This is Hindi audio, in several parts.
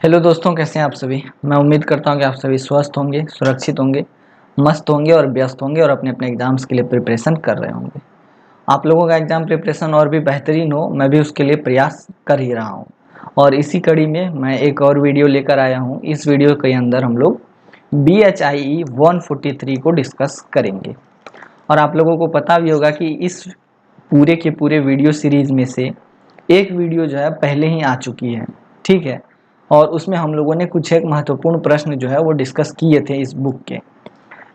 हेलो दोस्तों, कैसे हैं आप सभी। मैं उम्मीद करता हूं कि आप सभी स्वस्थ होंगे, सुरक्षित होंगे, मस्त होंगे और व्यस्त होंगे और अपने अपने एग्जाम्स के लिए प्रिपरेशन कर रहे होंगे। आप लोगों का एग्जाम प्रिपरेशन और भी बेहतरीन हो, मैं भी उसके लिए प्रयास कर ही रहा हूं। और इसी कड़ी में मैं एक और वीडियो लेकर आया हूं। इस वीडियो के अंदर हम लोग BHIE 143 को डिस्कस करेंगे। और आप लोगों को पता भी होगा कि इस पूरे के पूरे वीडियो सीरीज में से एक वीडियो जो है पहले ही आ चुकी है, ठीक है। और उसमें हम लोगों ने कुछ एक महत्वपूर्ण प्रश्न जो है वो डिस्कस किए थे इस बुक के।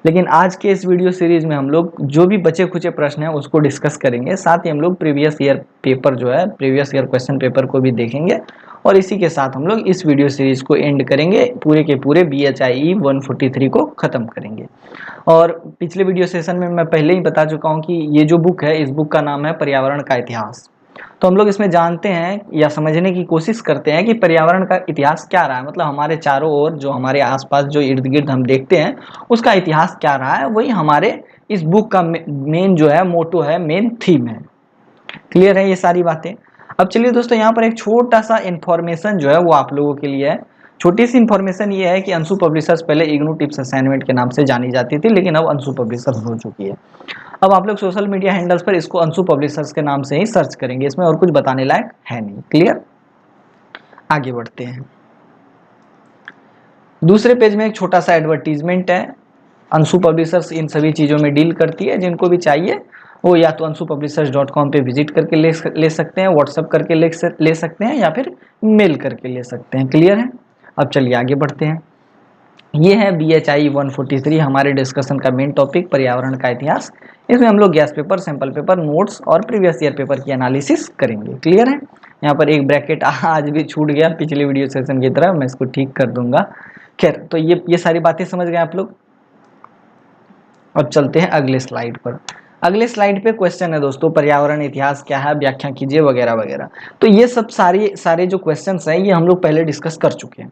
लेकिन आज के इस वीडियो सीरीज में हम लोग जो भी बचे खुचे प्रश्न हैं उसको डिस्कस करेंगे। साथ ही हम लोग प्रीवियस ईयर पेपर जो है, प्रीवियस ईयर क्वेश्चन पेपर को भी देखेंगे। और इसी के साथ हम लोग इस वीडियो सीरीज को एंड करेंगे, पूरे के पूरे BHIE 143 को खत्म करेंगे। और पिछले वीडियो सेशन में मैं पहले ही बता चुका हूँ कि ये जो बुक है, इस बुक का नाम है पर्यावरण का इतिहास। तो हम लोग इसमें जानते हैं या समझने की कोशिश करते हैं कि पर्यावरण का इतिहास क्या रहा है, मतलब हमारे चारों ओर जो हमारे आसपास जो इर्द गिर्द हम देखते हैं उसका इतिहास क्या रहा है। वही हमारे इस बुक का मेन जो है मोटो है, मेन थीम है। क्लियर है ये सारी बातें। अब चलिए दोस्तों, यहाँ पर एक छोटा सा इंफॉर्मेशन जो है वो आप लोगों के लिए है। छोटी सी इंफॉर्मेशन ये है कि अंशु पब्लिशर्स पहले इग्नू टिप्स असाइनमेंट के नाम से जानी जाती थी, लेकिन अब अंशु पब्लिशर्स हो चुकी है। अब आप लोग सोशल मीडिया हैंडल्स पर इसको अंशु पब्लिशर्स के नाम से ही सर्च करेंगे, इसमें और कुछ बताने लायक है नहीं। क्लियर। आगे बढ़ते हैं। दूसरे पेज में एक छोटा सा एडवर्टीजमेंट है। अंशु पब्लिशर्स इन सभी चीज़ों में डील करती है। जिनको भी चाहिए वो या तो anshupublishers.com पे विजिट करके ले सकते हैं, व्हाट्सअप करके ले सकते हैं, या फिर मेल करके ले सकते हैं। क्लियर है। अब चलिए आगे बढ़ते हैं। ये है BHIE 143, हमारे डिस्कशन का मेन टॉपिक पर्यावरण का इतिहास। इसमें हम लोग gas paper, sample paper, notes और प्रीवियस ईयर पेपर की एनालिसिस करेंगे। क्लियर है। यहाँ पर एक ब्रैकेट आज भी छूट गया पिछले वीडियो सेशन की तरह, मैं इसको ठीक कर दूंगा। खैर, तो ये सारी बातें समझ गए आप लोग। अब चलते हैं अगले स्लाइड पर। अगले स्लाइड पे क्वेश्चन है दोस्तों, पर्यावरण इतिहास क्या है, व्याख्या कीजिए वगैरह वगैरह। तो ये सब सारे जो क्वेश्चंस हैं ये हम लोग पहले डिस्कस कर चुके हैं।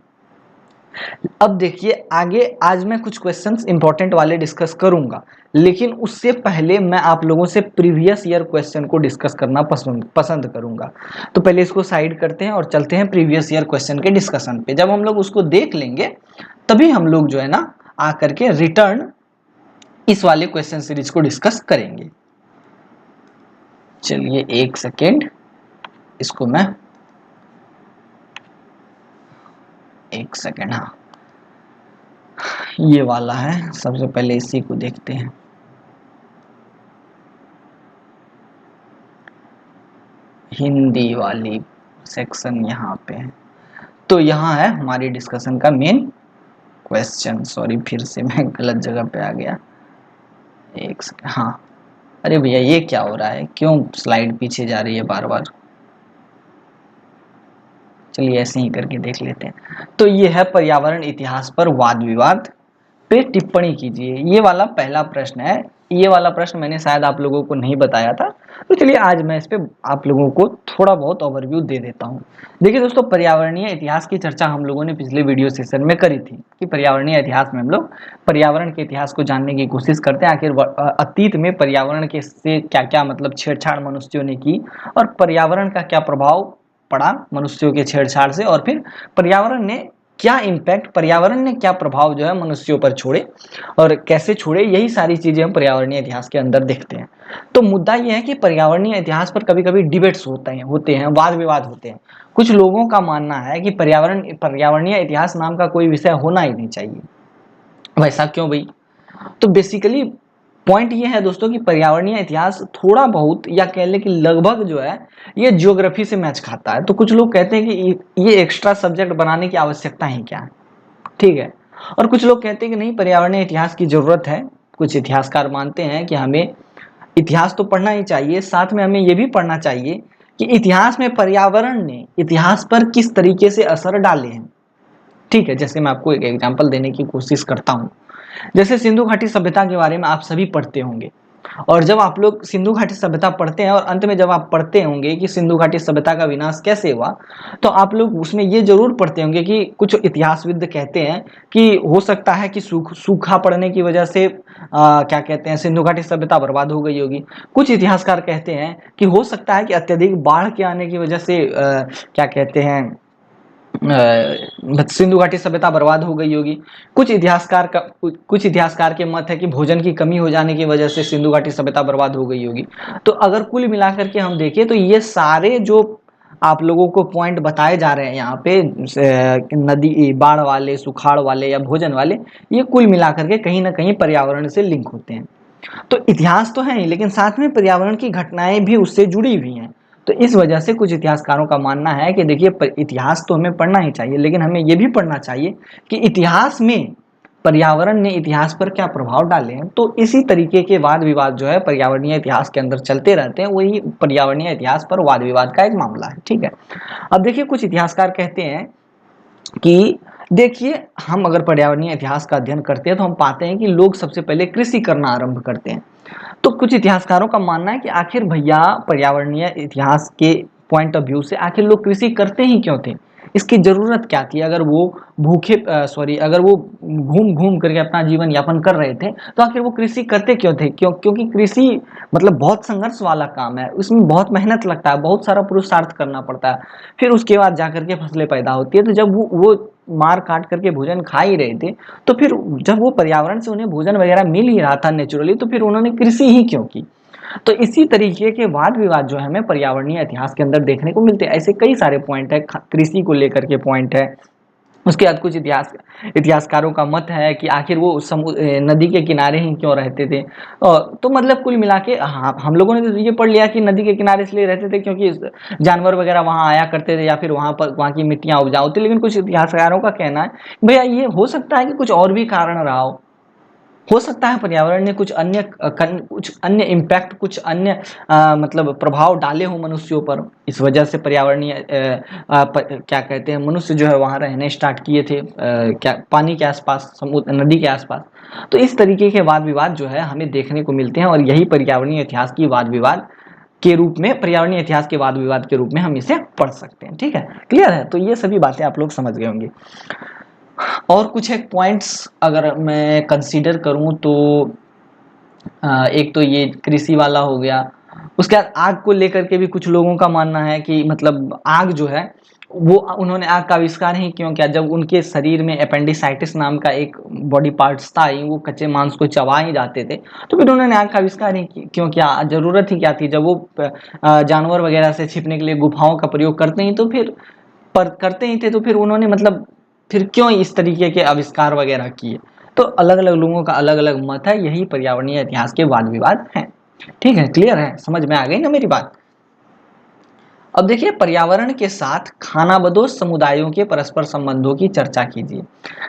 अब देखिए आगे, आज मैं कुछ क्वेश्चंस इंपॉर्टेंट वाले डिस्कस करूंगा, लेकिन उससे पहले मैं आप लोगों से प्रीवियस ईयर क्वेश्चन को डिस्कस करना पसंद करूंगा। तो पहले इसको साइड करते हैं और चलते हैं प्रीवियस ईयर क्वेश्चन के डिस्कशन पे। जब हम लोग उसको देख लेंगे तभी हम लोग जो है ना आकर के रिटर्न इस वाले क्वेश्चन सीरीज को डिस्कस करेंगे। चलिए एक सेकेंड, इसको मैं एक सेकेंड, हाँ ये वाला है। सबसे पहले इसी को देखते हैं। हिंदी वाली सेक्शन यहाँ पे है। तो यहाँ है हमारी डिस्कशन का मेन क्वेश्चन। सॉरी, फिर से मैं गलत जगह पे आ गया। एक सेकेंड, हाँ। अरे भैया ये क्या हो रहा है, क्यों स्लाइड पीछे जा रही है बार बार। चलिए ऐसे ही करके देख लेते हैं। तो ये है पर्यावरण इतिहास पर वाद विवाद पे टिप्पणी कीजिए। ये वाला पहला प्रश्न है। ये वाला प्रश्न मैंने शायद आप लोगों को नहीं बताया था, तो चलिए आज मैं इस पे आप लोगों को थोड़ा बहुत ओवरव्यू दे देता हूँ। देखिए दोस्तों, पर्यावरणीय इतिहास की चर्चा हम लोगों ने पिछले वीडियो सेशन में करी थी कि पर्यावरणीय इतिहास में हम लोग पर्यावरण के इतिहास को जानने की कोशिश करते हैं। आखिर अतीत में पर्यावरण के से क्या क्या मतलब छेड़छाड़ मनुष्यों ने की, और पर्यावरण का क्या प्रभाव पड़ा मनुष्यों के छेड़छाड़ से, और फिर पर्यावरण ने क्या इम्पैक्ट, पर्यावरण ने क्या प्रभाव जो है मनुष्यों पर छोड़े और कैसे छोड़े। यही सारी चीजें हम पर्यावरणीय इतिहास के अंदर देखते हैं। तो मुद्दा यह है कि पर्यावरणीय इतिहास पर कभी कभी डिबेट्स होते हैं, वाद विवाद होते हैं। कुछ लोगों का मानना है कि पर्यावरणीय इतिहास नाम का कोई विषय होना ही नहीं चाहिए। वैसा क्यों भाई। तो बेसिकली पॉइंट ये है दोस्तों कि पर्यावरणीय इतिहास थोड़ा बहुत या कह लें कि लगभग जो है ये ज्योग्राफी से मैच खाता है। तो कुछ लोग कहते हैं कि ये एक्स्ट्रा सब्जेक्ट बनाने की आवश्यकता ही क्या है, ठीक है। और कुछ लोग कहते हैं कि नहीं, पर्यावरणीय इतिहास की जरूरत है। कुछ इतिहासकार मानते हैं कि हमें इतिहास तो पढ़ना ही चाहिए, साथ में हमें यह भी पढ़ना चाहिए कि इतिहास में पर्यावरण ने इतिहास पर किस तरीके से असर डाले हैं। ठीक है, जैसे मैं आपको एक एग्जाम्पल देने की कोशिश करता हूँ। जैसे सिंधु घाटी सभ्यता के बारे में आप सभी पढ़ते होंगे, और जब आप लोग सिंधु घाटी सभ्यता पढ़ते हैं और अंत में जब आप पढ़ते होंगे कि सिंधु घाटी सभ्यता का विनाश कैसे हुआ, तो आप लोग उसमें ये जरूर पढ़ते होंगे कि कुछ इतिहासविद कहते हैं कि हो सकता है कि सूखा पड़ने की वजह से क्या कहते हैं, सिंधु घाटी सभ्यता बर्बाद हो गई होगी। कुछ इतिहासकार कहते हैं कि हो सकता है कि अत्यधिक बाढ़ के आने की वजह से क्या कहते हैं, सिंधु घाटी सभ्यता बर्बाद हो गई होगी। कुछ इतिहासकार के मत है कि भोजन की कमी हो जाने की वजह से सिंधु घाटी सभ्यता बर्बाद हो गई होगी। तो अगर कुल मिलाकर के हम देखें तो ये सारे जो आप लोगों को पॉइंट बताए जा रहे हैं यहाँ पे, नदी बाढ़ वाले, सुखाड़ वाले या भोजन वाले, ये कुल मिलाकर के कहीं ना कहीं पर्यावरण से लिंक होते हैं। तो इतिहास तो है ही, लेकिन साथ में पर्यावरण की घटनाएं भी उससे जुड़ी हुई हैं। तो इस वजह से कुछ इतिहासकारों का मानना है कि देखिए, इतिहास तो हमें पढ़ना ही चाहिए, लेकिन हमें यह भी पढ़ना चाहिए कि इतिहास में पर्यावरण ने इतिहास पर क्या प्रभाव डाले हैं। तो इसी तरीके के वाद विवाद जो है पर्यावरणीय इतिहास के अंदर चलते रहते हैं, वही पर्यावरणीय इतिहास पर वाद विवाद का एक मामला है। ठीक है, अब देखिए कुछ इतिहासकार कहते हैं कि देखिए, हम अगर पर्यावरणीय इतिहास का अध्ययन करते हैं तो हम पाते हैं कि लोग सबसे पहले कृषि करना आरंभ करते हैं। तो कुछ इतिहासकारों का मानना है कि आखिर भैया पर्यावरणीय इतिहास के पॉइंट ऑफ व्यू से आखिर लोग कृषि करते ही क्यों थे, इसकी जरूरत क्या थी। अगर वो अगर वो घूम घूम करके अपना जीवन यापन कर रहे थे तो आखिर वो कृषि करते क्यों थे। क्योंकि कृषि मतलब बहुत संघर्ष वाला काम है, उसमें बहुत मेहनत लगता है, बहुत सारा पुरुषार्थ करना पड़ता है, फिर उसके बाद जाकर के फसलें पैदा होती है। तो जब वो मार काट करके भोजन खा ही रहे थे, तो फिर जब वो पर्यावरण से उन्हें भोजन वगैरह मिल ही रहा था नेचुरली, तो फिर उन्होंने कृषि ही क्यों की। तो इसी तरीके के वाद विवाद जो है हमें पर्यावरणीय इतिहास के अंदर देखने को मिलते हैं। ऐसे कई सारे पॉइंट है, कृषि को लेकर के पॉइंट है। उसके बाद कुछ इतिहासकारों का मत है कि आखिर वो नदी के किनारे ही क्यों रहते थे। तो मतलब कुल मिला के हाँ, हम लोगों ने तो ये पढ़ लिया कि नदी के किनारे इसलिए रहते थे क्योंकि जानवर वगैरह वहाँ आया करते थे, या फिर वहाँ की मिट्टियाँ उपजाऊ थी। लेकिन कुछ इतिहासकारों का कहना है भैया ये हो सकता है कि कुछ और भी कारण रहा हो सकता है पर्यावरण ने कुछ अन्य इम्पैक्ट, कुछ अन्य मतलब प्रभाव डाले हो मनुष्यों पर। इस वजह से पर्यावरणीय क्या कहते हैं, मनुष्य जो है वहाँ रहने स्टार्ट किए थे, क्या पानी के आसपास, समुद्र नदी के आसपास। तो इस तरीके के वाद विवाद जो है हमें देखने को मिलते हैं, और यही पर्यावरणीय इतिहास की वाद विवाद के रूप में, पर्यावरणीय इतिहास के वाद विवाद के रूप में हम इसे पढ़ सकते हैं। ठीक है, क्लियर है। तो ये सभी बातें आप लोग समझ गए होंगे। और कुछ एक पॉइंट्स अगर मैं कंसीडर करूं तो एक तो ये कृषि वाला हो गया। उसके बाद आग को लेकर के भी कुछ लोगों का मानना है कि मतलब आग जो है वो, उन्होंने आग का आविष्कार ही क्यों किया, जब उनके शरीर में अपेंडिसाइटिस नाम का एक बॉडी पार्ट्स था ही, वो कच्चे मांस को चबा ही जाते थे। तो फिर उन्होंने आग का आविष्कार ही क्यों किया, जरूरत ही क्या थी। जब वो जानवर वगैरह से छिपने के लिए गुफाओं का प्रयोग करते ही तो फिर करते ही थे, तो फिर उन्होंने मतलब फिर क्यों इस तरीके के आविष्कार वगैरह किए। तो अलग अलग लोगों का अलग अलग मत है, यही पर्यावरणीय इतिहास के वाद विवाद हैं। ठीक है, क्लियर है, समझ में आ गई ना मेरी बात। अब देखिए, पर्यावरण के साथ खानाबदोश समुदायों के परस्पर संबंधों की चर्चा कीजिए।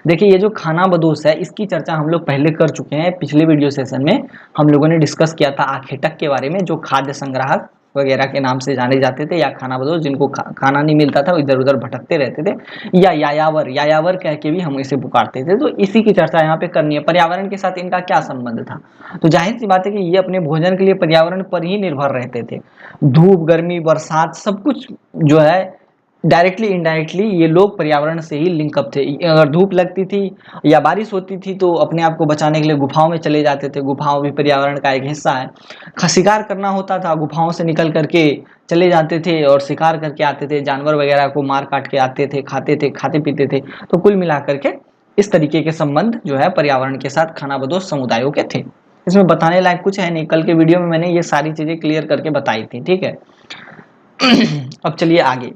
देखिए, ये जो खानाबदोश है इसकी चर्चा हम लोग पहले कर चुके हैं। पिछले वीडियो सेशन में हम लोगों ने डिस्कस किया था आखेटक के बारे में, जो खाद्य संग्राहक वगैरह के नाम से जाने जाते थे, या खानाबदोश, जिनको खाना नहीं मिलता था, वो इधर उधर भटकते रहते थे, या यायावर कह के भी हम इसे पुकारते थे। तो इसी की चर्चा यहाँ पे करनी है, पर्यावरण के साथ इनका क्या संबंध था। तो जाहिर सी बात है कि ये अपने भोजन के लिए पर्यावरण पर ही निर्भर रहते थे। धूप, गर्मी, बरसात, सब कुछ जो है डायरेक्टली इनडायरेक्टली ये लोग पर्यावरण से ही लिंकअप थे। अगर धूप लगती थी या बारिश होती थी तो अपने आप को बचाने के लिए गुफाओं में चले जाते थे। गुफाओं भी पर्यावरण का एक हिस्सा है। शिकार करना होता था, गुफाओं से निकल करके चले जाते थे और शिकार करके आते थे, जानवर वगैरह को मार काट के आते थे, खाते पीते थे। तो कुल मिलाकर के इस तरीके के संबंध जो है पर्यावरण के साथ खानाबदोश समुदायों के थे। इसमें बताने लायक कुछ है नहीं, कल के वीडियो में मैंने ये सारी चीजें क्लियर करके बताई थी। ठीक है, अब चलिए आगे।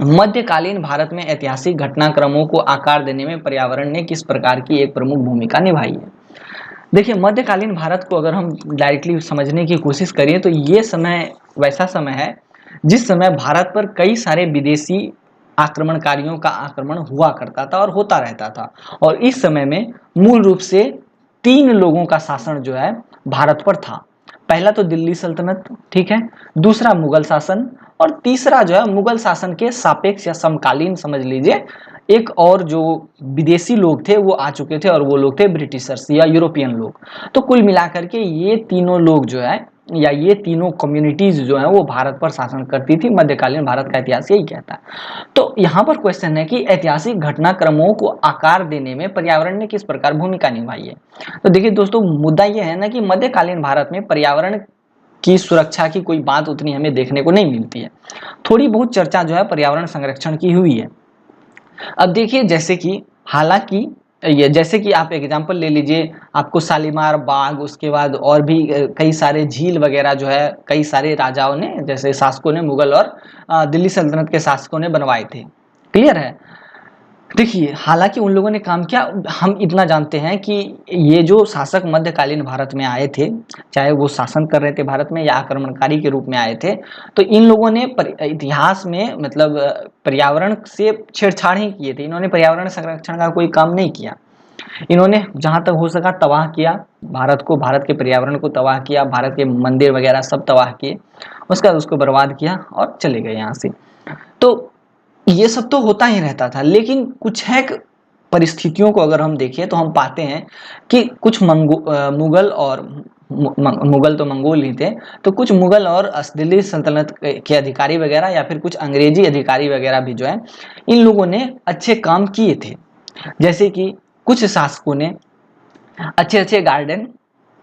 मध्यकालीन भारत में ऐतिहासिक घटनाक्रमों को आकार देने में पर्यावरण ने किस प्रकार की एक प्रमुख भूमिका निभाई है। देखिए, मध्यकालीन भारत को अगर हम डायरेक्टली समझने की कोशिश करें तो ये समय वैसा समय है जिस समय भारत पर कई सारे विदेशी आक्रमणकारियों का आक्रमण हुआ करता था और होता रहता था। और इस समय में मूल रूप से 3 लोगों का शासन जो है भारत पर था। पहला तो दिल्ली सल्तनत, ठीक है, दूसरा मुगल शासन, और तीसरा जो है मुगल शासन के सापेक्ष या समकालीन समझ लीजिए एक और जो विदेशी लोग थे वो आ चुके थे, और वो लोग थे ब्रिटिशर्स या यूरोपियन लोग। तो कुल मिलाकर के ये तीनों लोग जो है, या ये तीनों कम्युनिटीज जो है वो भारत पर शासन करती थी। मध्यकालीन भारत का इतिहास यही कहता है। तो यहाँ पर क्वेश्चन है कि ऐतिहासिक घटनाक्रमों को आकार देने में पर्यावरण ने किस प्रकार भूमिका निभाई है। तो देखिए दोस्तों, मुद्दा यह है ना कि मध्यकालीन भारत में पर्यावरण की सुरक्षा की कोई बात उतनी हमें देखने को नहीं मिलती है। थोड़ी बहुत चर्चा जो है पर्यावरण संरक्षण की हुई है, अब देखिए जैसे कि हालांकि ये जैसे कि आप एग्जांपल ले लीजिए, आपको शालीमार बाग, उसके बाद और भी कई सारे झील वगैरह जो है कई सारे राजाओं ने, जैसे शासकों ने, मुगल और दिल्ली सल्तनत के शासकों ने बनवाए थे। क्लियर है। देखिए हालांकि उन लोगों ने काम किया, हम इतना जानते हैं कि ये जो शासक मध्यकालीन भारत में आए थे, चाहे वो शासन कर रहे थे भारत में या आक्रमणकारी के रूप में आए थे, तो इन लोगों ने इतिहास में मतलब पर्यावरण से छेड़छाड़ ही किए थे। इन्होंने पर्यावरण संरक्षण का कोई काम नहीं किया। इन्होंने जहां तक हो सका तबाह किया भारत को, भारत के पर्यावरण को तबाह किया, भारत के मंदिर वगैरह सब तबाह किए, उसके बाद उसको बर्बाद किया और चले गए यहाँ से। तो ये सब तो होता ही रहता था, लेकिन कुछ है परिस्थितियों को अगर हम देखें तो हम पाते हैं कि कुछ मुगल और मुगल तो मंगोल ही थे, तो कुछ मुगल और दिल्ली सल्तनत के अधिकारी वगैरह या फिर कुछ अंग्रेजी अधिकारी वगैरह भी जो है, इन लोगों ने अच्छे काम किए थे। जैसे कि कुछ शासकों ने अच्छे अच्छे गार्डन,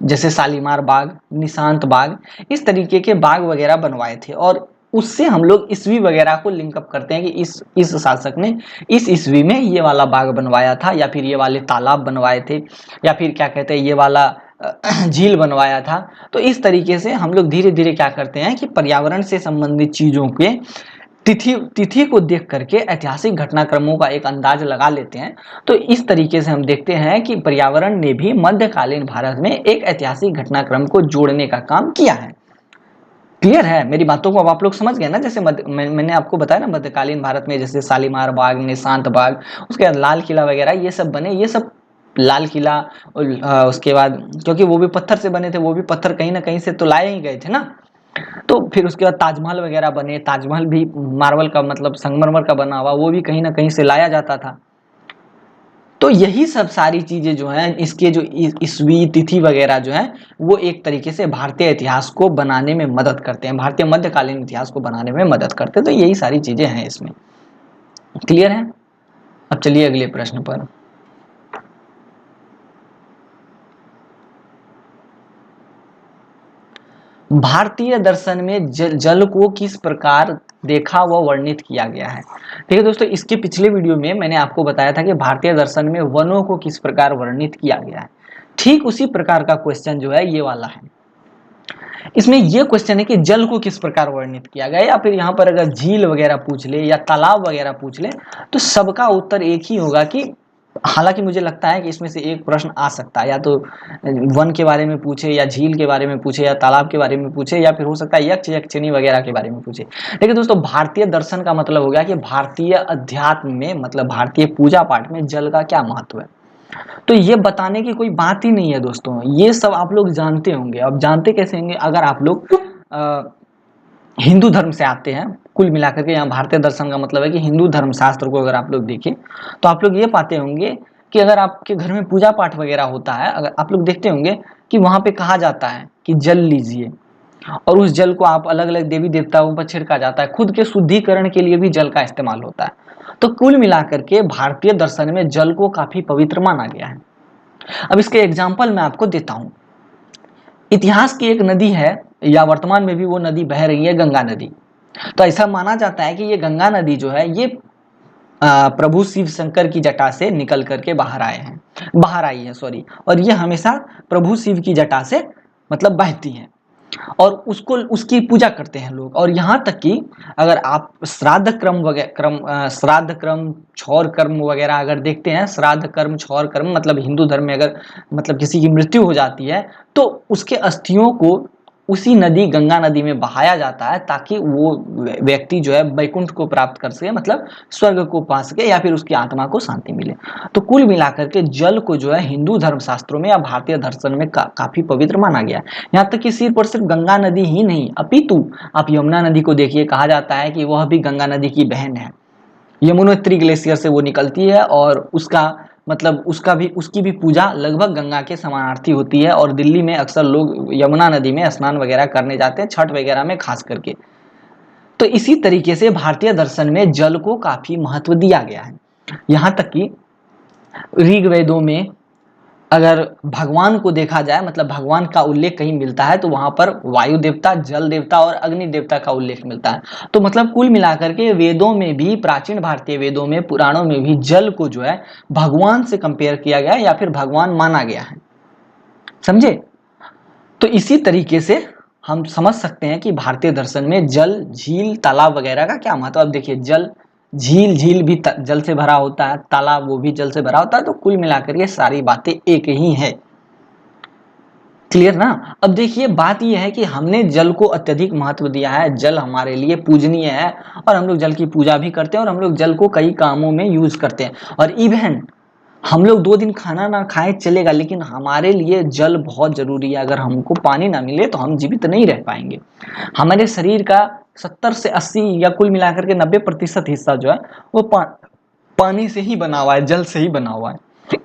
जैसे शालीमार बाग, निशांत बाग, इस तरीके के बाग वगैरह बनवाए थे। और उससे हम लोग ईस्वी वगैरह को लिंकअप करते हैं कि इस शासक ने इस ईस्वी में ये वाला बाग बनवाया था, या फिर ये वाले तालाब बनवाए थे, या फिर क्या कहते हैं ये वाला झील बनवाया था। तो इस तरीके से हम लोग धीरे धीरे क्या करते हैं कि पर्यावरण से संबंधित चीजों के तिथि तिथि को देख करके ऐतिहासिक घटनाक्रमों का एक अंदाज लगा लेते हैं। तो इस तरीके से हम देखते हैं कि पर्यावरण ने भी मध्यकालीन भारत में एक ऐतिहासिक घटनाक्रम को जोड़ने का काम किया है। क्लियर है मेरी बातों को? अब आप लोग समझ गए ना। जैसे मैंने आपको बताया ना, मध्यकालीन भारत में जैसे शालीमार बाग, निशांत बाग, उसके बाद लाल किला वगैरह ये सब बने। ये सब लाल किला उसके बाद, क्योंकि वो भी पत्थर से बने थे, वो भी पत्थर कहीं ना कहीं से तो लाए ही गए थे ना। तो फिर उसके बाद ताजमहल वगैरह बने। ताजमहल भी मार्बल का मतलब संगमरमर का बना हुआ, वो भी कहीं ना कहीं से लाया जाता था। तो यही सब सारी चीजें जो हैं, इसके जो ईस्वी तिथि वगैरह जो है, वो एक तरीके से भारतीय इतिहास को बनाने में मदद करते हैं, भारतीय मध्यकालीन इतिहास को बनाने में मदद करते हैं। तो यही सारी चीजें हैं इसमें। क्लियर है? अब चलिए अगले प्रश्न पर। भारतीय दर्शन में जल को किस प्रकार देखा व वर्णित किया गया है? ठीक है दोस्तों, इसके पिछले वीडियो में मैंने आपको बताया था कि भारतीय दर्शन में वनों को किस प्रकार वर्णित किया गया है। ठीक उसी प्रकार का क्वेश्चन जो है ये वाला है। इसमें यह क्वेश्चन है कि जल को किस प्रकार वर्णित किया गया, या फिर यहाँ पर अगर झील वगैरह पूछ ले या तालाब वगैरह पूछ ले, तो सबका उत्तर एक ही होगा कि, हालांकि मुझे लगता है कि इसमें से एक प्रश्न आ सकता है, या तो वन के बारे में पूछे, या झील के बारे में पूछे, या तालाब के बारे में पूछे, या फिर हो सकता है यक्ष यक्षिणी वगैरह के बारे में पूछे। लेकिन दोस्तों भारतीय दर्शन का मतलब हो गया कि भारतीय अध्यात्म में, मतलब भारतीय पूजा पाठ में जल का क्या महत्व है। तो ये बताने की कोई बात ही नहीं है दोस्तों, ये सब आप लोग जानते होंगे। अब जानते कैसे होंगे? अगर आप लोग हिंदू धर्म से आते हैं। कुल मिलाकर के यहाँ भारतीय दर्शन का मतलब है कि हिंदू धर्म शास्त्र को अगर आप लोग देखें तो आप लोग ये पाते होंगे कि अगर आपके घर में पूजा पाठ वगैरह होता है, अगर आप लोग देखते होंगे कि वहां पे कहा जाता है कि जल लीजिए, और उस जल को आप अलग अलग देवी देवताओं पर छिड़का जाता है। खुद के शुद्धिकरण के लिए भी जल का इस्तेमाल होता है। तो कुल मिलाकर के भारतीय दर्शन में जल को काफी पवित्र माना गया है। अब इसके एग्जाम्पल मैं आपको देता हूं। इतिहास की एक नदी है, या वर्तमान में भी वो नदी बह रही है, गंगा नदी। तो ऐसा माना जाता है कि ये गंगा नदी जो है, ये प्रभु शिव शंकर की जटा से निकल करके बाहर आई है सॉरी, और ये हमेशा प्रभु शिव की जटा से मतलब बहती है, और उसको उसकी पूजा करते हैं लोग। और यहाँ तक कि अगर आप श्राद्ध क्रम छौर कर्म वगैरह अगर देखते हैं, श्राद्ध कर्म छौर कर्म मतलब हिंदू धर्म में अगर मतलब किसी की मृत्यु हो जाती है, तो उसके अस्थियों को उसी नदी गंगा नदी में बहाया जाता है, ताकि वो व्यक्ति जो है वैकुंठ को प्राप्त कर सके, मतलब स्वर्ग को पा सके, या फिर उसकी आत्मा को शांति मिले। तो कुल मिलाकर के जल को जो है हिंदू धर्म शास्त्रों में या भारतीय दर्शन में काफी पवित्र माना गया। यहाँ तक कि सिर्फ और सिर्फ गंगा नदी ही नहीं, अपितु आप यमुना नदी को देखिए, कहा जाता है कि वह भी गंगा नदी की बहन है। यमुनोत्री ग्लेशियर से वो निकलती है, और उसका मतलब उसकी भी पूजा लगभग गंगा के समानार्थी होती है। और दिल्ली में अक्सर लोग यमुना नदी में स्नान वगैरह करने जाते हैं, छठ वगैरह में खास करके। तो इसी तरीके से भारतीय दर्शन में जल को काफी महत्व दिया गया है। यहाँ तक कि ऋग्वेदों में अगर भगवान को देखा जाए, मतलब भगवान का उल्लेख कहीं मिलता है तो वहां पर वायु देवता, जल देवता और अग्नि देवता का उल्लेख मिलता है। तो मतलब कुल मिलाकर के वेदों में भी, प्राचीन भारतीय वेदों में, पुराणों में भी जल को जो है भगवान से कंपेयर किया गया है या फिर भगवान माना गया है। समझे? तो इसी तरीके से हम समझ सकते हैं कि भारतीय दर्शन में जल, झील, तालाब वगैरह का क्या महत्व। अब देखिए, जल, झील, झील भी जल से भरा होता है, तालाब वो भी जल से भरा होता है, तो कुल मिलाकर ये सारी बातें एक ही है। क्लियर ना? अब देखिए, बात यह है कि हमने जल को अत्यधिक महत्व दिया है, जल हमारे लिए पूजनीय है और हम लोग जल की पूजा भी करते हैं और हम लोग जल को कई कामों में यूज करते हैं। और इवन हम लोग 2 दिन खाना ना खाएं चलेगा, लेकिन हमारे लिए जल बहुत जरूरी है। अगर हमको पानी ना मिले तो हम जीवित नहीं रह पाएंगे। हमारे शरीर का 70 से 80 या कुल मिलाकर के 90% हिस्सा जो है वो पानी से ही बना हुआ है, जल से ही बना हुआ है।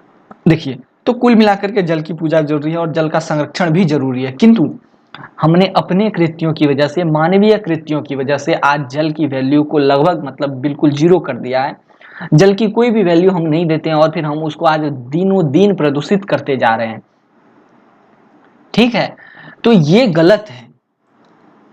देखिए, तो कुल मिलाकर के जल की पूजा जरूरी है और जल का संरक्षण भी जरूरी है, किंतु हमने अपने कृत्यों की वजह से, मानवीय कृत्यों की वजह से आज जल की वैल्यू को लगभग, मतलब बिल्कुल जीरो कर दिया है। जल की कोई भी वैल्यू हम नहीं देते हैं और फिर हम उसको आज दिनों दिन प्रदूषित करते जा रहे हैं। ठीक है, तो ये गलत है।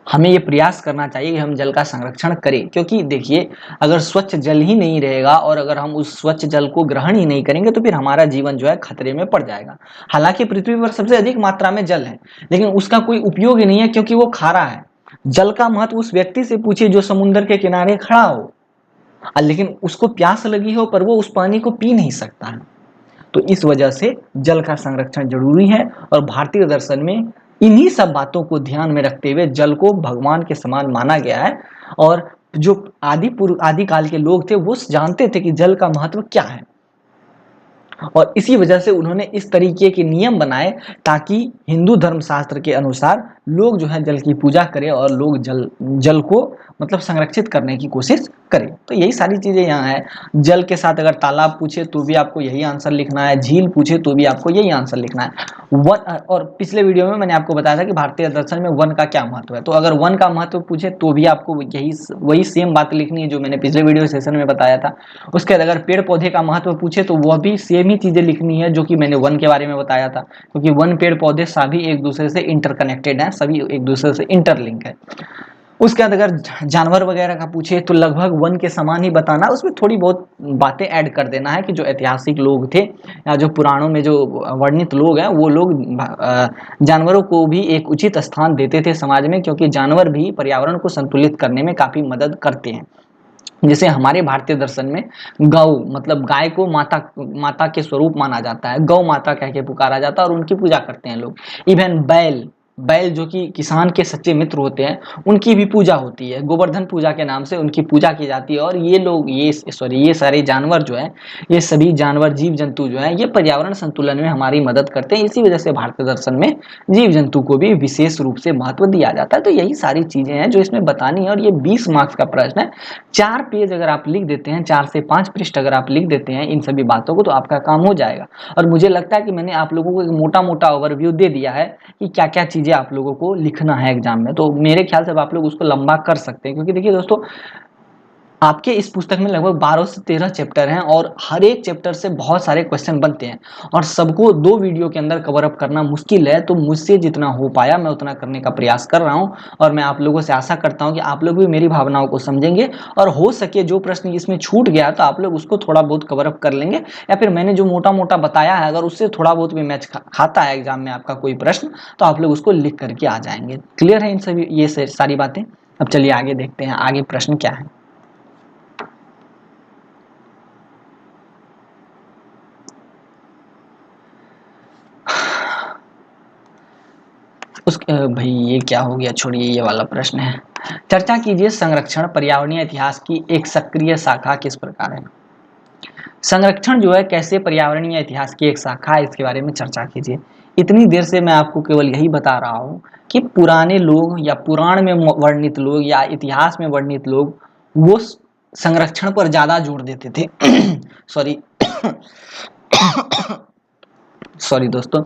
हमें ये प्रयास करना चाहिए कि हम जल का संरक्षण करें, क्योंकि देखिए, अगर स्वच्छ जल ही नहीं रहेगा और अगर हम उस स्वच्छ जल को ग्रहण ही नहीं करेंगे तो फिर हमारा जीवन जो है खतरे में पड़ जाएगा। हालांकि पृथ्वी पर सबसे अधिक मात्रा में जल है, लेकिन उसका कोई उपयोग ही नहीं है क्योंकि वो खारा है। जल का महत्व उस व्यक्ति से पूछिए जो समुद्र के किनारे खड़ा हो, लेकिन उसको प्यास लगी हो पर वो उस पानी को पी नहीं सकता है। तो इस वजह से जल का संरक्षण जरूरी है और भारतीय दर्शन में इन्हीं सब बातों को ध्यान में रखते हुए जल को भगवान के समान माना गया है। और जो आदि काल के लोग थे वो जानते थे कि जल का महत्व क्या है, और इसी वजह से उन्होंने इस तरीके के नियम बनाए ताकि हिंदू धर्मशास्त्र के अनुसार लोग जो है जल की पूजा करें और लोग जल को मतलब संरक्षित करने की कोशिश करें। तो यही सारी चीजें यहाँ है। जल के साथ अगर तालाब पूछे तो भी आपको यही आंसर लिखना है, झील पूछे तो भी आपको यही आंसर लिखना है। वन, और पिछले वीडियो में मैंने आपको बताया था कि भारतीय दर्शन में वन का क्या महत्व है, तो अगर वन का महत्व पूछे तो भी आपको यही वही सेम बात लिखनी है जो मैंने पिछले वीडियो सेशन में बताया था। उसके बाद अगर पेड़ पौधे का महत्व पूछे तो वह भी सेम ही चीजें लिखनी है जो कि मैंने वन के बारे में बताया था, क्योंकि वन, पेड़ पौधे सभी एक दूसरे से इंटरकनेक्टेड हैं, सभी एक दूसरे से इंटरलिंक है। उसके बाद अगर जानवर वगैरह का पूछे तो लगभग वन के समान ही बताना, उसमें थोड़ी बहुत बातें ऐड कर देना है कि जो ऐतिहासिक लोग थे या जो पुराणों में जो वर्णित लोग हैं वो लोग जानवरों को भी एक उचित स्थान देते थे समाज में, क्योंकि जानवर भी पर्यावरण को संतुलित करने में काफी मदद करते हैं। जैसे हमारे भारतीय दर्शन में गौ, मतलब गाय को माता के स्वरूप माना जाता है, गौ माता कह के पुकारा जाता है और उनकी पूजा करते हैं लोग। इवन बैल, जो कि किसान के सच्चे मित्र होते हैं, उनकी भी पूजा होती है, गोवर्धन पूजा के नाम से उनकी पूजा की जाती है। और ये लोग, ये सारे जानवर जो है, ये सभी जानवर, जीव जंतु जो है, ये पर्यावरण संतुलन में हमारी मदद करते हैं। इसी वजह से भारतीय दर्शन में जीव जंतु को भी विशेष रूप से महत्व दिया जाता है। तो यही सारी चीजें हैं जो इसमें बतानी है और ये 20 मार्क्स का प्रश्न है। 4 पेज अगर आप लिख देते हैं, 4 से 5 पृष्ठ अगर आप लिख देते हैं इन सभी बातों को, तो आपका काम हो जाएगा। और मुझे लगता है कि मैंने आप लोगों को एक मोटा मोटा ओवरव्यू दे दिया है कि क्या क्या चीजें आप लोगों को लिखना है एग्जाम में। तो मेरे ख्याल से आप लोग उसको लंबा कर सकते हैं, क्योंकि देखिए दोस्तों, आपके इस पुस्तक में लगभग 12 से 13 चैप्टर हैं और हर एक चैप्टर से बहुत सारे क्वेश्चन बनते हैं और सबको 2 वीडियो के अंदर कवर अप करना मुश्किल है। तो मुझसे जितना हो पाया मैं उतना करने का प्रयास कर रहा हूं और मैं आप लोगों से आशा करता हूं कि आप लोग भी मेरी भावनाओं को समझेंगे और हो सके जो प्रश्न इसमें छूट गया तो आप लोग उसको थोड़ा बहुत कवर अप कर लेंगे, या फिर मैंने जो मोटा मोटा बताया है अगर उससे थोड़ा बहुत भी मैच खाता है एग्जाम में आपका कोई प्रश्न, तो आप लोग उसको लिख करके आ जाएंगे। क्लियर है इन सभी ये सारी बातें? अब चलिए आगे देखते हैं आगे प्रश्न क्या है। भाई ये क्या हो गया, छोड़िए, ये वाला प्रश्न है। चर्चा कीजिए, संरक्षण पर्यावरणीय इतिहास की एक सक्रिय शाखा किस प्रकार है। संरक्षण जो है कैसे पर्यावरणीय इतिहास की एक शाखा है, इसके बारे में चर्चा कीजिए। इतनी देर से मैं आपको केवल यही बता रहा हूँ कि पुराने लोग या पुराण में वर्णित लोग या इतिहास में वर्णित लोग वो संरक्षण पर ज्यादा जोर देते थे। सॉरी सॉरी दोस्तों,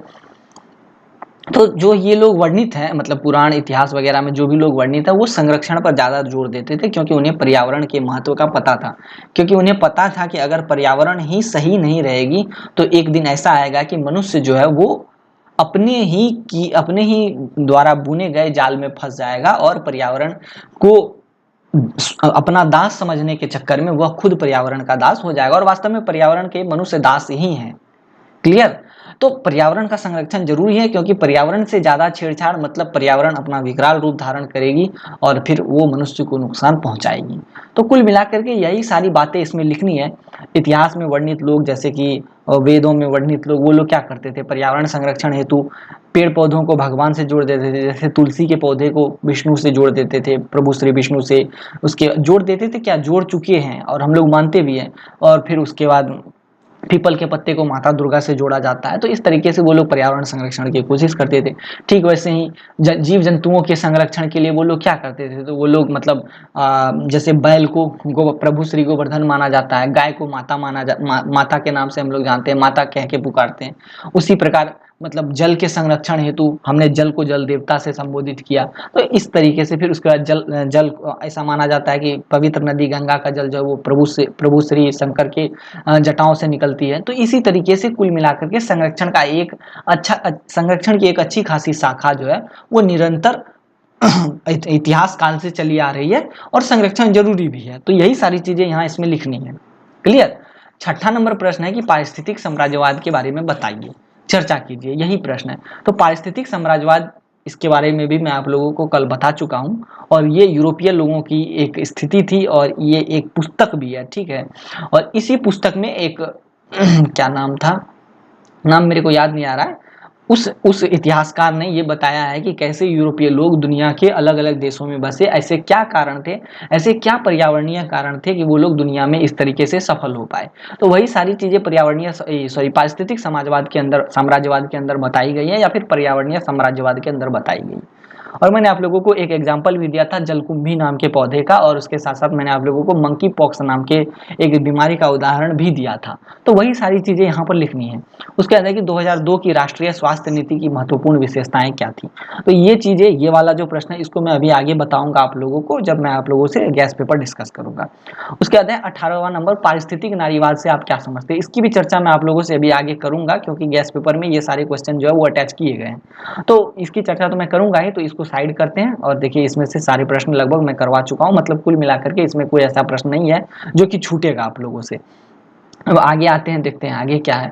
तो जो ये लोग वर्णित हैं, मतलब पुराण इतिहास वगैरह में जो भी लोग वर्णित है, वो संरक्षण पर ज़्यादा जोर देते थे, क्योंकि उन्हें पर्यावरण के महत्व का पता था। क्योंकि उन्हें पता था कि अगर पर्यावरण ही सही नहीं रहेगी तो एक दिन ऐसा आएगा कि मनुष्य जो है वो अपने ही द्वारा बुने गए जाल में फंस जाएगा, और पर्यावरण को अपना दास समझने के चक्कर में वह खुद पर्यावरण का दास हो जाएगा, और वास्तव में पर्यावरण के मनुष्य दास ही हैं। क्लियर? तो पर्यावरण का संरक्षण जरूरी है, क्योंकि पर्यावरण से ज्यादा छेड़छाड़ मतलब पर्यावरण अपना विकराल रूप धारण करेगी और फिर वो मनुष्य को नुकसान पहुंचाएगी। तो कुल मिलाकर के यही सारी बातें इसमें लिखनी है। इतिहास में वर्णित लोग, जैसे कि वेदों में वर्णित लोग, वो लोग क्या करते थे, पर्यावरण संरक्षण हेतु पेड़ पौधों को भगवान से जोड़ देते थे। जैसे तुलसी के पौधे को विष्णु से जोड़ देते थे, प्रभु श्री विष्णु से उसके जोड़ देते थे, क्या जोड़ चुके हैं और हम लोग मानते भी हैं। और फिर उसके बाद पीपल के पत्ते को माता दुर्गा से जोड़ा जाता है। तो इस तरीके से वो लोग पर्यावरण संरक्षण की कोशिश करते थे। ठीक वैसे ही जीव जंतुओं के संरक्षण के लिए वो लोग क्या करते थे, तो वो लोग मतलब जैसे बैल को प्रभु श्री गोवर्धन माना जाता है, गाय को माता के नाम से हम लोग जानते हैं, माता कह के पुकारते हैं। उसी प्रकार मतलब जल के संरक्षण हेतु हमने जल को जल देवता से संबोधित किया। तो इस तरीके से फिर उसके बाद जल ऐसा माना जाता है कि पवित्र नदी गंगा का जल जो है वो प्रभु श्री शंकर के जटाओं से निकलती है। तो इसी तरीके से कुल मिलाकर के संरक्षण की एक अच्छी खासी शाखा जो है वो निरंतर इतिहास काल से चली आ रही है, और संरक्षण जरूरी भी है। तो यही सारी चीजें यहाँ इसमें लिखनी है। क्लियर? छठा नंबर प्रश्न है कि पारिस्थितिक साम्राज्यवाद के बारे में बताइए, चर्चा कीजिए, यही प्रश्न है। तो पारिस्थितिक साम्राज्यवाद, इसके बारे में भी मैं आप लोगों को कल बता चुका हूँ, और ये यूरोपीय लोगों की एक स्थिति थी, और ये एक पुस्तक भी है, ठीक है। और इसी पुस्तक में एक क्या नाम था, नाम मेरे को याद नहीं आ रहा है, उस इतिहासकार ने ये बताया है कि कैसे यूरोपीय लोग दुनिया के अलग अलग देशों में बसे, ऐसे क्या कारण थे, ऐसे क्या पर्यावरणीय कारण थे कि वो लोग दुनिया में इस तरीके से सफल हो पाए। तो वही सारी चीजें पारिस्थितिक समाजवाद के अंदर, साम्राज्यवाद के अंदर बताई गई है, या फिर पर्यावरणीय साम्राज्यवाद के अंदर बताई गई। और मैंने आप लोगों को एक एग्जाम्पल भी दिया था जलकुंभी नाम के पौधे का, और उसके साथ साथ मैंने आप लोगों को मंकी पॉक्स नाम के एक बीमारी का उदाहरण भी दिया था। तो वही सारी चीजें यहाँ पर लिखनी है। उसके बाद है कि 2002 की राष्ट्रीय स्वास्थ्य नीति की महत्वपूर्ण विशेषताएं क्या थी। तो ये चीजें, ये वाला जो प्रश्न है इसको मैं अभी आगे बताऊंगा आप लोगों को, जब मैं आप लोगों से गैस पेपर डिस्कस करूंगा। उसके बाद है 18वां नंबर, पारिस्थितिक नारीवाद से आप क्या समझते हैं। इसकी भी चर्चा मैं आप लोगों से अभी आगे करूंगा, क्योंकि गैस पेपर में ये सारे क्वेश्चन जो है वो अटैच किए गए हैं। तो इसकी चर्चा तो मैं करूंगा ही, तो इसको साइड करते हैं। और देखिए इसमें से सारे प्रश्न लगभग मैं करवा चुका हूँ, मतलब कुल मिलाकर के इसमें कोई ऐसा प्रश्न नहीं है जो कि छूटेगा आप लोगों से। अब आगे आते हैं, देखते हैं आगे क्या है।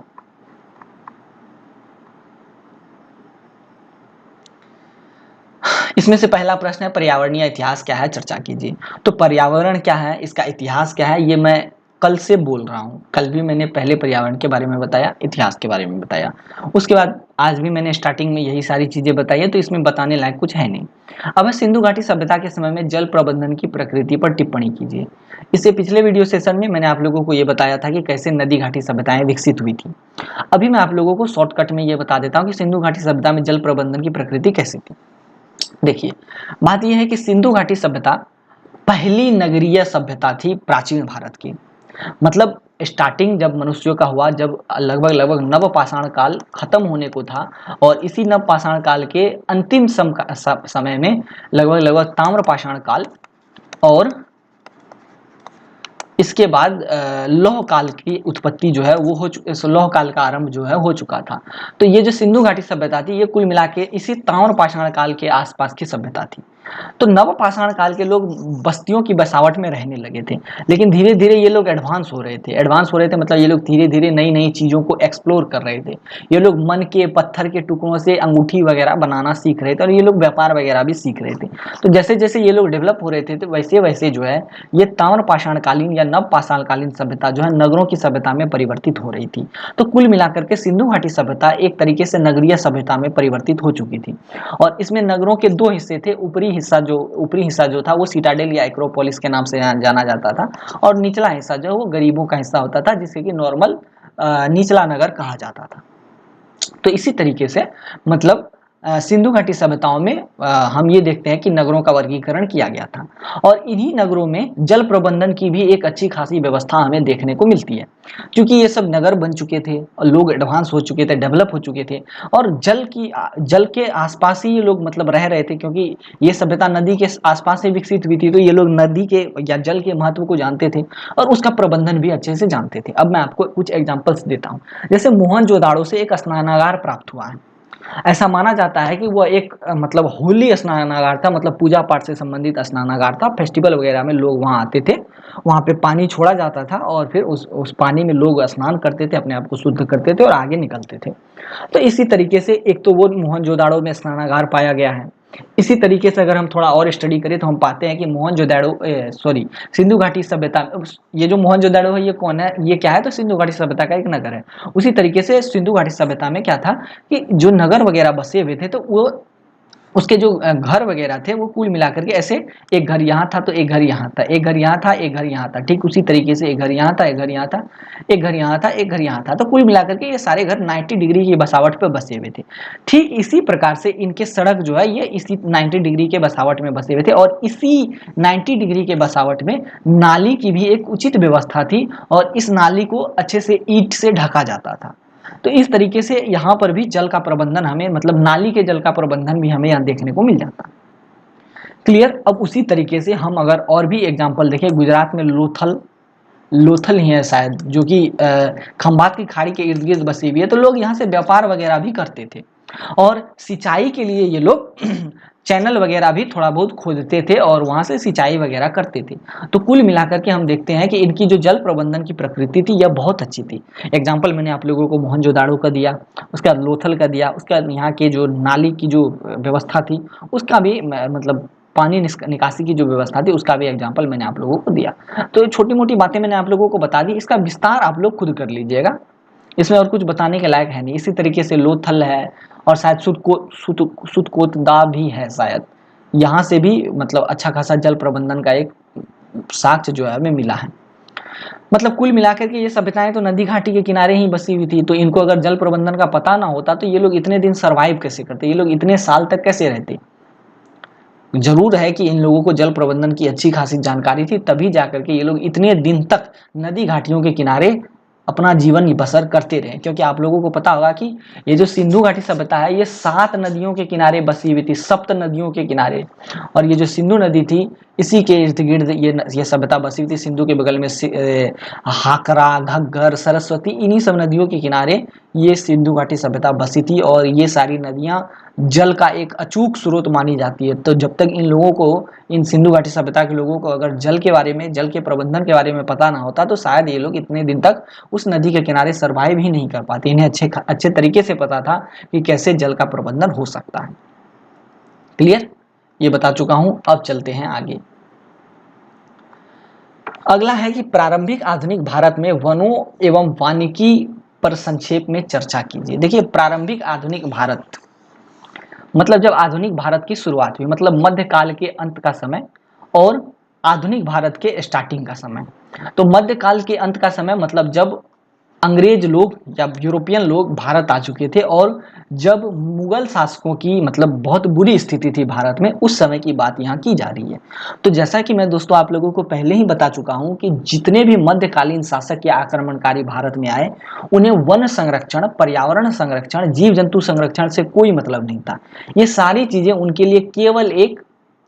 इसमें से पहला प्रश्न है पर्यावरणीय इतिहास क्या है, चर्चा कीजिए। तो पर्यावरण क्या है, इसका इतिहास क्या है, ये मैं कल से बोल रहा हूँ। कल भी मैंने पहले पर्यावरण के बारे में बताया, इतिहास के बारे में बताया, उसके बाद आज भी मैंने स्टार्टिंग में यही सारी चीजें बताई है, तो इसमें बताने लायक कुछ है नहीं। अब सिंधु घाटी सभ्यता के समय में जल प्रबंधन की प्रकृति पर टिप्पणी कीजिए। इससे पिछले वीडियो सेशन में मैंने आप लोगों को ये बताया था कि कैसे नदी घाटी सभ्यताएं विकसित हुई थी। अभी मैं आप लोगों को शॉर्टकट में ये बता देता हूँ कि सिंधु घाटी सभ्यता में जल प्रबंधन की प्रकृति कैसी थी। देखिए, बात यह है कि सिंधु घाटी सभ्यता पहली नगरीय सभ्यता थी प्राचीन भारत की। मतलब स्टार्टिंग जब मनुष्यों का हुआ, जब लगभग नव पाषाण काल खत्म होने को था, और इसी नव पाषाण काल के अंतिम समय में लगभग ताम्र पाषाण काल, और इसके बाद लौह काल की उत्पत्ति जो है वो लौह काल का आरंभ जो है हो चुका था। तो ये जो सिंधु घाटी सभ्यता थी, ये कुल मिला के इसी ताम्र पाषाण काल के आसपास की सभ्यता थी। तो नव पाषाण काल के लोग बस्तियों की बसावट में रहने लगे थे, लेकिन धीरे धीरे ये लोग एडवांस हो रहे थे, मतलब ये लोग धीरे धीरे नई नई चीजों को एक्सप्लोर कर रहे थे। ये लोग मन के पत्थर के टुकड़ों से अंगूठी वगैरह बनाना सीख रहे थे, और ये लोग व्यापार वगैरह भी सीख रहे थे। तो जैसे जैसे ये लोग डेवलप हो रहे थे, तो वैसे वैसे जो है ये ताम्र पाषाणकालीन या नव पाषाणकालीन सभ्यता जो है नगरों की सभ्यता में परिवर्तित हो रही थी। तो कुल मिलाकर के सिंधु घाटी सभ्यता एक तरीके से नगरीय सभ्यता में परिवर्तित हो चुकी थी। और इसमें नगरों के दो हिस्से थे, ऊपरी हिस्सा जो था वो सिटाडेल या एक्रोपोलिस के नाम से जाना जाता था, और निचला हिस्सा जो वो गरीबों का हिस्सा होता था, जिसे कि नॉर्मल निचला नगर कहा जाता था। तो इसी तरीके से मतलब सिंधु घाटी सभ्यताओं में हम ये देखते हैं कि नगरों का वर्गीकरण किया गया था और इन्हीं नगरों में जल प्रबंधन की भी एक अच्छी खासी व्यवस्था हमें देखने को मिलती है, क्योंकि ये सब नगर बन चुके थे और लोग एडवांस हो चुके थे, डेवलप हो चुके थे और जल के आसपास ही ये लोग मतलब रह रहे थे, क्योंकि ये सभ्यता नदी के आसपास से विकसित हुई थी, तो ये लोग नदी के या जल के महत्व को जानते थे और उसका प्रबंधन भी अच्छे से जानते थे। अब मैं आपको कुछ एग्जांपल्स देता हूँ। जैसे मोहनजोदाड़ो से एक स्नानागार प्राप्त हुआ है। ऐसा माना जाता है कि वह एक मतलब होली स्नानागार था, मतलब पूजा पाठ से संबंधित स्नानागार था। फेस्टिवल वगैरह में लोग वहाँ आते थे, वहाँ पे पानी छोड़ा जाता था और फिर उस पानी में लोग स्नान करते थे, अपने आप को शुद्ध करते थे और आगे निकलते थे। तो इसी तरीके से एक तो वो मोहनजोदाड़ो में स्नानागार पाया गया है। इसी तरीके से अगर हम थोड़ा और स्टडी करें तो हम पाते हैं कि मोहनजोदाड़ो सॉरी सिंधु घाटी सभ्यता, ये जो मोहनजोदाड़ो है ये कौन है, ये क्या है, तो सिंधु घाटी सभ्यता का एक नगर है। उसी तरीके से सिंधु घाटी सभ्यता में क्या था कि जो नगर वगैरह बसे हुए थे, तो वो उसके जो घर वगैरह थे वो कुल मिलाकर के ऐसे, एक घर यहाँ था तो एक घर यहाँ था, एक घर यहाँ था, एक घर यहाँ था, ठीक उसी तरीके से एक घर यहाँ था, एक घर यहाँ था, एक घर यहाँ था, एक घर यहाँ था, तो कुल मिलाकर के ये सारे घर 90 डिग्री की बसावट पे बसे हुए थे। ठीक इसी प्रकार से इनके सड़क जो है ये इसी 90 डिग्री के बसावट में बसे हुए थे और इसी 90 डिग्री के बसावट में नाली की भी एक उचित व्यवस्था थी और इस नाली को अच्छे से ईंट से ढका जाता था। तो इस तरीके से यहाँ पर भी जल का प्रबंधन हमें, मतलब नाली के जल का प्रबंधन भी हमें यहाँ देखने को मिल जाता है। क्लियर। अब उसी तरीके से हम अगर और भी एग्जांपल देखें, गुजरात में लोथल, लोथल ही है शायद, जो कि खंभात की खाड़ी के इर्द गिर्द बसी हुई है, तो लोग यहाँ से व्यापार वगैरह भी करते थे और सिंचाई के लिए ये लोग चैनल वगैरह भी थोड़ा बहुत खोदते थे और वहाँ से सिंचाई वगैरह करते थे। तो कुल मिलाकर के हम देखते हैं कि इनकी जो जल प्रबंधन की प्रकृति थी यह बहुत अच्छी थी। एग्जाम्पल मैंने आप लोगों को मोहनजोदाड़ो का दिया, उसके बाद लोथल का दिया, उसके बाद यहाँ के जो नाली की जो व्यवस्था थी उसका भी मतलब पानी निकासी की जो व्यवस्था थी उसका भी एग्जाम्पल मैंने आप लोगों को दिया। तो छोटी मोटी बातें मैंने आप लोगों को बता दी, इसका विस्तार आप लोग खुद कर लीजिएगा, इसमें और कुछ बताने के लायक है नहीं। इसी तरीके से लोथल है और शायद सुतकोतदा भी है शायद, यहाँ से भी मतलब अच्छा खासा जल प्रबंधन का एक साक्ष्य जो है हमें मिला है। मतलब कुल मिलाकर के ये सभ्यताएं तो नदी घाटी के किनारे ही बसी हुई थी, तो इनको अगर जल प्रबंधन का पता ना होता तो ये लोग इतने दिन सरवाइव कैसे करते, ये लोग इतने साल तक कैसे रहते। जरूर है कि इन लोगों को जल प्रबंधन की अच्छी खासी जानकारी थी, तभी जाकर के ये लोग इतने दिन तक नदी घाटियों के किनारे अपना जीवन बसर करते रहे। क्योंकि आप लोगों को पता होगा कि ये जो सिंधु घाटी सभ्यता है ये 7 नदियों के किनारे बसी हुई थी, 7 नदियों के किनारे, और ये जो सिंधु नदी थी इसी के इर्द गिर्द ये सभ्यता बसी हुई थी। सिंधु के बगल में हाकरा, घग्गर, सरस्वती, इन्हीं सब नदियों के किनारे ये सिंधु घाटी सभ्यता बसी थी और ये सारी नदियां जल का एक अचूक स्रोत मानी जाती है। तो जब तक इन लोगों को, इन सिंधु घाटी सभ्यता के लोगों को अगर जल के बारे में, जल के प्रबंधन के बारे में पता ना होता तो शायद ये लोग इतने दिन तक उस नदी के किनारे सर्वाइव ही नहीं कर पाते। इन्हें अच्छे तरीके से पता था कि कैसे जल का प्रबंधन हो सकता है। क्लियर, ये बता चुका हूं। अब चलते हैं आगे। अगला है कि प्रारंभिक आधुनिक भारत में वनों एवं वानिकी पर संक्षेप में चर्चा कीजिए। देखिए, प्रारंभिक आधुनिक भारत मतलब जब आधुनिक भारत की शुरुआत हुई, मतलब मध्यकाल के अंत का समय और आधुनिक भारत के स्टार्टिंग का समय। तो मध्यकाल के अंत का समय मतलब जब अंग्रेज लोग या यूरोपियन लोग भारत आ चुके थे और जब मुगल शासकों की मतलब बहुत बुरी स्थिति थी भारत में, उस समय की बात यहाँ की जा रही है। तो जैसा कि मैं दोस्तों आप लोगों को पहले ही बता चुका हूँ कि जितने भी मध्यकालीन शासक या आक्रमणकारी भारत में आए, उन्हें वन संरक्षण, पर्यावरण संरक्षण, जीव जंतु संरक्षण से कोई मतलब नहीं था। ये सारी चीजें उनके लिए केवल एक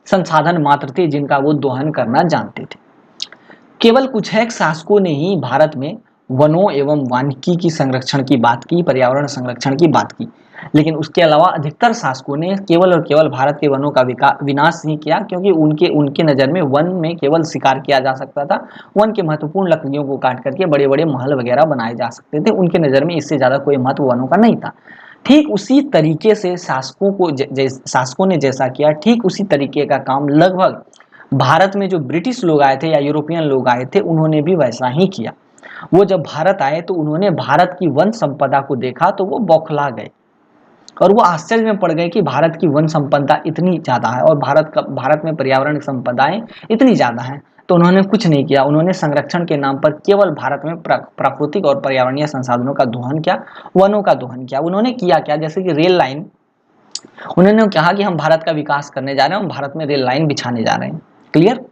संसाधन मात्र थे जिनका वो दोहन करना जानते थे। केवल कुछ एक शासकों ने ही भारत में वनों एवं वानिकी की संरक्षण की बात की, पर्यावरण संरक्षण की बात की, लेकिन उसके अलावा अधिकतर शासकों ने केवल और केवल भारत के वनों का विनाश नहीं किया, क्योंकि उनके नज़र में वन में केवल शिकार किया जा सकता था। वन के महत्वपूर्ण लकड़ियों को काट करके बड़े बड़े महल वगैरह बनाए जा सकते थे, उनके नज़र में इससे ज़्यादा कोई महत्व वनों का नहीं था। ठीक उसी तरीके से शासकों ने जैसा किया, ठीक उसी तरीके का काम लगभग भारत में जो ब्रिटिश लोग आए थे या यूरोपियन लोग आए थे उन्होंने भी वैसा ही किया। वो जब भारत आए तो उन्होंने भारत की वन संपदा को देखा तो वो बौखला गए और वो आश्चर्य में पड़ गए कि भारत की वन संपदा इतनी ज़्यादा है और भारत में पर्यावरण संपदाएं इतनी ज़्यादा हैं। तो उन्होंने कुछ नहीं किया, उन्होंने संरक्षण के नाम पर केवल भारत में प्राकृतिक और पर्यावरणीय संसाधनों का दोहन किया, वनों का दोहन किया। उन्होंने किया क्या, जैसे कि रेल लाइन उन्होंने कहा कि हम भारत का विकास करने जा रहे हैं, हम भारत में रेल लाइन बिछाने जा रहे हैं। क्लियर।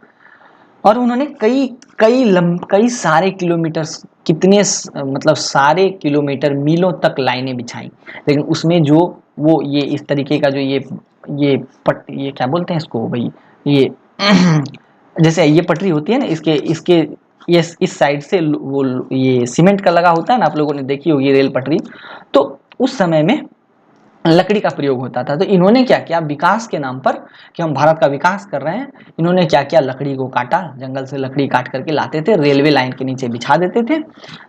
और उन्होंने कई सारे किलोमीटर, मतलब सारे किलोमीटर, मीलों तक लाइनें बिछाई। लेकिन उसमें जो वो ये इस तरीके का जो ये क्या बोलते हैं इसको भाई, ये जैसे ये पटरी होती है ना, इसके इसके ये इस साइड से वो ये सीमेंट का लगा होता है ना, आप लोगों ने देखी होगी रेल पटरी। तो उस समय में लकड़ी का प्रयोग होता था। तो इन्होंने क्या किया, विकास के नाम पर कि हम भारत का विकास कर रहे हैं, इन्होंने क्या किया, लकड़ी को काटा, जंगल से लकड़ी काट करके लाते थे, रेलवे लाइन के नीचे बिछा देते थे,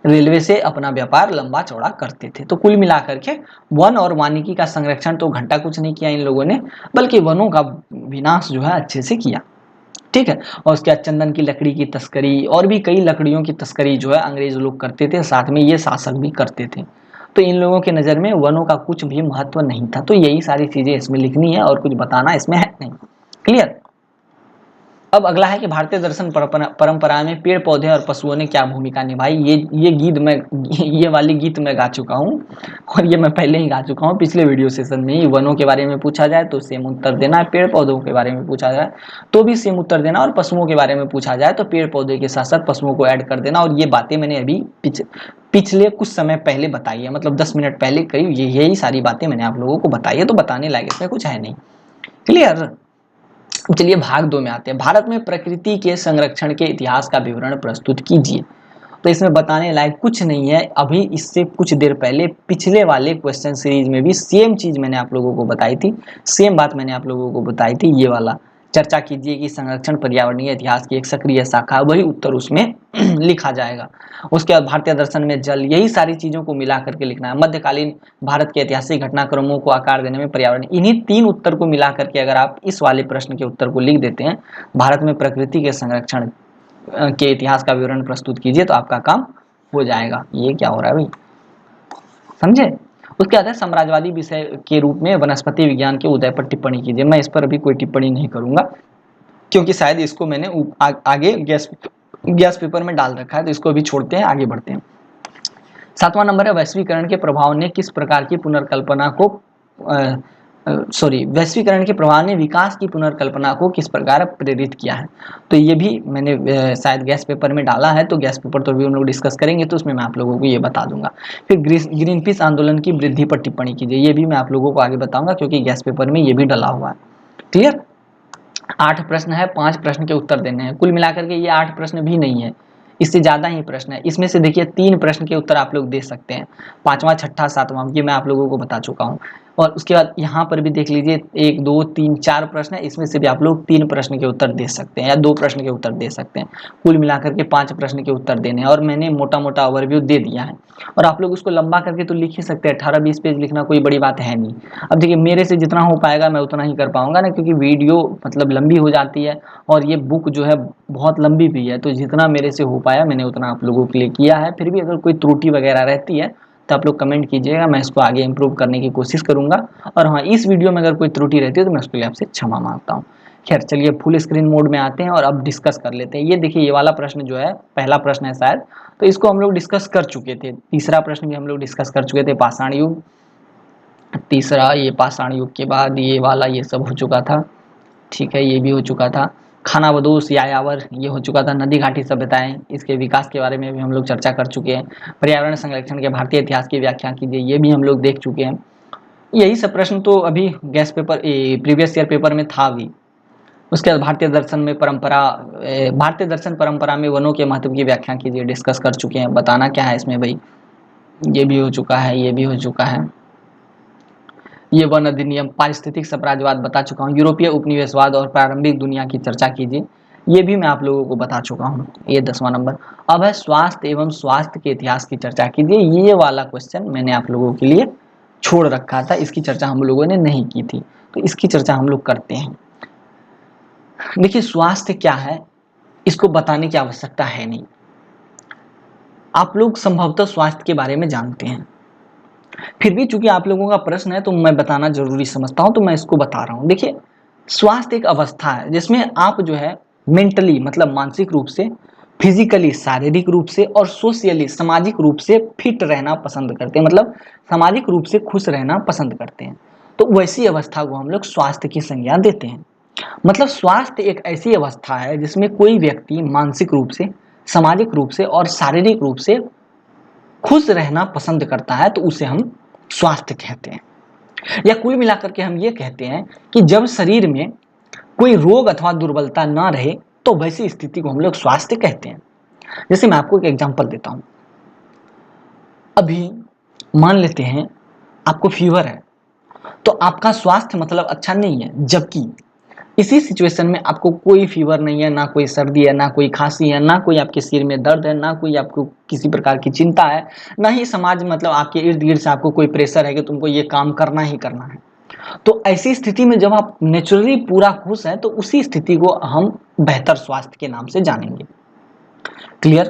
रेलवे से अपना व्यापार लंबा चौड़ा करते थे। तो कुल मिलाकर के वन और वानिकी का संरक्षण तो घंटा कुछ नहीं किया इन लोगों ने, बल्कि वनों का विनाश जो है अच्छे से किया। ठीक है। और उसके बाद चंदन की लकड़ी की तस्करी और भी कई लकड़ियों की तस्करी जो है अंग्रेज लोग करते थे, साथ में ये शासक भी करते थे। तो इन लोगों की नज़र में वनों का कुछ भी महत्व नहीं था। तो यही सारी चीज़ें इसमें लिखनी है और कुछ बताना इसमें है नहीं। क्लियर। अब अगला है कि भारतीय दर्शन परंपरा में पेड़ पौधे और पशुओं ने क्या भूमिका निभाई। ये गीत मैं ये वाली गीत मैं गा चुका हूँ, और ये मैं पहले ही गा चुका हूँ पिछले वीडियो सेशन में ही। वनों के बारे में पूछा जाए तो सेम उत्तर देना है, पेड़ पौधों के बारे में पूछा जाए तो भी सेम उत्तर देना, और पशुओं के बारे में पूछा जाए तो पेड़ पौधे के साथ साथ पशुओं को ऐड कर देना। और ये बातें मैंने अभी पिछले कुछ समय पहले बताई है, मतलब 10 मिनट पहले करीब यही सारी बातें मैंने आप लोगों को बताई है। तो बताने लायक इसमें कुछ है नहीं। क्लियर। चलिए भाग 2 में आते हैं। भारत में प्रकृति के संरक्षण के इतिहास का विवरण प्रस्तुत कीजिए। तो इसमें बताने लायक कुछ नहीं है। अभी इससे कुछ देर पहले पिछले वाले क्वेश्चन सीरीज में भी सेम चीज मैंने आप लोगों को बताई थी, सेम बात मैंने आप लोगों को बताई थी। ये वाला चर्चा कीजिए कि संरक्षण पर्यावरणीय इतिहास की एक सक्रिय शाखा, वही उत्तर उसमें लिखा जाएगा। उसके बाद भारतीय दर्शन में जल, यही सारी चीजों को मिला करके लिखना है। मध्यकालीन भारत के ऐतिहासिक घटनाक्रमों को आकार देने में पर्यावरण, इन्हीं 3 उत्तर को मिला करके अगर आप इस वाले प्रश्न के उत्तर को लिख देते हैं, भारत में प्रकृति के संरक्षण के इतिहास का विवरण प्रस्तुत कीजिए, तो आपका काम हो जाएगा। ये क्या हो रहा है भाई, समझे। उसके बाद है साम्राज्यवादी विषय के रूप में वनस्पति विज्ञान के उदय पर टिप्पणी कीजिए। मैं इस पर अभी कोई टिप्पणी नहीं करूंगा, क्योंकि शायद इसको मैंने आगे गैस पेपर में डाल रखा है, तो इसको अभी छोड़ते हैं, आगे बढ़ते हैं। 7वां नंबर है वैश्वीकरण के प्रभाव ने किस प्रकार की पुनर्कल्पना को वैश्वीकरण के प्रभाव ने विकास की पुनर्कल्पना को किस प्रकार प्रेरित किया है। तो ये भी मैंने शायद गैस पेपर में डाला है, तो गैस पेपर तो भी हम लोग डिस्कस करेंगे, तो उसमें मैं आप लोगों को ये बता दूंगा। फिर ग्रीन पीस आंदोलन की वृद्धि पर टिप्पणी कीजिए। ये भी मैं आप लोगों को आगे बताऊंगा, क्योंकि गैस पेपर में ये भी डला हुआ है। क्लियर। 8 प्रश्न है, 5 प्रश्न के उत्तर देने हैं। कुल मिलाकर के ये 8 प्रश्न भी नहीं है, इससे ज्यादा ही प्रश्न है। इसमें से देखिए 3 प्रश्न के उत्तर आप लोग दे सकते हैं, 5वां 6ठा 7वां, ये मैं आप लोगों को बता चुका हूँ। और उसके बाद यहाँ पर भी देख लीजिए 1 2 3 4 प्रश्न है, इसमें से भी आप लोग 3 प्रश्न के उत्तर दे सकते हैं या 2 प्रश्न के उत्तर दे सकते हैं। कुल मिलाकर के 5 प्रश्न के उत्तर देने हैं, और मैंने मोटा मोटा ओवरव्यू दे दिया है। और आप लोग उसको लंबा करके तो लिख ही सकते हैं, 18-20 पेज लिखना कोई बड़ी बात है नहीं। अब देखिए मेरे से जितना हो पाएगा मैं उतना ही कर पाऊंगा ना, क्योंकि वीडियो मतलब लंबी हो जाती है और ये बुक जो है बहुत लंबी भी है। तो जितना मेरे से हो पाया मैंने उतना आप लोगों के लिए किया है। फिर भी अगर कोई त्रुटि वगैरह रहती है तो आप लोग कमेंट कीजिएगा, मैं इसको आगे इम्प्रूव करने की कोशिश करूंगा। और हाँ, इस वीडियो में अगर कोई त्रुटि रहती है तो मैं उसके लिए आपसे क्षमा मांगता हूँ। खैर चलिए फुल स्क्रीन मोड में आते हैं और अब डिस्कस कर लेते हैं। ये देखिए ये वाला प्रश्न जो है पहला प्रश्न है शायद, तो इसको हम लोग डिस्कस कर चुके थे। तीसरा प्रश्न भी हम लोग डिस्कस कर चुके थे, पाषाण युग। तीसरा ये पाषाण युग के बाद ये वाला ये सब हो चुका था। ठीक है, ये भी हो चुका था। खानाबदोश यायावर ये हो चुका था। नदी घाटी सभ्यताएं, इसके विकास के बारे में भी हम लोग चर्चा कर चुके हैं। पर्यावरण संरक्षण के भारतीय इतिहास की व्याख्या कीजिए, ये भी हम लोग देख चुके हैं। यही सब प्रश्न तो अभी gas paper previous year paper में था भी। उसके बाद भारतीय दर्शन परंपरा में वनों के महत्व की व्याख्या कीजिए, डिस्कस कर चुके हैं। बताना क्या है इसमें भाई, ये भी हो चुका है, ये भी हो चुका है। ये वन अधिनियम, पारिस्थितिक साम्राज्यवाद बता चुका हूँ। यूरोपीय उपनिवेशवाद और प्रारंभिक दुनिया की चर्चा कीजिए, ये भी मैं आप लोगों को बता चुका हूँ। ये 10वां नंबर। अब है स्वास्थ्य एवं स्वास्थ्य के इतिहास की चर्चा कीजिए। ये वाला क्वेश्चन मैंने आप लोगों के लिए छोड़ रखा था, इसकी चर्चा हम लोगों ने नहीं की थी, तो इसकी चर्चा हम लोग करते हैं। देखिए स्वास्थ्य क्या है इसको बताने की आवश्यकता है नहीं, आप लोग संभवतः स्वास्थ्य के बारे में जानते हैं। फिर भी चूंकि आप लोगों का प्रश्न है तो मैं बताना जरूरी समझता हूं, तो मैं इसको बता रहा हूं। देखिए स्वास्थ्य एक अवस्था है जिसमें आप जो है मेंटली मतलब मानसिक रूप से, फिजिकली शारीरिक रूप से, और सोशियली सामाजिक रूप से फिट रहना पसंद करते हैं, मतलब सामाजिक रूप से खुश रहना पसंद करते हैं। तो वैसी अवस्था को हम लोग स्वास्थ्य की संज्ञा देते हैं। मतलब स्वास्थ्य एक ऐसी अवस्था है जिसमें कोई व्यक्ति मानसिक रूप से, सामाजिक रूप से और शारीरिक रूप से खुश रहना पसंद करता है, तो उसे हम स्वास्थ्य कहते हैं। या कुल मिलाकर के हम ये कहते हैं कि जब शरीर में कोई रोग अथवा दुर्बलता ना रहे, तो वैसी स्थिति को हम लोग स्वास्थ्य कहते हैं। जैसे मैं आपको एक एग्जांपल देता हूं। अभी मान लेते हैं आपको फीवर है, तो आपका स्वास्थ्य मतलब अच्छा नहीं है, जबकि इसी सिचुएशन में आपको कोई फीवर नहीं है, ना कोई सर्दी है, ना कोई खांसी है, ना कोई आपके सिर में दर्द है, ना कोई आपको किसी प्रकार की चिंता है, ना ही समाज मतलब आपके इर्द गिर्द से आपको कोई प्रेशर है कि तुमको ये काम करना ही करना है। तो ऐसी स्थिति में जब आप नेचुरली पूरा खुश हैं, तो उसी स्थिति को हम बेहतर स्वास्थ्य के नाम से जानेंगे। क्लियर?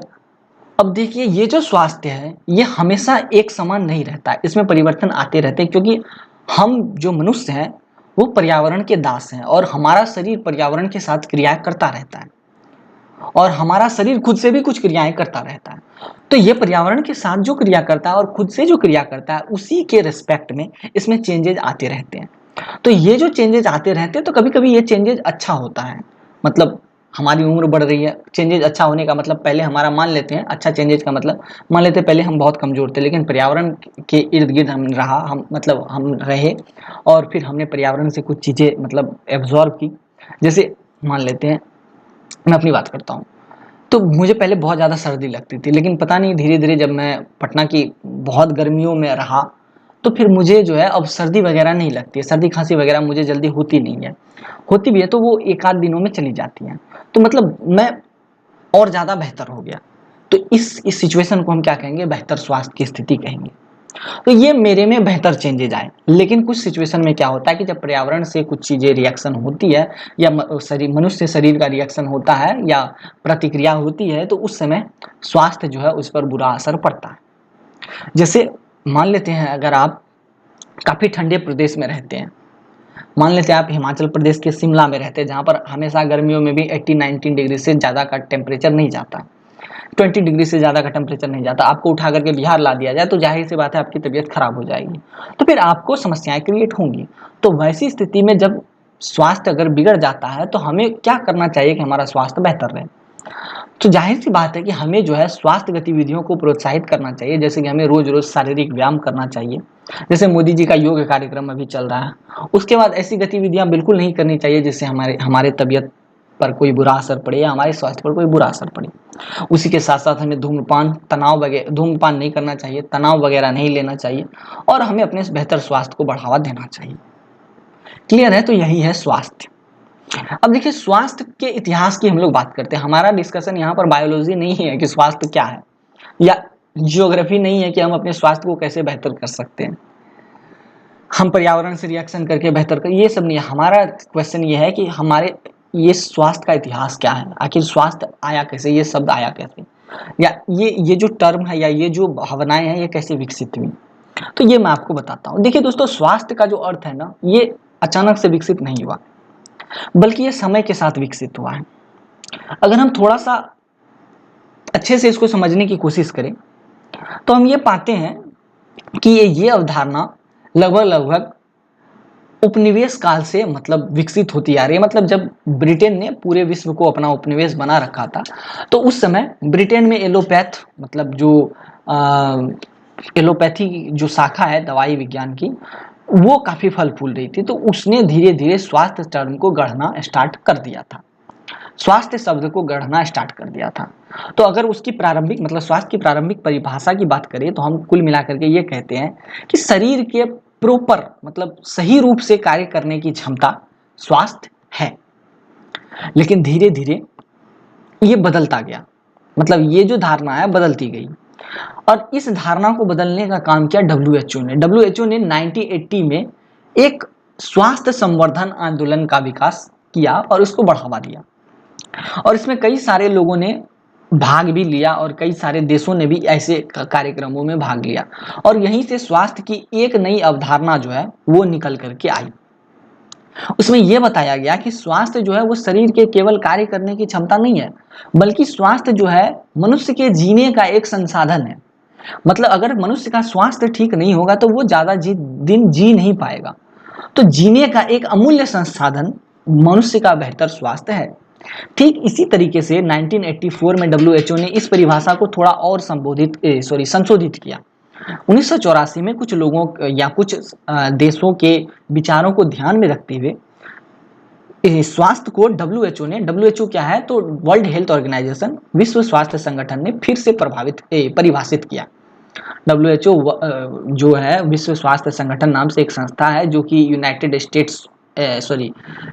अब देखिए, ये जो स्वास्थ्य है ये हमेशा एक समान नहीं रहता है, इसमें परिवर्तन आते रहते हैं, क्योंकि हम जो मनुष्य हैं वो पर्यावरण के दास हैं और हमारा शरीर पर्यावरण के साथ क्रियाएं करता रहता है और हमारा शरीर खुद से भी कुछ क्रियाएं करता रहता है। तो ये पर्यावरण के साथ जो क्रिया करता है और खुद से जो क्रिया करता है, उसी के रिस्पेक्ट में इसमें चेंजेज आते रहते हैं। तो ये जो चेंजेज आते रहते हैं, तो कभी कभी ये चेंजेज अच्छा होता है, मतलब हमारी उम्र बढ़ रही है। चेंजेज अच्छा होने का मतलब, पहले हमारा मान लेते हैं अच्छा चेंजेज का मतलब, मान लेते हैं पहले हम बहुत कमजोर थे, लेकिन पर्यावरण के इर्द गिर्द हम रहा, हम रहे और फिर हमने पर्यावरण से कुछ चीज़ें मतलब एब्जॉर्व की। जैसे मान लेते हैं, मैं अपनी बात करता हूँ, तो मुझे पहले बहुत ज़्यादा सर्दी लगती थी, लेकिन पता नहीं धीरे धीरे जब मैं पटना की बहुत गर्मियों में रहा, तो फिर मुझे जो है अब सर्दी वगैरह नहीं लगती है, सर्दी खांसी वगैरह मुझे जल्दी होती नहीं है, होती भी है तो वो एक आध दिनों में चली जाती है। तो मतलब मैं और ज़्यादा बेहतर हो गया। तो इस सिचुएशन को हम क्या कहेंगे? बेहतर स्वास्थ्य की स्थिति कहेंगे। तो ये मेरे में बेहतर चेंजेज आए। लेकिन कुछ सिचुएशन में क्या होता है कि जब पर्यावरण से कुछ चीज़ें रिएक्शन होती है या मनुष्य शरीर का रिएक्शन होता है या प्रतिक्रिया होती है, तो उस समय स्वास्थ्य जो है उस पर बुरा असर पड़ता है। जैसे मान लेते हैं अगर आप काफ़ी ठंडे प्रदेश में रहते हैं, मान लेते हैं आप हिमाचल प्रदेश के शिमला में रहते हैं, जहाँ पर हमेशा गर्मियों में भी 18-19 डिग्री से ज़्यादा का टेम्परेचर नहीं जाता, 20 डिग्री से ज़्यादा का टेम्परेचर नहीं जाता। आपको उठा करके बिहार ला दिया जाए तो जाहिर सी बात है आपकी तबीयत खराब हो जाएगी, तो फिर आपको समस्याएं क्रिएट होंगी। तो वैसी स्थिति में जब स्वास्थ्य अगर बिगड़ जाता है, तो हमें क्या करना चाहिए कि हमारा स्वास्थ्य बेहतर रहे? तो जाहिर सी बात है कि हमें जो है स्वास्थ्य गतिविधियों को प्रोत्साहित करना चाहिए। जैसे कि हमें रोज रोज शारीरिक व्यायाम करना चाहिए, जैसे मोदी जी का योग कार्यक्रम अभी चल रहा है। उसके बाद ऐसी गतिविधियां बिल्कुल नहीं करनी चाहिए जिससे हमारे हमारे तबीयत पर कोई बुरा असर पड़े या हमारे स्वास्थ्य पर कोई बुरा असर पड़े। उसी के साथ साथ हमें धूम्रपान नहीं करना चाहिए, तनाव वगैरह नहीं लेना चाहिए और हमें अपने बेहतर स्वास्थ्य को बढ़ावा देना चाहिए। क्लियर है? तो यही है स्वास्थ्य। अब देखिए, स्वास्थ्य के इतिहास की हम लोग बात करते हैं। हमारा डिस्कशन यहाँ पर बायोलॉजी नहीं है कि स्वास्थ्य क्या है, या जियोग्राफी नहीं है कि हम अपने स्वास्थ्य को कैसे बेहतर कर सकते हैं, हम पर्यावरण से रिएक्शन करके बेहतर कर, ये सब नहीं है। हमारा क्वेश्चन ये है कि हमारे ये स्वास्थ्य का इतिहास क्या है, आखिर स्वास्थ्य आया कैसे, ये शब्द आया कैसे, या ये जो टर्म है या ये जो भावनाएं हैं ये कैसे विकसित हुई। तो ये मैं आपको बताता हूँ। देखिए दोस्तों, स्वास्थ्य का जो अर्थ है ना, ये अचानक से विकसित नहीं हुआ, बल्कि ये समय के साथ विकसित हुआ है। अगर हम थोड़ा सा अच्छे से इसको समझने की कोशिश करें, तो हम ये पाते हैं कि ये अवधारणा लगभग उपनिवेश काल से मतलब विकसित होती आ रही है। मतलब जब ब्रिटेन ने पूरे विश्व को अपना उपनिवेश बना रखा था, तो उस समय ब्रिटेन में एलोपैथ मतलब जो एलोपैथी जो शाखा है दवाई विज्ञान की, वो काफी फल फूल रही थी। तो उसने धीरे धीरे स्वास्थ्य टर्म को गढ़ना स्टार्ट कर दिया था, स्वास्थ्य शब्द को गढ़ना स्टार्ट कर दिया था। तो अगर उसकी प्रारंभिक मतलब स्वास्थ्य की प्रारंभिक परिभाषा की बात करें, तो हम कुल मिलाकर के ये कहते हैं कि शरीर के प्रॉपर मतलब सही रूप से कार्य करने की क्षमता स्वास्थ्य है। लेकिन धीरे धीरे ये बदलता गया, मतलब ये जो धारणा है बदलती गई, और इस धारणा को बदलने का काम किया WHO ने। WHO ने 1980 में एक स्वास्थ्य संवर्धन आंदोलन का विकास किया और उसको बढ़ावा दिया, और इसमें कई सारे लोगों ने भाग भी लिया और कई सारे देशों ने भी ऐसे कार्यक्रमों में भाग लिया, और यहीं से स्वास्थ्य की एक नई अवधारणा जो है वो निकल करके आई। उसमें यह बताया गया कि स्वास्थ्य जो है वो शरीर के केवल कार्य करने की क्षमता नहीं है, बल्कि स्वास्थ्य जो है मनुष्य के जीने का एक संसाधन है। मतलब अगर मनुष्य का स्वास्थ्य ठीक नहीं होगा तो वो ज्यादा दिन जी नहीं पाएगा। तो जीने का एक अमूल्य संसाधन मनुष्य का बेहतर स्वास्थ्य है। ठीक इसी तरीके से 1984 में WHO ने इस परिभाषा को थोड़ा और संशोधित किया। 1984 में कुछ लोगों या कुछ देशों के विचारों को ध्यान में रखते हुए स्वास्थ्य को WHO क्या है, तो वर्ल्ड हेल्थ ऑर्गेनाइजेशन, विश्व स्वास्थ्य संगठन ने फिर से परिभाषित किया। WHO जो है विश्व स्वास्थ्य संगठन नाम से एक संस्था है, जो कि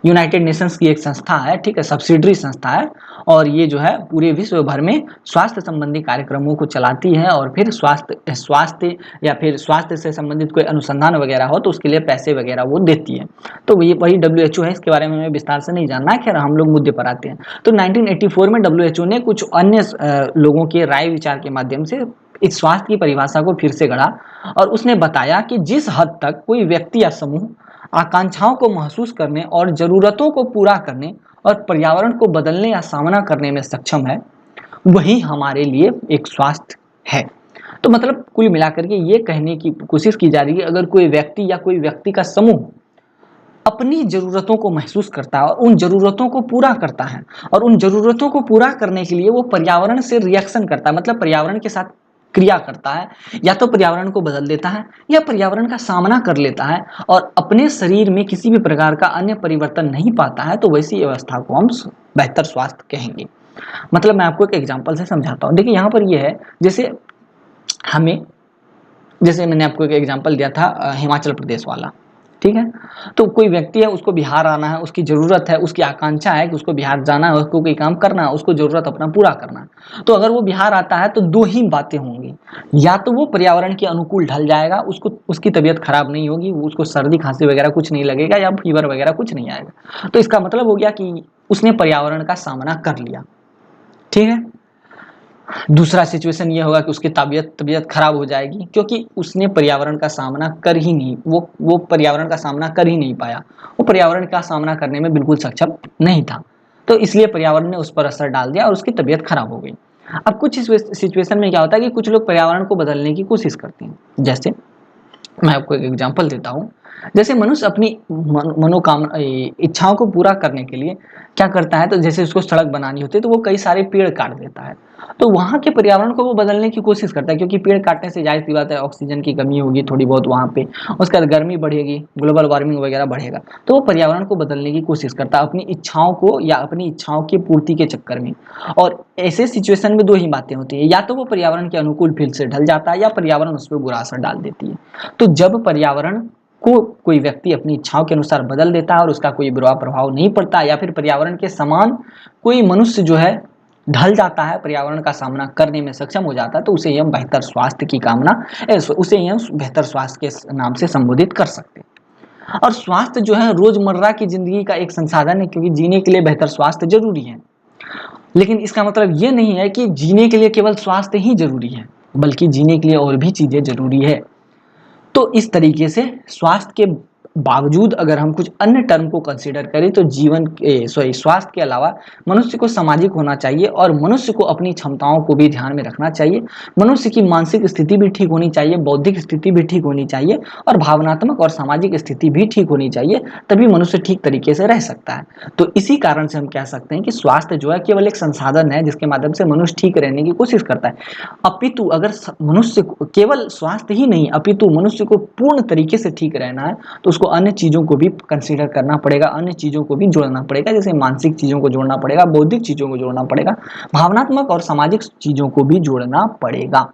यूनाइटेड नेशंस की एक संस्था है, ठीक है, सब्सिडरी संस्था है, और ये जो है पूरे विश्व भर में स्वास्थ्य संबंधी कार्यक्रमों को चलाती है, और फिर स्वास्थ्य या फिर स्वास्थ्य से संबंधित कोई अनुसंधान वगैरह हो तो उसके लिए पैसे वगैरह वो देती है। तो ये वही WHO है, इसके बारे में हमें विस्तार से नहीं जानना है, खैर हम लोग मुद्दे पर आते हैं। तो 1984 में WHO ने कुछ अन्य लोगों के राय विचार के माध्यम से इस स्वास्थ्य की परिभाषा को फिर से गढ़ा, और उसने बताया कि जिस हद तक कोई व्यक्ति या समूह आकांक्षाओं को महसूस करने और जरूरतों को पूरा करने और पर्यावरण को बदलने या सामना करने में सक्षम है, वही हमारे लिए एक स्वास्थ्य है। तो मतलब कुल मिलाकर के ये कहने की कोशिश की जा रही है, अगर कोई व्यक्ति या कोई व्यक्ति का समूह अपनी जरूरतों को महसूस करता है और उन जरूरतों को पूरा करता है, और उन जरूरतों को पूरा करने के लिए वो पर्यावरण से रिएक्शन करता है, मतलब पर्यावरण के साथ क्रिया करता है, या तो पर्यावरण को बदल देता है या पर्यावरण का सामना कर लेता है, और अपने शरीर में किसी भी प्रकार का अन्य परिवर्तन नहीं पाता है, तो वैसी अवस्था को हम बेहतर स्वास्थ्य कहेंगे। मतलब मैं आपको एक एग्जांपल से समझाता हूँ। देखिए यहाँ पर यह है, जैसे मैंने आपको एक एग्जांपल दिया था हिमाचल प्रदेश वाला, ठीक है। तो कोई व्यक्ति है, उसको बिहार आना है, उसकी जरूरत है, उसकी आकांक्षा है कि उसको बिहार जाना है, उसको कोई काम करना है, उसको जरूरत अपना पूरा करना है। तो अगर वो बिहार आता है तो दो ही बातें होंगी, या तो वो पर्यावरण के अनुकूल ढल जाएगा, उसकी तबीयत खराब नहीं होगी, उसको सर्दी खांसी वगैरह कुछ नहीं लगेगा, या फीवर वगैरह कुछ नहीं आएगा। तो इसका मतलब हो गया कि उसने पर्यावरण का सामना कर लिया, ठीक है। दूसरा सिचुएशन ये होगा कि उसकी तबीयत खराब हो जाएगी, क्योंकि उसने पर्यावरण का सामना कर ही नहीं वो पर्यावरण का सामना कर ही नहीं पाया, वो पर्यावरण का सामना करने में बिल्कुल सक्षम नहीं था, तो इसलिए पर्यावरण ने उस पर असर डाल दिया और उसकी तबीयत खराब हो गई। अब कुछ सिचुएशन में क्या होता है कि कुछ लोग पर्यावरण को बदलने की कोशिश करते हैं। जैसे मैं आपको एक एग्जांपल देता हूँ। जैसे मनुष्य अपनी मनोकामना इच्छाओं को पूरा करने के लिए क्या करता है, तो जैसे उसको सड़क बनानी होती है तो वो कई सारे पेड़ काट देता है, तो वहाँ के पर्यावरण को वो बदलने की कोशिश करता है, क्योंकि पेड़ काटने से जाहिर सी बात है ऑक्सीजन की कमी होगी थोड़ी बहुत वहाँ पे, उसके बाद गर्मी बढ़ेगी, ग्लोबल वार्मिंग वगैरह बढ़ेगा, तो वो पर्यावरण को बदलने की कोशिश करता है अपनी इच्छाओं को या अपनी इच्छाओं की पूर्ति के चक्कर में। और ऐसे सिचुएशन में दो ही बातें होती है, या तो वो पर्यावरण के अनुकूल फिर से ढल जाता है, या पर्यावरण उस पर बुरा असर डाल देती है। तो जब पर्यावरण को कोई व्यक्ति अपनी इच्छाओं के अनुसार बदल देता है और उसका कोई बुरा प्रभाव नहीं पड़ता, या फिर पर्यावरण के समान कोई मनुष्य जो है ढल जाता है, पर्यावरण का सामना करने में सक्षम हो जाता है, तो उसे हम बेहतर स्वास्थ्य की कामना उसे हम बेहतर स्वास्थ्य के नाम से संबोधित कर सकते हैं। और स्वास्थ्य जो है रोजमर्रा की जिंदगी का एक संसाधन है, क्योंकि जीने के लिए बेहतर स्वास्थ्य जरूरी है। लेकिन इसका मतलब ये नहीं है कि जीने के लिए केवल स्वास्थ्य ही जरूरी है, बल्कि जीने के लिए और भी चीजें जरूरी है। तो इस तरीके से स्वास्थ्य के बावजूद अगर हम कुछ अन्य टर्म को कंसीडर करें तो स्वास्थ्य के अलावा मनुष्य को सामाजिक होना चाहिए, और मनुष्य को अपनी क्षमताओं को भी ध्यान में रखना चाहिए। मनुष्य की मानसिक स्थिति भी ठीक होनी चाहिए, बौद्धिक स्थिति भी ठीक होनी चाहिए, और भावनात्मक और सामाजिक स्थिति भी ठीक होनी चाहिए, तभी मनुष्य ठीक तरीके से रह सकता है। तो इसी कारण से हम कह सकते हैं कि स्वास्थ्य जो है केवल एक संसाधन है जिसके माध्यम से मनुष्य ठीक रहने की कोशिश करता है। अपितु अगर मनुष्य को केवल स्वास्थ्य ही नहीं, अपितु मनुष्य को पूर्ण तरीके से ठीक रहना है तो उसको अन्य चीजों को भी कंसीडर करना पड़ेगा, अन्य चीजों को भी जोड़ना पड़ेगा, जैसे मानसिक चीजों को जोड़ना पड़ेगा, बौद्धिक चीजों को जोड़ना पड़ेगा, भावनात्मक और सामाजिक चीजों को भी जोड़ना पड़ेगा।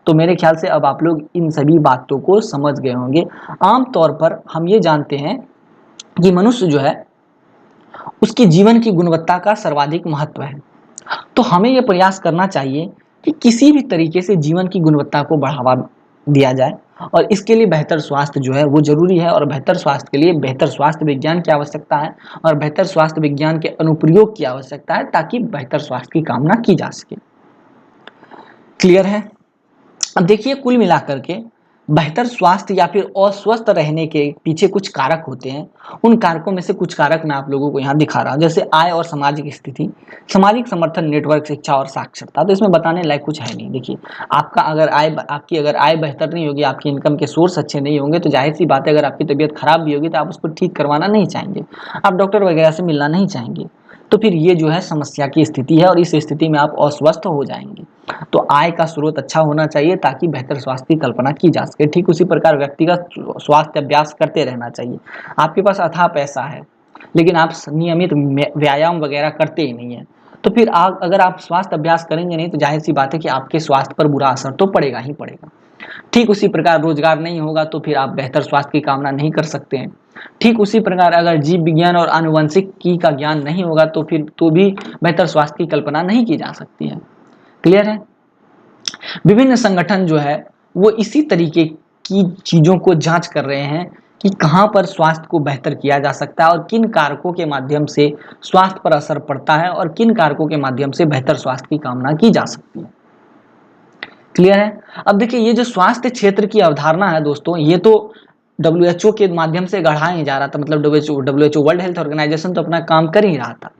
तो मेरे ख्याल से अब आप लोग इन सभी बातों को समझ गए होंगे। आमतौर पर हम ये जानते हैं कि मनुष्य जो है उसकी जीवन की गुणवत्ता का सर्वाधिक महत्व है, तो हमें यह प्रयास करना चाहिए कि किसी भी तरीके से जीवन की गुणवत्ता को बढ़ावा दिया जाए, और इसके लिए बेहतर स्वास्थ्य जो है वो जरूरी है, और बेहतर स्वास्थ्य के लिए बेहतर स्वास्थ्य विज्ञान की आवश्यकता है, और बेहतर स्वास्थ्य विज्ञान के अनुप्रयोग की आवश्यकता है, ताकि बेहतर स्वास्थ्य की कामना की जा सके। क्लियर है? अब देखिए कुल मिलाकर के बेहतर स्वास्थ्य या फिर अस्वस्थ रहने के पीछे कुछ कारक होते हैं। उन कारकों में से कुछ कारक मैं आप लोगों को यहाँ दिखा रहा हूँ, जैसे आय और सामाजिक स्थिति, सामाजिक समर्थन नेटवर्क, शिक्षा और साक्षरता। तो इसमें बताने लायक कुछ है नहीं। देखिए, आपकी अगर आय बेहतर नहीं होगी, आपकी इनकम के सोर्स अच्छे नहीं होंगे, तो जाहिर सी बात है, अगर आपकी तबीयत खराब भी होगी तो आप उसको ठीक करवाना नहीं चाहेंगे, आप डॉक्टर वगैरह से मिलना नहीं चाहेंगे। तो फिर ये जो है समस्या की स्थिति है, और इस स्थिति में आप अस्वस्थ हो जाएंगे। तो आय का स्रोत अच्छा होना चाहिए ताकि बेहतर स्वास्थ्य की कल्पना की जा सके। ठीक उसी प्रकार व्यक्तिगत स्वास्थ्य अभ्यास करते रहना चाहिए। आपके पास अथाह पैसा है, लेकिन आप नियमित व्यायाम वगैरह करते ही नहीं है, तो फिर अगर आप स्वास्थ्य अभ्यास करेंगे नहीं, तो जाहिर सी बात है कि आपके स्वास्थ्य पर बुरा असर तो पड़ेगा ही पड़ेगा। ठीक उसी प्रकार रोजगार नहीं होगा तो फिर आप बेहतर स्वास्थ्य की कामना नहीं कर सकते हैं। ठीक उसी प्रकार अगर जीव विज्ञान और आनुवंशिकी का ज्ञान नहीं होगा तो फिर तो भी बेहतर स्वास्थ्य की कल्पना नहीं की जा सकती है। क्लियर है? विभिन्न संगठन जो है वो इसी तरीके की चीजों को जांच कर रहे हैं कि कहां पर स्वास्थ्य को बेहतर किया जा सकता है और किन कारकों के माध्यम से स्वास्थ्य पर असर पड़ता है और किन कारकों के माध्यम से बेहतर स्वास्थ्य की कामना की जा सकती है। क्लियर है? अब देखिए, ये जो स्वास्थ्य क्षेत्र की अवधारणा है दोस्तों, ये तो WHO के माध्यम से गढ़ा ही जा रहा था। मतलब WHO वर्ल्ड हेल्थ ऑर्गेनाइजेशन तो अपना काम कर ही रहा था,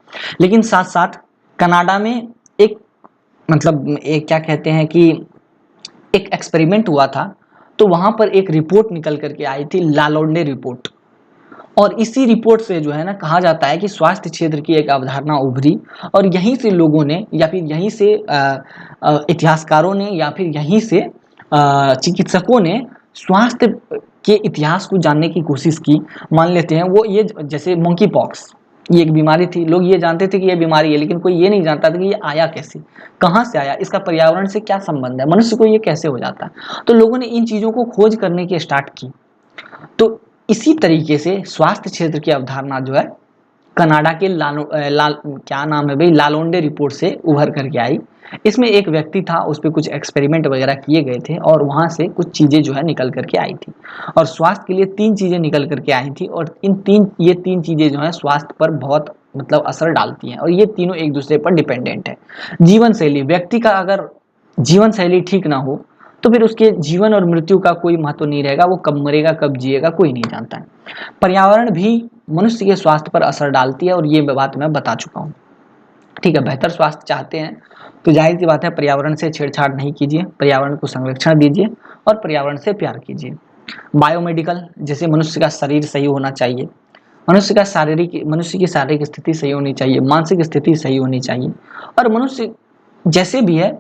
लेकिन साथ साथ कनाडा में एक मतलब एक क्या कहते हैं कि एक एक्सपेरिमेंट हुआ था। तो वहां पर एक रिपोर्ट निकल करके आई थी, लालोंडे रिपोर्ट। और इसी रिपोर्ट से जो है ना, कहा जाता है कि स्वास्थ्य क्षेत्र की एक अवधारणा उभरी, और यहीं से लोगों ने या फिर यहीं से इतिहासकारों ने या फिर यहीं से चिकित्सकों ने स्वास्थ्य के इतिहास को जानने की कोशिश की। मान लेते हैं वो ये जैसे मंकी पॉक्स, ये एक बीमारी थी। लोग ये जानते थे कि ये बीमारी है, लेकिन कोई ये नहीं जानता था कि ये आया कैसे, कहाँ से आया, इसका पर्यावरण से क्या संबंध है, मनुष्य को ये कैसे हो जाता है। तो लोगों ने इन चीज़ों को खोज करने की स्टार्ट की। तो इसी तरीके से स्वास्थ्य क्षेत्र की अवधारणा जो है कनाडा के क्या नाम है भाई, लालोंडे रिपोर्ट से उभर करके आई। इसमें एक व्यक्ति था, उस पर कुछ एक्सपेरिमेंट वगैरह किए गए थे और वहां से कुछ चीजें जो है निकल करके आई थी। और स्वास्थ्य के लिए 3 चीजें निकल करके आई थी, और ये तीन चीजें जो है स्वास्थ्य पर बहुत मतलब असर डालती हैं, और ये तीनों एक दूसरे पर डिपेंडेंट है। जीवन शैली, व्यक्ति का अगर जीवन शैली ठीक ना हो तो फिर उसके जीवन और मृत्यु का कोई महत्व नहीं रहेगा, वो कब मरेगा कब जिएगा कोई नहीं जानता है। पर्यावरण भी मनुष्य के स्वास्थ्य पर असर डालती है, और ये बात मैं बता चुका हूँ। ठीक है, बेहतर स्वास्थ्य चाहते हैं तो जाहिर सी बात है पर्यावरण से छेड़छाड़ नहीं कीजिए, पर्यावरण को संरक्षण दीजिए और पर्यावरण से प्यार कीजिए। बायोमेडिकल, जैसे मनुष्य का शरीर सही होना चाहिए, मनुष्य की शारीरिक स्थिति सही होनी चाहिए, मानसिक स्थिति सही होनी चाहिए, और मनुष्य जैसे भी है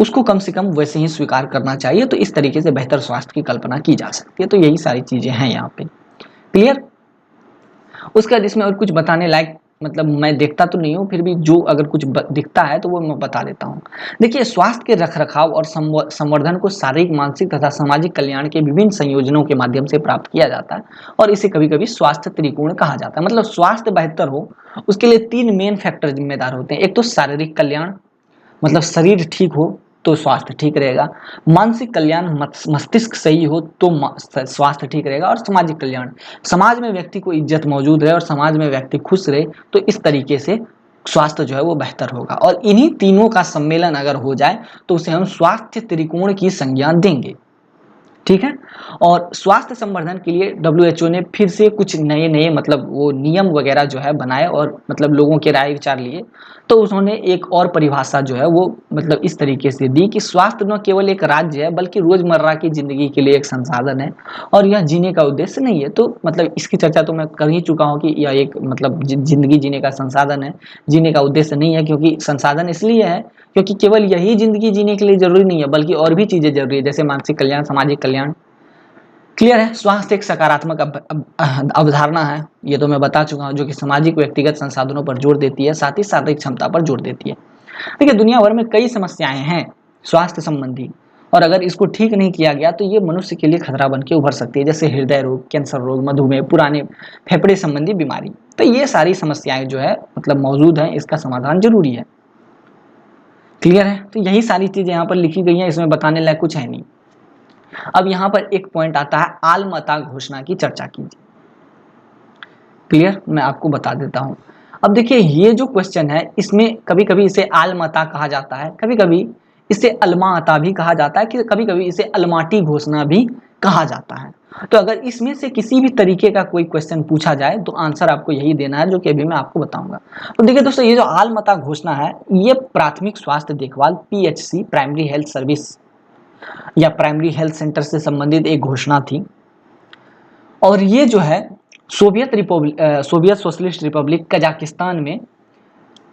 उसको कम से कम वैसे ही स्वीकार करना चाहिए। तो इस तरीके से बेहतर स्वास्थ्य की कल्पना की जा सकती है। तो यही सारी चीजें हैं यहाँ पे। क्लियर? उसके बाद इसमें और कुछ बताने लायक मतलब मैं देखता तो नहीं हूँ, फिर भी जो अगर कुछ दिखता है तो वो मैं बता देता हूँ। देखिए, स्वास्थ्य के रखरखाव और संवर्धन को शारीरिक, मानसिक तथा सामाजिक कल्याण के विभिन्न संयोजनों के माध्यम से प्राप्त किया जाता है, और इसे कभी कभी स्वास्थ्य त्रिकोण कहा जाता है। मतलब स्वास्थ्य बेहतर हो उसके लिए 3 मेन फैक्टर जिम्मेदार होते हैं। एक तो शारीरिक कल्याण, मतलब शरीर ठीक हो तो स्वास्थ्य ठीक रहेगा। मानसिक कल्याण, मस्तिष्क सही हो तो स्वास्थ्य ठीक रहेगा। और सामाजिक कल्याण, समाज में व्यक्ति को इज्जत मौजूद रहे और समाज में व्यक्ति खुश रहे, तो इस तरीके से स्वास्थ्य जो है वो बेहतर होगा। और इन्हीं तीनों का सम्मेलन अगर हो जाए तो उसे हम स्वास्थ्य त्रिकोण की संज्ञा देंगे। ठीक है? और स्वास्थ्य संवर्धन के लिए WHO ने फिर से कुछ नए नए मतलब वो नियम वगैरह जो है बनाए, और मतलब लोगों के राय विचार लिए। तो उन्होंने एक और परिभाषा जो है वो मतलब इस तरीके से दी कि स्वास्थ्य न केवल एक राज्य है बल्कि रोजमर्रा की जिंदगी के लिए एक संसाधन है, और यह जीने का उद्देश्य नहीं है। तो मतलब इसकी चर्चा तो मैं कर ही चुका हूँ कि यह एक मतलब जिंदगी जीने का संसाधन है, जीने का उद्देश्य नहीं है। क्योंकि संसाधन इसलिए है क्योंकि केवल यही जिंदगी जीने के लिए जरूरी नहीं है, बल्कि और भी चीजें जरूरी है, जैसे मानसिक कल्याण, सामाजिक कल्याण। क्लियर है? स्वास्थ्य एक सकारात्मक अवधारणा है, ये तो मैं बता चुका हूँ, जो कि सामाजिक व्यक्तिगत संसाधनों पर जोर देती है, साथ ही शारीरिक क्षमता पर जोर देती है। देखिए, दुनिया भर में कई समस्याएं हैं स्वास्थ्य संबंधी, और अगर इसको ठीक नहीं किया गया तो ये मनुष्य के लिए खतरा बन के उभर सकती है, जैसे हृदय रोग, कैंसर रोग, मधुमेह, पुराने फेफड़े संबंधी बीमारी। तो ये सारी समस्याएं जो है मतलब मौजूद हैं, इसका समाधान जरूरी है। क्लियर है? तो यही सारी चीजें यहाँ पर लिखी गई हैं, इसमें बताने लायक कुछ है नहीं। अब यहाँ पर एक पॉइंट आता है, आलमता घोषणा की चर्चा कीजिए। क्लियर? मैं आपको बता देता हूँ। अब देखिए, ये जो क्वेश्चन है इसमें कभी कभी इसे आलमता कहा जाता है, कभी कभी इसे अलमाता भी कहा जाता है, कि कभी कभी इसे अलमाटी घोषणा भी कहा जाता है। तो अगर इसमें से किसी भी तरीके का कोई क्वेश्चन पूछा जाए तो आंसर आपको यही देना है, जो कि अभी मैं आपको बताऊंगा। तो देखिए दोस्तों, ये जो आलमता घोषणा है, ये प्राथमिक स्वास्थ्य देखभाल पीएचसी, प्राइमरी हेल्थ सर्विस या प्राइमरी हेल्थ सेंटर से संबंधित एक घोषणा थी। और ये जो है सोवियत सोशलिस्ट रिपब्लिक कजाकिस्तान में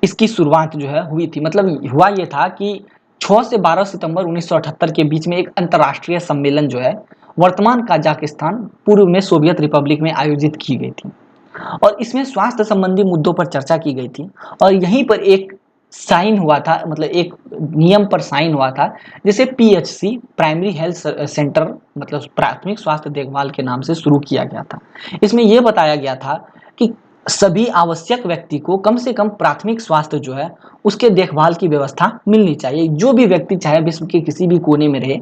इसकी शुरुआत जो है हुई थी। मतलब हुआ ये था कि 6 से 12 सितंबर 1978 के बीच में एक अंतर्राष्ट्रीय सम्मेलन जो है वर्तमान कजाकिस्तान, पूर्व में सोवियत रिपब्लिक में आयोजित की गई थी। और इसमें स्वास्थ्य संबंधी मुद्दों पर चर्चा की गई थी। और यहीं पर एक साइन हुआ था, मतलब एक नियम पर साइन हुआ था, जिसे पीएचसी, प्राइमरी हेल्थ सेंटर, मतलब प्राथमिक स्वास्थ्य देखभाल के नाम से शुरू किया गया था। इसमें यह बताया गया था कि सभी आवश्यक व्यक्ति को कम से कम प्राथमिक स्वास्थ्य जो है उसके देखभाल की व्यवस्था मिलनी चाहिए। जो भी व्यक्ति चाहे विश्व के किसी भी कोने में रहे,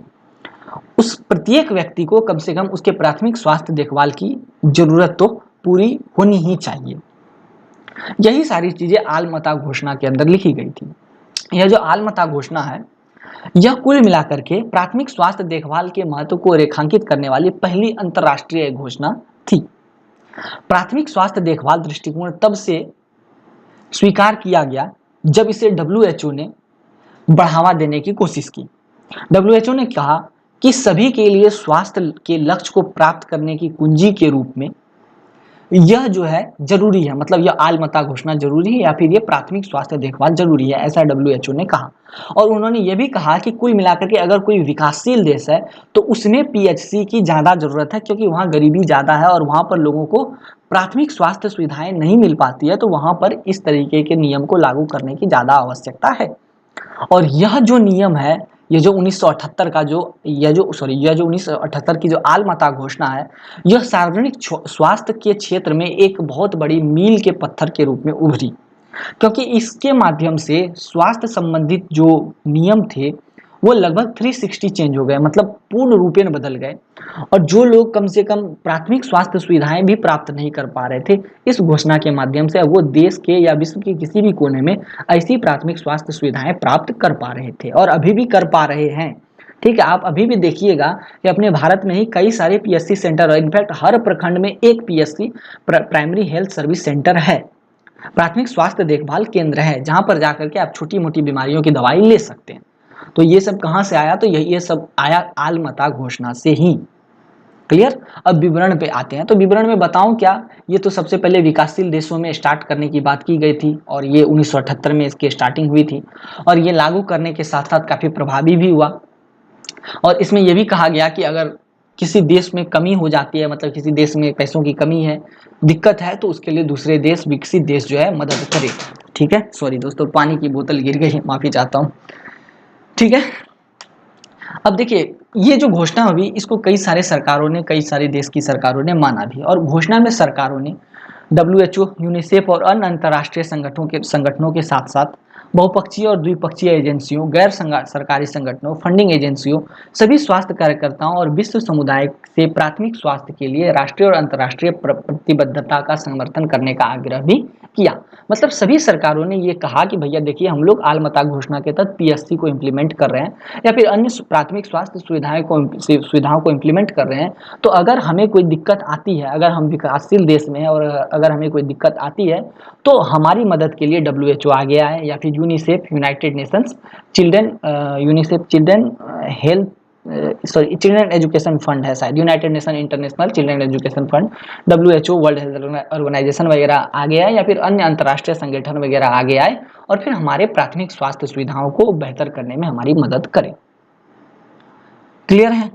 उस प्रत्येक व्यक्ति को कम से कम उसके प्राथमिक स्वास्थ्य देखभाल की जरूरत तो पूरी होनी ही चाहिए। यही सारी चीजें आलमता घोषणा के अंदर लिखी गई थी। यह जो आलमता घोषणा है, यह कुल मिलाकर के प्राथमिक स्वास्थ्य देखभाल के महत्व को रेखांकित करने वाली पहली अंतर्राष्ट्रीय घोषणा थी। प्राथमिक स्वास्थ्य देखभाल दृष्टिकोण तब से स्वीकार किया गया जब इसे डब्ल्यूएचओ ने बढ़ावा देने की कोशिश की। डब्ल्यूएचओ ने कहा कि सभी के लिए स्वास्थ्य के लक्ष्य को प्राप्त करने की कुंजी के रूप में यह जो है जरूरी है, मतलब यह आलमता घोषणा जरूरी है या फिर यह प्राथमिक स्वास्थ्य देखभाल जरूरी है, ऐसा डब्ल्यूएचओ ने कहा। और उन्होंने यह भी कहा कि कुल मिलाकर के अगर कोई विकासशील देश है तो उसमें पीएचसी की ज़्यादा ज़रूरत है, क्योंकि वहाँ गरीबी ज़्यादा है और वहाँ पर लोगों को प्राथमिक स्वास्थ्य सुविधाएं नहीं मिल पाती है, तो वहाँ पर इस तरीके के नियम को लागू करने की ज़्यादा आवश्यकता है। और यह जो नियम है, ये जो 1978 का जो 1978 की जो आलमता घोषणा है, यह सार्वजनिक स्वास्थ्य के क्षेत्र में एक बहुत बड़ी मील के पत्थर के रूप में उभरी, क्योंकि इसके माध्यम से स्वास्थ्य संबंधित जो नियम थे वो लगभग 360 चेंज हो गए, मतलब पूर्ण रूपेण बदल गए। और जो लोग कम से कम प्राथमिक स्वास्थ्य सुविधाएं भी प्राप्त नहीं कर पा रहे थे, इस घोषणा के माध्यम से वो देश के या विश्व के किसी भी कोने में ऐसी प्राथमिक स्वास्थ्य सुविधाएं प्राप्त कर पा रहे थे और अभी भी कर पा रहे हैं। ठीक है, आप अभी भी देखिएगा कि अपने भारत में ही कई सारे पीएससी सेंटर है। इनफैक्ट हर प्रखंड में एक PSC, primary health service centre है, प्राथमिक स्वास्थ्य देखभाल केंद्र है, जहां पर जाकर के आप छोटी मोटी बीमारियों की दवाई ले सकते हैं। तो ये सब कहां से आया? तो ये सब आया आलमता घोषणा से ही। क्लियर? अब विवरण पे आते हैं। तो विवरण में बताऊं क्या, ये तो सबसे पहले विकासशील देशों में स्टार्ट करने की बात की गई थी और ये 1978 में इसकी स्टार्टिंग हुई थी और ये लागू करने के साथ साथ काफी प्रभावी भी हुआ। और इसमें यह भी कहा गया कि अगर किसी देश में कमी हो जाती है, मतलब किसी देश में पैसों की कमी है, दिक्कत है, तो उसके लिए दूसरे देश, विकसित देश जो है मदद करे। ठीक है, सॉरी दोस्तों, पानी की बोतल गिर गई, माफी चाहता हूँ। ठीक है, अब देखिए ये जो घोषणा हुई, इसको कई सारे सरकारों ने, कई सारे देश की सरकारों ने माना भी। और घोषणा में सरकारों ने डब्ल्यूएचओ, यूनिसेफ और अन्य अंतर्राष्ट्रीय संगठनों के साथ साथ बहुपक्षीय और द्विपक्षीय एजेंसियों, गैर सरकारी संगठनों, फंडिंग एजेंसियों, सभी स्वास्थ्य कार्यकर्ताओं और विश्व समुदाय से प्राथमिक स्वास्थ्य के लिए राष्ट्रीय और अंतर्राष्ट्रीय प्रतिबद्धता का समर्थन करने का आग्रह भी किया। मतलब सभी सरकारों ने ये कहा कि भैया देखिए, हम लोग आलमता घोषणा के तहत पीएससी को इम्प्लीमेंट कर रहे हैं या फिर अन्य प्राथमिक स्वास्थ्य सुविधाओं को इम्प्लीमेंट कर रहे हैं, तो अगर हमें कोई दिक्कत आती है, अगर हम विकासशील देश में हैं और अगर हमें कोई दिक्कत आती है, तो हमारी मदद के लिए डब्ल्यूएचओ आ गया है, या फिर UNICEF, United Nations children, UNICEF children health, sorry children education fund है शायद, United Nation international children education fund, WHO, world health organisation वगैरह आ गया है, या फिर अन्य अंतर्राष्ट्रीय संगठन वगैरह आ गया है, और फिर हमारे प्राथमिक स्वास्थ्य सुविधाओं को बेहतर करने में हमारी मदद करें। क्लियर है?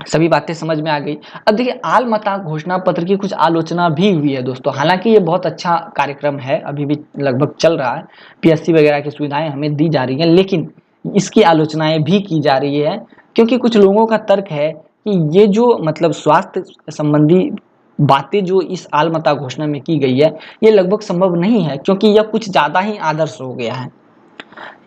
सभी बातें समझ में आ गई। अब देखिए, आलमता घोषणा पत्र की कुछ आलोचना भी हुई है दोस्तों। हालांकि ये बहुत अच्छा कार्यक्रम है, अभी भी लगभग चल रहा है, पीएससी वगैरह की सुविधाएं हमें दी जा रही हैं, लेकिन इसकी आलोचनाएं भी की जा रही है, क्योंकि कुछ लोगों का तर्क है कि ये जो मतलब स्वास्थ्य संबंधी बातें जो इस आलमता घोषणा में की गई है, ये लगभग संभव नहीं है, क्योंकि यह कुछ ज्यादा ही आदर्श हो गया है।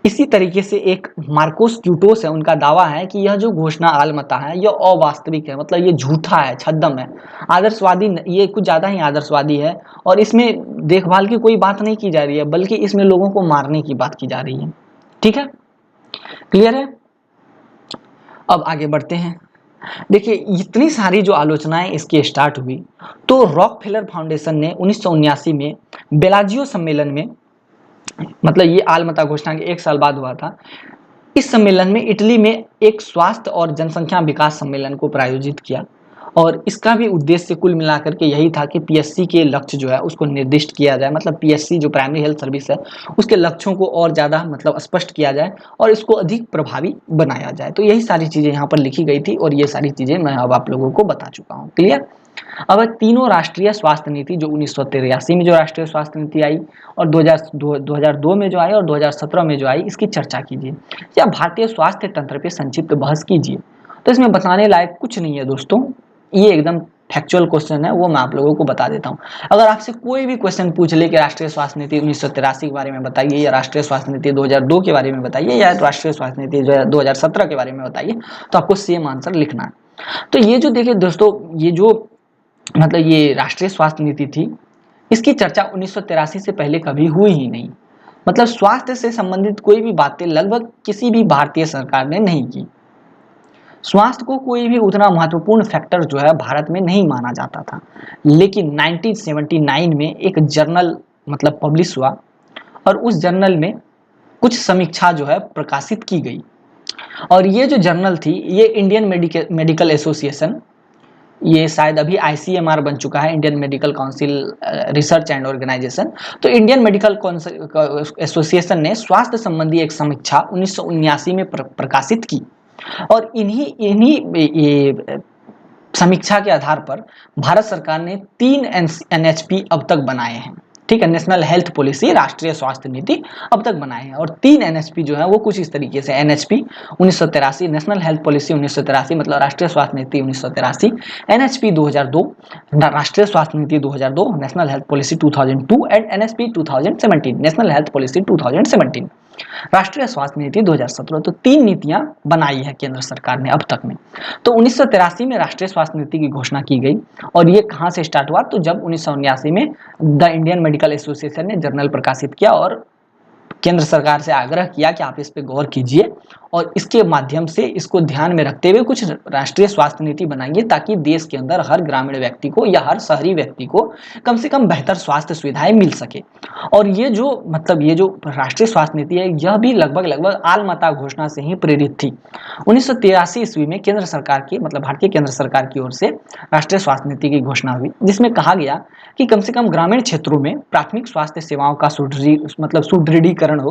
इसी तरीके से एक मार्कोस क्यूटोस है, उनका दावा है कि यह जो घोषणा आलमता है यह अवास्तविक है, मतलब ये झूठा है, छद्म है, आदर्शवादी, ये कुछ ज्यादा ही आदर्शवादी है, और इसमें देखभाल की कोई बात नहीं की जा रही है, बल्कि इसमें लोगों को मारने की बात की जा रही है। ठीक है, क्लियर है? अब आगे बढ़ते हैं। देखिए इतनी सारी जो आलोचनाएं इसकी स्टार्ट हुई, तो रॉकफेलर फाउंडेशन ने 1979 में बेलाजियो सम्मेलन में, मतलब ये आलमता घोषणा के एक साल बाद हुआ था, इस सम्मेलन में इटली में एक स्वास्थ्य और जनसंख्या विकास सम्मेलन को प्रायोजित किया। और इसका भी उद्देश्य कुल मिलाकर के यही था कि पीएससी के लक्ष्य जो है उसको निर्दिष्ट किया जाए, मतलब पीएससी जो प्राइमरी हेल्थ सर्विस है उसके लक्ष्यों को और ज़्यादा मतलब स्पष्ट किया जाए और इसको अधिक प्रभावी बनाया जाए। तो यही सारी चीज़ें यहाँ पर लिखी गई थी और ये सारी चीज़ें मैं अब आप लोगों को बता चुका हूँ। क्लियर। अब तीनों राष्ट्रीय स्वास्थ्य नीति जो 1983 में जो राष्ट्रीय स्वास्थ्य नीति आई और 2002 में जो आई और 2017 में जो आई, इसकी चर्चा कीजिए या भारतीय स्वास्थ्य तंत्र पे संक्षिप्त बहस कीजिए। तो इसमें बताने लायक कुछ नहीं है दोस्तों, ये एकदम फैक्चुअल क्वेश्चन है, वो मैं आप लोगों को बता देता हूँ। अगर आपसे कोई भी क्वेश्चन पूछ ले कि राष्ट्रीय स्वास्थ्य नीति 1983 के बारे में बताइए या राष्ट्रीय स्वास्थ्य नीति 2002 के बारे में बताइए या राष्ट्रीय स्वास्थ्य नीति 2017 के बारे में बताइए, तो आपको सेम आंसर लिखना है। तो ये जो देखिए दोस्तों, ये जो मतलब ये राष्ट्रीय स्वास्थ्य नीति थी, इसकी चर्चा 1983 से पहले कभी हुई ही नहीं। मतलब स्वास्थ्य से संबंधित कोई भी बातें लगभग किसी भी भारतीय सरकार ने नहीं की। स्वास्थ्य को कोई भी उतना महत्वपूर्ण फैक्टर जो है भारत में नहीं माना जाता था। लेकिन 1979 में एक जर्नल मतलब पब्लिश हुआ और उस जर्नल में कुछ समीक्षा जो है प्रकाशित की गई। और ये जो जर्नल थी, ये इंडियन मेडिकल एसोसिएशन, ये शायद अभी आईसीएमआर बन चुका है, Indian medical council research and organisation. तो इंडियन मेडिकल एसोसिएशन ने स्वास्थ्य संबंधी एक समीक्षा 1979 में प्रकाशित की और इन्हीं इन्हीं ये समीक्षा के आधार पर भारत सरकार ने 3 एनएचपी अब तक बनाए हैं। ठीक है, नेशनल हेल्थ पॉलिसी, राष्ट्रीय स्वास्थ्य नीति अब तक बनाए हैं। और 3 एनएचपी जो है वो कुछ इस तरीके से, एनएचपी 1983 नेशनल हेल्थ पॉलिसी 1983 मतलब राष्ट्रीय स्वास्थ्य नीति 1983, एनएचपी 2002 राष्ट्रीय स्वास्थ्य नीति 2002 national health policy 2002 and NHP 2017 national health policy 2017 राष्ट्रीय स्वास्थ्य नीति 2017। तो 3 नीतियां बनाई है केंद्र सरकार ने अब तक में। तो 1983 में राष्ट्रीय स्वास्थ्य नीति की घोषणा की गई और ये कहां से स्टार्ट हुआ, तो जब 1979 में द इंडियन मेडिकल एसोसिएशन ने जर्नल प्रकाशित किया और केंद्र सरकार से आग्रह किया कि आप इस पे गौर कीजिए और इसके माध्यम से इसको ध्यान में रखते हुए कुछ राष्ट्रीय स्वास्थ्य नीति बनाइए ताकि देश के अंदर हर ग्रामीण व्यक्ति को या हर शहरी व्यक्ति को कम से कम बेहतर स्वास्थ्य सुविधाएं मिल सके। और ये जो मतलब ये जो राष्ट्रीय स्वास्थ्य नीति है, यह भी लगभग आलमता घोषणा से ही प्रेरित थी। 1983 ईस्वी में केंद्र सरकार की मतलब भारतीय केंद्र सरकार की ओर से राष्ट्रीय स्वास्थ्य नीति की घोषणा हुई, जिसमें कहा गया कि कम से कम ग्रामीण क्षेत्रों में प्राथमिक स्वास्थ्य सेवाओं का सुदृढ़ीकरण हो,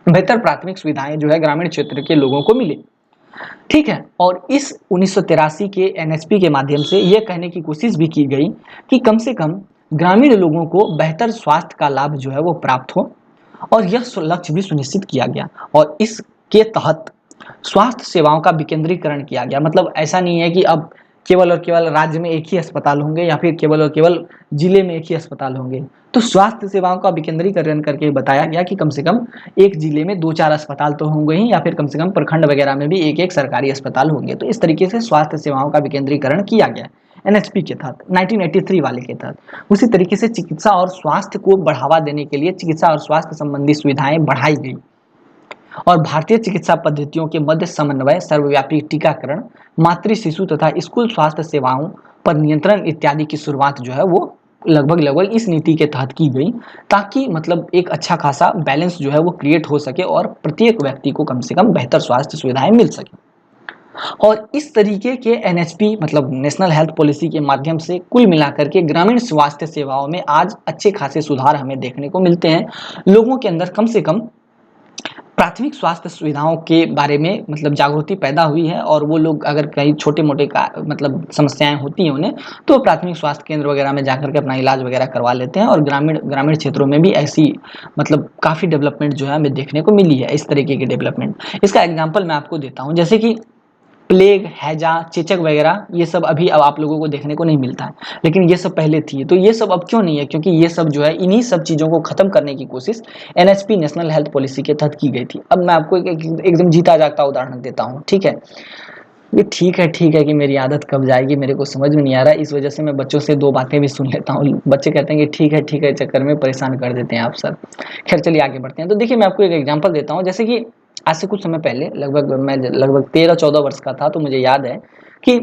बेहतर प्राथमिक सुविधाएं जो है ग्रामीण क्षेत्र के लोगों को मिले। ठीक है, और इस 1983 के एनएचपी के माध्यम से यह कहने की कोशिश भी की गई कि कम से कम ग्रामीण लोगों को बेहतर स्वास्थ्य का लाभ जो है वो प्राप्त हो और यह लक्ष्य भी सुनिश्चित किया गया। और इसके तहत स्वास्थ्य सेवाओं का विकेंद्रीकरण किया गया। मतलब ऐसा नहीं है कि अब केवल और केवल राज्य में एक ही अस्पताल होंगे या फिर केवल और केवल जिले में एक ही अस्पताल होंगे। तो स्वास्थ्य सेवाओं का विकेंद्रीकरण करके बताया गया कि कम से कम एक जिले में 2-4 अस्पताल तो होंगे ही या फिर कम से कम प्रखंड वगैरह में भी एक सरकारी अस्पताल होंगे। तो इस तरीके से स्वास्थ्य सेवाओं का विकेंद्रीकरण किया गया एनएचपी के तहत 1983 वाले के तहत। उसी तरीके से चिकित्सा और स्वास्थ्य को बढ़ावा देने के लिए चिकित्सा और स्वास्थ्य संबंधी सुविधाएं बढ़ाई गई और भारतीय चिकित्सा पद्धतियों के मध्य समन्वय, सर्वव्यापी टीकाकरण, मातृ शिशु तथा स्कूल स्वास्थ्य सेवाओं पर नियंत्रण इत्यादि की शुरुआत जो है वो लगभग इस नीति के तहत की गई, ताकि मतलब एक अच्छा खासा बैलेंस जो है वो क्रिएट हो सके और प्रत्येक व्यक्ति को कम से कम बेहतर स्वास्थ्य सुविधाएं मिल सके। और इस तरीके के एनएचपी मतलब नेशनल हेल्थ पॉलिसी के माध्यम से कुल मिलाकर के ग्रामीण स्वास्थ्य सेवाओं में आज अच्छे खासे सुधार हमें देखने को मिलते हैं। लोगों के अंदर कम से कम प्राथमिक स्वास्थ्य सुविधाओं के बारे में मतलब जागृति पैदा हुई है और वो लोग अगर कहीं छोटे मोटे का मतलब समस्याएं होती हैं उन्हें, तो प्राथमिक स्वास्थ्य केंद्र वगैरह में जाकर के अपना इलाज वगैरह करवा लेते हैं। और ग्रामीण क्षेत्रों में भी ऐसी मतलब काफ़ी डेवलपमेंट जो है हमें देखने को मिली है, इस तरीके की डेवलपमेंट। इसका एग्जाम्पल मैं आपको देता हूँ, जैसे कि प्लेग, हैजा, चेचक वगैरह, ये सब अभी अब आप लोगों को देखने को नहीं मिलता है, लेकिन ये सब पहले थी। तो ये सब अब क्यों नहीं है, क्योंकि ये सब जो है इन्हीं सब चीज़ों को खत्म करने की कोशिश एनएचपी नेशनल हेल्थ पॉलिसी के तहत की गई थी। अब मैं आपको एकदम जीता जागता उदाहरण देता हूँ। ठीक है, ये ठीक है कि मेरी आदत कब जाएगी मेरे को समझ में नहीं आ रहा है, इस वजह से मैं बच्चों से 2 बातें भी सुन लेता हूँ। बच्चे कहते हैं कि ठीक है चक्कर में परेशान कर देते हैं आप सर। खैर चलिए आगे बढ़ते हैं। तो देखिए मैं आपको एक एग्जांपल देता हूँ। जैसे कि आज से कुछ समय पहले मैं लगभग 13-14 वर्ष का था, तो मुझे याद है कि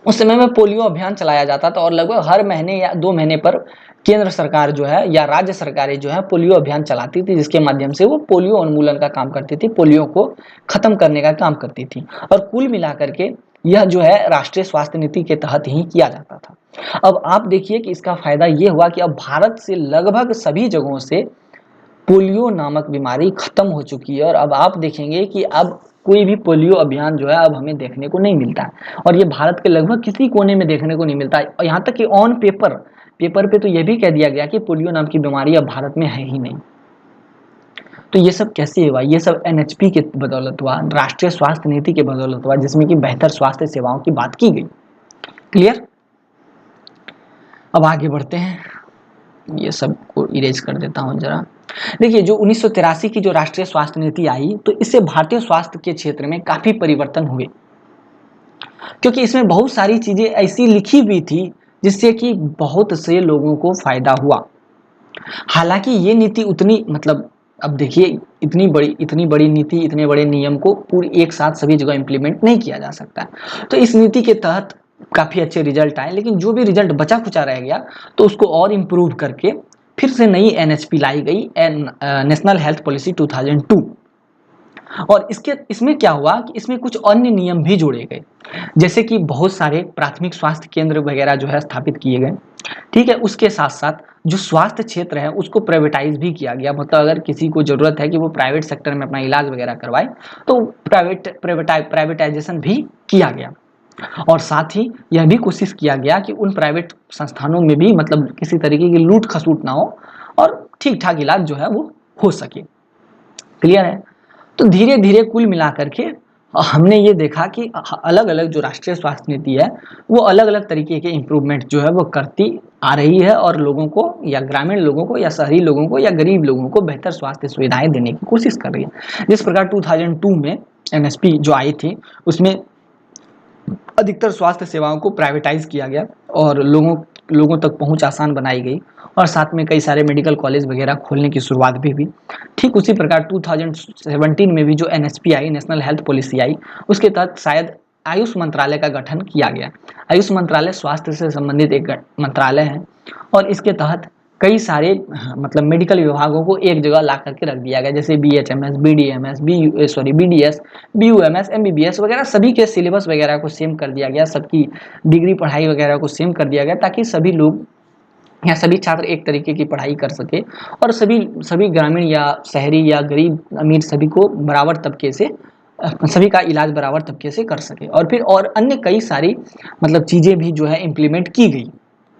उस समय में पोलियो अभियान चलाया जाता था और लगभग हर महीने या 2 महीने पर केंद्र सरकार जो है या राज्य सरकारें जो है पोलियो अभियान चलाती थी, जिसके माध्यम से वो पोलियो उन्मूलन का काम करती थी, पोलियो को खत्म करने का काम करती थी। और कुल मिलाकर के यह जो है राष्ट्रीय स्वास्थ्य नीति के तहत ही किया जाता था। अब आप देखिए कि इसका फायदा ये हुआ कि अब भारत से लगभग सभी जगहों से पोलियो नामक बीमारी खत्म हो चुकी है। और अब आप देखेंगे कि अब कोई भी पोलियो अभियान जो है अब हमें देखने को नहीं मिलता है, और ये भारत के लगभग किसी कोने में देखने को नहीं मिलता है। और यहाँ तक कि ऑन पेपर पे तो ये भी कह दिया गया कि पोलियो नाम की बीमारी अब भारत में है ही नहीं। तो ये सब कैसे हुआ? ये सब एनएचपी के बदौलत हुआ, राष्ट्रीय स्वास्थ्य नीति के बदौलत हुआ, जिसमें कि बेहतर स्वास्थ्य सेवाओं की बात की गई। क्लियर? अब आगे बढ़ते हैं, ये सब को इरेज कर देता हूँ जरा। देखिए, जो 1983 की जो राष्ट्रीय स्वास्थ्य नीति आई, तो इससे भारतीय स्वास्थ्य के क्षेत्र में काफी परिवर्तन हुए, क्योंकि इसमें बहुत सारी चीजें ऐसी लिखी हुई थी जिससे कि बहुत से लोगों को फायदा हुआ। हालांकि ये नीति उतनी मतलब, अब देखिए, इतनी बड़ी नीति, इतने बड़े नियम को पूरी एक साथ सभी जगह इंप्लीमेंट नहीं किया जा सकता। तो इस नीति के तहत काफी अच्छे रिजल्ट आए, लेकिन जो भी रिजल्ट बचा खुचा रह गया तो उसको और इम्प्रूव करके फिर से नई एनएचपी लाई गई, नेशनल हेल्थ पॉलिसी 2002। और इसमें क्या हुआ कि इसमें कुछ अन्य नियम भी जोड़े गए, जैसे कि बहुत सारे प्राथमिक स्वास्थ्य केंद्र वगैरह जो है स्थापित किए गए। ठीक है, उसके साथ साथ जो स्वास्थ्य क्षेत्र है उसको प्राइवेटाइज भी किया गया। मतलब अगर किसी को जरूरत है कि वो प्राइवेट सेक्टर में अपना इलाज वगैरह करवाए तो प्राइवेटाइजेशन भी किया गया। और साथ ही यह भी कोशिश किया गया कि उन प्राइवेट संस्थानों में भी मतलब किसी तरीके की लूट खसूट ना हो और ठीक ठाक इलाज जो है वो हो सके। क्लियर है? तो धीरे धीरे कुल मिलाकर के हमने ये देखा कि अलग अलग जो राष्ट्रीय स्वास्थ्य नीति है वो अलग अलग तरीके के इम्प्रूवमेंट जो है वो करती आ रही है, और लोगों को या ग्रामीण लोगों को या शहरी लोगों को या गरीब लोगों को बेहतर स्वास्थ्य सुविधाएं देने की कोशिश कर रही है। जिस प्रकार 2002 में एनएसपी जो आई थी उसमें अधिकतर स्वास्थ्य सेवाओं को प्राइवेटाइज किया गया और लोगों तक पहुंच आसान बनाई गई, और साथ में कई सारे मेडिकल कॉलेज वगैरह खोलने की शुरुआत भी हुई। ठीक उसी प्रकार 2017 में भी जो एनएचपी आई, नेशनल हेल्थ पॉलिसी आई, उसके तहत शायद आयुष मंत्रालय का गठन किया गया। आयुष मंत्रालय स्वास्थ्य से संबंधित एक मंत्रालय है, और इसके तहत कई सारे मतलब मेडिकल विभागों को एक जगह ला करके रख दिया गया, जैसे बीएचएमएस, बीडीएमएस, बीडीएस, बीयूएमएस, एमबीबीएस वगैरह सभी के सिलेबस वगैरह को सेम कर दिया गया, सबकी डिग्री पढ़ाई वगैरह को सेम कर दिया गया, ताकि सभी लोग या सभी छात्र एक तरीके की पढ़ाई कर सके, और सभी ग्रामीण या शहरी या गरीब अमीर सभी को बराबर तबके से सभी का इलाज बराबर तबके से कर सके। और फिर और अन्य कई सारी मतलब चीज़ें भी जो है इम्प्लीमेंट की गई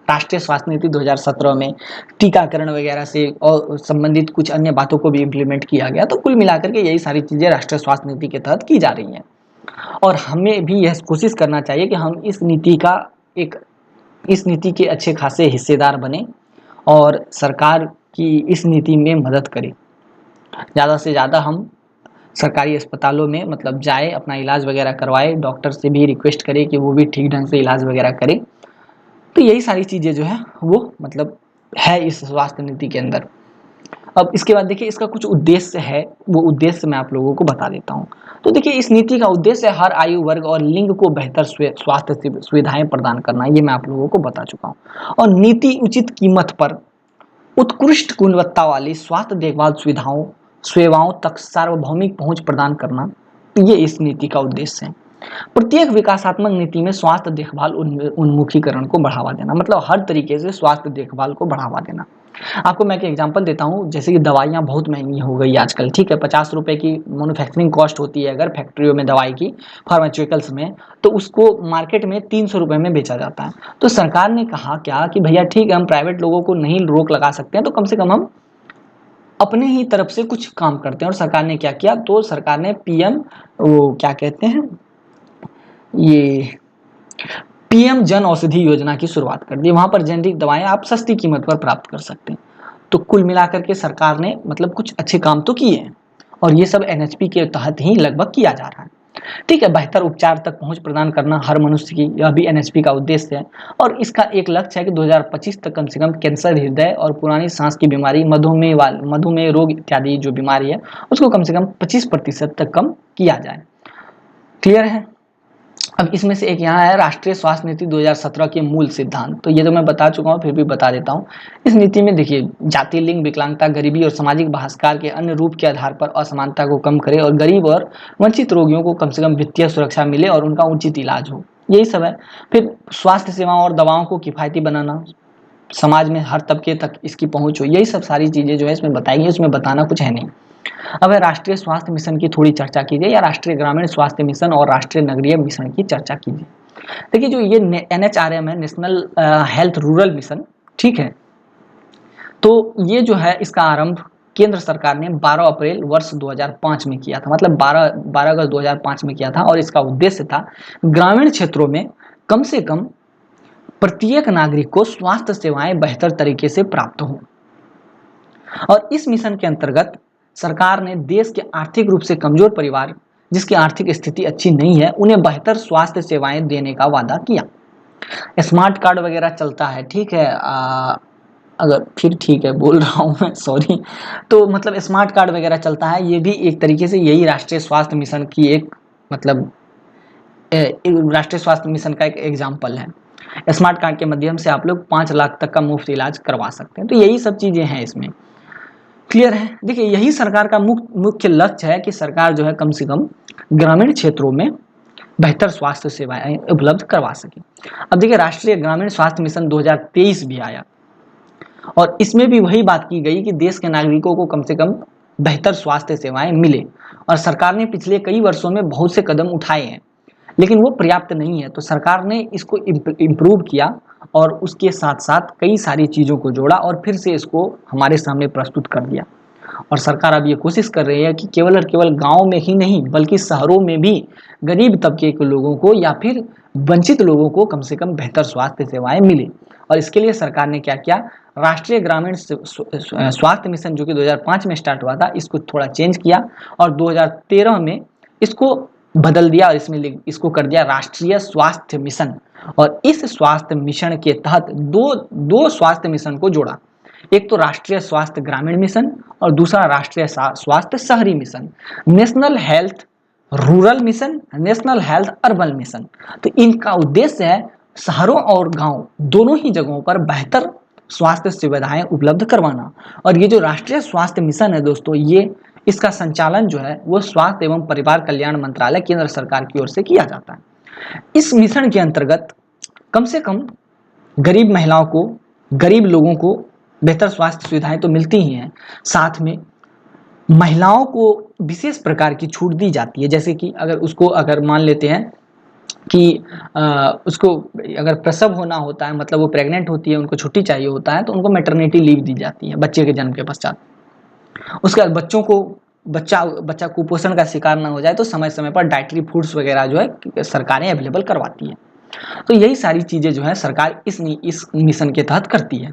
राष्ट्रीय स्वास्थ्य नीति 2017 में। टीकाकरण वगैरह से और संबंधित कुछ अन्य बातों को भी इम्प्लीमेंट किया गया। तो कुल मिलाकर के यही सारी चीज़ें राष्ट्रीय स्वास्थ्य नीति के तहत की जा रही हैं, और हमें भी यह कोशिश करना चाहिए कि हम इस नीति के अच्छे खासे हिस्सेदार बने और सरकार की इस नीति में मदद करें। ज़्यादा से ज़्यादा हम सरकारी अस्पतालों में मतलब जाए, अपना इलाज वगैरह करवाए, डॉक्टर से भी रिक्वेस्ट करें कि वो भी ठीक ढंग से इलाज वगैरह करें। तो यही सारी चीज़ें जो है वो मतलब है इस स्वास्थ्य नीति के अंदर। अब इसके बाद देखिए इसका कुछ उद्देश्य है, वो उद्देश्य मैं आप लोगों को बता देता हूँ। तो देखिए इस नीति का उद्देश्य हर आयु वर्ग और लिंग को बेहतर स्वास्थ्य सुविधाएं प्रदान करना, ये मैं आप लोगों को बता चुका हूँ। और नीति उचित कीमत पर उत्कृष्ट गुणवत्ता वाली स्वास्थ्य देखभाल सेवाओं तक सार्वभौमिक पहुंच प्रदान करना, ये इस नीति का उद्देश्य है। प्रत्येक विकासात्मक नीति में स्वास्थ्य देखभाल उन्मुखीकरण को बढ़ावा देना, मतलब हर तरीके से स्वास्थ्य देखभाल को बढ़ावा देना। आपको मैं एक एग्जांपल देता हूँ, जैसे कि दवाइयाँ बहुत महंगी हो गई आजकल। ठीक है, 50 रुपए की मैन्युफैक्चरिंग कॉस्ट होती है अगर फैक्ट्रियों में दवाई की, फार्मास्यूटिकल्स में, तो उसको मार्केट में 300 रुपए में बेचा जाता है। तो सरकार ने कहा क्या कि भैया ठीक है, हम प्राइवेट लोगों को नहीं रोक लगा सकते हैं, तो कम से कम हम अपने ही तरफ से कुछ काम करते हैं। और सरकार ने क्या किया, तो सरकार ने वो क्या कहते हैं, ये पीएम जन औषधि योजना की शुरुआत कर दी। वहां पर जेनरिक दवाएं आप सस्ती कीमत पर प्राप्त कर सकते हैं। तो कुल मिलाकर के सरकार ने मतलब कुछ अच्छे काम तो किए हैं, और ये सब एनएचपी के तहत ही लगभग किया जा रहा है। ठीक है, बेहतर उपचार तक पहुंच प्रदान करना हर मनुष्य की, यह भी एनएचपी का उद्देश्य है। और इसका एक लक्ष्य है कि 2025 तक कम से कम कैंसर, हृदय और पुरानी सांस की बीमारी, मधुमेह रोग इत्यादि जो बीमारी है उसको कम से कम 25% तक कम किया जाए। क्लियर है? अब इसमें से एक यहाँ है राष्ट्रीय स्वास्थ्य नीति 2017 के मूल सिद्धांत। तो ये तो मैं बता चुका हूँ, फिर भी बता देता हूँ। इस नीति में देखिए, जाति, लिंग, विकलांगता, गरीबी और सामाजिक बहिष्कार के अन्य रूप के आधार पर असमानता को कम करे और गरीब और वंचित रोगियों को कम से कम वित्तीय सुरक्षा मिले और उनका उचित इलाज हो, यही सब है। फिर स्वास्थ्य सेवाओं और दवाओं को किफायती बनाना, समाज में हर तबके तक इसकी पहुंच हो, यही सब सारी चीजें जो है इसमें बताई गई, उसमें बताना कुछ है नहीं। अब राष्ट्रीय स्वास्थ्य मिशन की थोड़ी चर्चा कीजिए, या राष्ट्रीय ग्रामीण स्वास्थ्य मिशन और राष्ट्रीय नगरीय मिशन की चर्चा कीजिए। देखिए, जो ये NHRM है, नेशनल हेल्थ रूरल मिशन, ठीक है, तो ये जो है इसका आरंभ केंद्र सरकार ने 12 अप्रैल वर्ष 2005 में किया था, मतलब 12 अगस्त 2005 में किया था। और इसका उद्देश्य था ग्रामीण क्षेत्रों में कम से कम प्रत्येक नागरिक को स्वास्थ्य सेवाएं बेहतर तरीके से प्राप्त हों। और इस मिशन के अंतर्गत सरकार ने देश के आर्थिक रूप से कमजोर परिवार, जिसकी आर्थिक स्थिति अच्छी नहीं है, उन्हें बेहतर स्वास्थ्य सेवाएं देने का वादा किया। स्मार्ट कार्ड वगैरह चलता है, ठीक है, अगर फिर ठीक है बोल रहा हूँ मैं, सॉरी। तो मतलब स्मार्ट कार्ड वगैरह चलता है, ये भी एक तरीके से यही राष्ट्रीय स्वास्थ्य मिशन की एक मतलब राष्ट्रीय स्वास्थ्य मिशन का एक एग्जाम्पल है। स्मार्ट कार्ड के माध्यम से आप लोग 5 लाख तक का मुफ्त इलाज करवा सकते हैं। तो यही सब चीजें हैं इसमें, क्लियर है। देखिए, यही सरकार का मुख्य लक्ष्य है कि सरकार जो है कम से कम ग्रामीण क्षेत्रों में बेहतर स्वास्थ्य सेवाएं उपलब्ध करवा सके। अब देखिए, राष्ट्रीय ग्रामीण स्वास्थ्य मिशन 2023 भी आया और इसमें भी वही बात की गई कि देश के नागरिकों को कम से कम बेहतर स्वास्थ्य सेवाएं मिले। और सरकार ने पिछले कई वर्षों में बहुत से कदम उठाए हैं, लेकिन वो पर्याप्त नहीं है। तो सरकार ने इसको इम्प्रूव किया और उसके साथ साथ कई सारी चीज़ों को जोड़ा और फिर से इसको हमारे सामने प्रस्तुत कर दिया। और सरकार अब ये कोशिश कर रही है कि केवल और केवल गाँव में ही नहीं, बल्कि शहरों में भी गरीब तबके के लोगों को या फिर वंचित लोगों को कम से कम बेहतर स्वास्थ्य सेवाएं मिले। और इसके लिए सरकार ने क्या किया, राष्ट्रीय ग्रामीण स्वास्थ्य मिशन जो कि 2005 में स्टार्ट हुआ था, इसको थोड़ा चेंज किया और 2013 में इसको बदल दिया और इसको कर दिया राष्ट्रीय स्वास्थ्य मिशन। और इस स्वास्थ्य मिशन के तहत दो स्वास्थ्य मिशन को जोड़ा, एक तो राष्ट्रीय स्वास्थ्य ग्रामीण मिशन और दूसरा राष्ट्रीय स्वास्थ्य शहरी mission, national health rural mission, national health urban mission. तो इनका उद्देश्य है शहरों और गांव दोनों ही जगहों पर बेहतर स्वास्थ्य सुविधाएं उपलब्ध करवाना। और ये जो राष्ट्रीय स्वास्थ्य मिशन है दोस्तों, ये इसका संचालन जो है वो स्वास्थ्य एवं परिवार कल्याण मंत्रालय केंद्र सरकार की ओर से किया जाता है। इस मिशन के अंतर्गत कम से कम गरीब महिलाओं को, गरीब लोगों को बेहतर स्वास्थ्य सुविधाएं तो मिलती ही हैं, साथ में महिलाओं को विशेष प्रकार की छूट दी जाती है। जैसे कि अगर मान लेते हैं कि उसको अगर प्रसव होना होता है, मतलब वो प्रेग्नेंट होती है, उनको छुट्टी चाहिए होता है, तो उनको मैटरनिटी लीव दी जाती है बच्चे के जन्म के पश्चात। उसके बाद बच्चा कुपोषण का शिकार ना हो जाए, तो समय समय पर डाइटरी फूड्स वगैरह जो है सरकारें अवेलेबल करवाती है। तो यही सारी चीज़ें जो है सरकार इस मिशन के तहत करती है,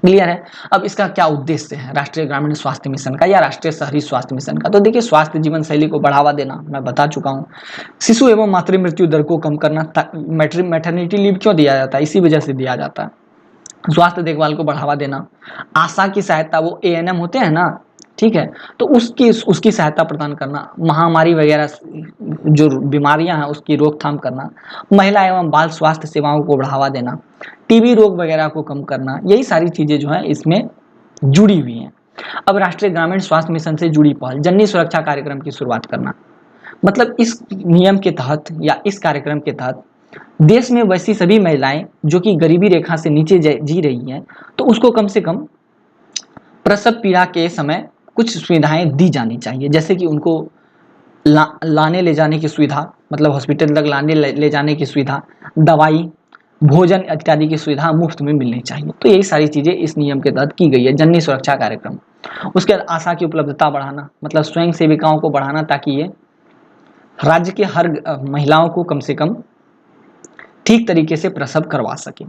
क्लियर है। अब इसका क्या उद्देश्य है राष्ट्रीय ग्रामीण स्वास्थ्य मिशन का या राष्ट्रीय शहरी स्वास्थ्य मिशन का? तो देखिए, स्वास्थ्य जीवन शैली को बढ़ावा देना, मैं बता चुका हूँ। शिशु एवं मातृ मृत्यु दर को कम करना, मैटरनिटी लीव क्यों दिया जाता है? इसी वजह से दिया जाता है। स्वास्थ्य देखभाल को बढ़ावा देना, आशा की सहायता, वो ANM होते हैं ना, ठीक है, तो उसकी सहायता प्रदान करना, महामारी वगैरह जो बीमारियां हैं उसकी रोकथाम करना, महिला एवं बाल स्वास्थ्य सेवाओं को बढ़ावा देना, टीबी रोग वगैरह को कम करना, यही सारी चीजें जो है इसमें जुड़ी हुई हैं। अब राष्ट्रीय ग्रामीण स्वास्थ्य मिशन से जुड़ी पहल, जननी सुरक्षा कार्यक्रम की शुरुआत करना। मतलब इस नियम के तहत या इस कार्यक्रम के तहत देश में वैसी सभी महिलाएं जो कि गरीबी रेखा से नीचे जी रही हैं, तो उसको कम से कम प्रसव पीड़ा के समय कुछ सुविधाएं दी जानी चाहिए। जैसे कि उनको लाने ले जाने की सुविधा, मतलब हॉस्पिटल तक लाने ले जाने की सुविधा, दवाई, भोजन इत्यादि की सुविधा मुफ्त में मिलनी चाहिए। तो यही सारी चीज़ें इस नियम के तहत की गई है, जननी सुरक्षा कार्यक्रम। उसके बाद आशा की उपलब्धता बढ़ाना, मतलब स्वयं सेविकाओं को बढ़ाना, ताकि ये राज्य के हर महिलाओं को कम से कम ठीक तरीके से प्रसव करवा सके,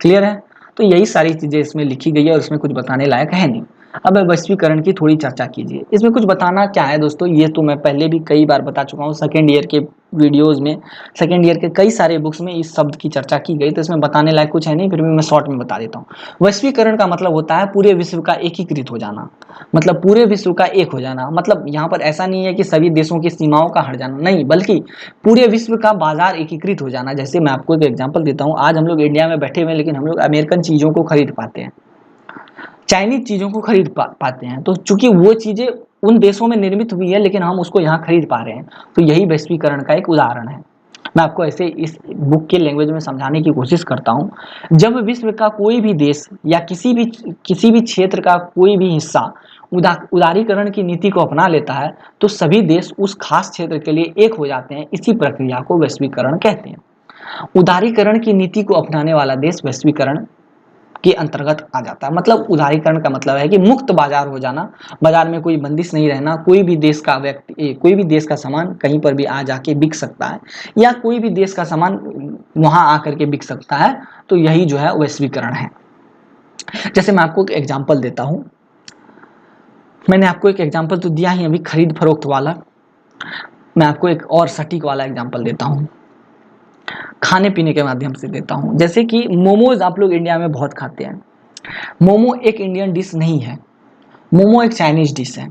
क्लियर है। तो यही सारी चीज़ें इसमें लिखी गई है और इसमें कुछ बताने लायक है नहीं। अब वैश्वीकरण की थोड़ी चर्चा कीजिए। इसमें कुछ बताना क्या है दोस्तों, ये तो मैं पहले भी कई बार बता चुका हूँ, सेकेंड ईयर के वीडियोस में, सेकेंड ईयर के कई सारे बुक्स में इस शब्द की चर्चा की गई, तो इसमें बताने लायक कुछ है नहीं, फिर भी मैं शॉर्ट में बता देता हूँ। वैश्वीकरण का मतलब होता है पूरे विश्व का एकीकृत हो जाना, मतलब पूरे विश्व का एक हो जाना। मतलब यहाँ पर ऐसा नहीं है कि सभी देशों की सीमाओं का हट जाना, नहीं, बल्कि पूरे विश्व का बाजार एकीकृत हो जाना। जैसे मैं आपको एक एग्जाम्पल देता हूँ, आज हम लोग इंडिया में बैठे हुए हैं, लेकिन हम लोग अमेरिकन चीज़ों को खरीद पाते हैं, चाइनीज चीज़ों को खरीद पाते हैं, तो चूंकि वो चीज़ें उन देशों में निर्मित हुई है, लेकिन हम उसको यहाँ खरीद पा रहे हैं, तो यही वैश्वीकरण का एक उदाहरण है। मैं आपको ऐसे इस बुक के लैंग्वेज में समझाने की कोशिश करता हूँ। जब विश्व का कोई भी देश या किसी भी क्षेत्र का कोई भी हिस्सा उदारीकरण की नीति को अपना लेता है, तो सभी देश उस खास क्षेत्र के लिए एक हो जाते हैं। इसी प्रक्रिया को वैश्वीकरण कहते हैं। उदारीकरण की नीति को अपनाने वाला देश वैश्वीकरण के अंतर्गत आ जाता है। मतलब उदारीकरण का मतलब है कि मुक्त बाजार हो जाना, बाजार में कोई बंदिश नहीं रहना, कोई भी देश का व्यक्ति, कोई भी देश का सामान कहीं पर भी आ जाके बिक सकता है, या कोई भी देश का सामान वहां आकर के बिक सकता है, तो यही जो है वैश्वीकरण है। जैसे मैं आपको एक एग्जाम्पल देता हूं, मैंने आपको एक एग्जाम्पल तो दिया ही अभी खरीद फरोख्त वाला, मैं आपको एक और सटीक वाला एग्जाम्पल देता हूँ, खाने पीने के माध्यम से देता हूँ। जैसे कि मोमोज आप लोग इंडिया में बहुत खाते हैं, मोमो एक इंडियन डिश नहीं है, मोमो एक चाइनीज डिश है,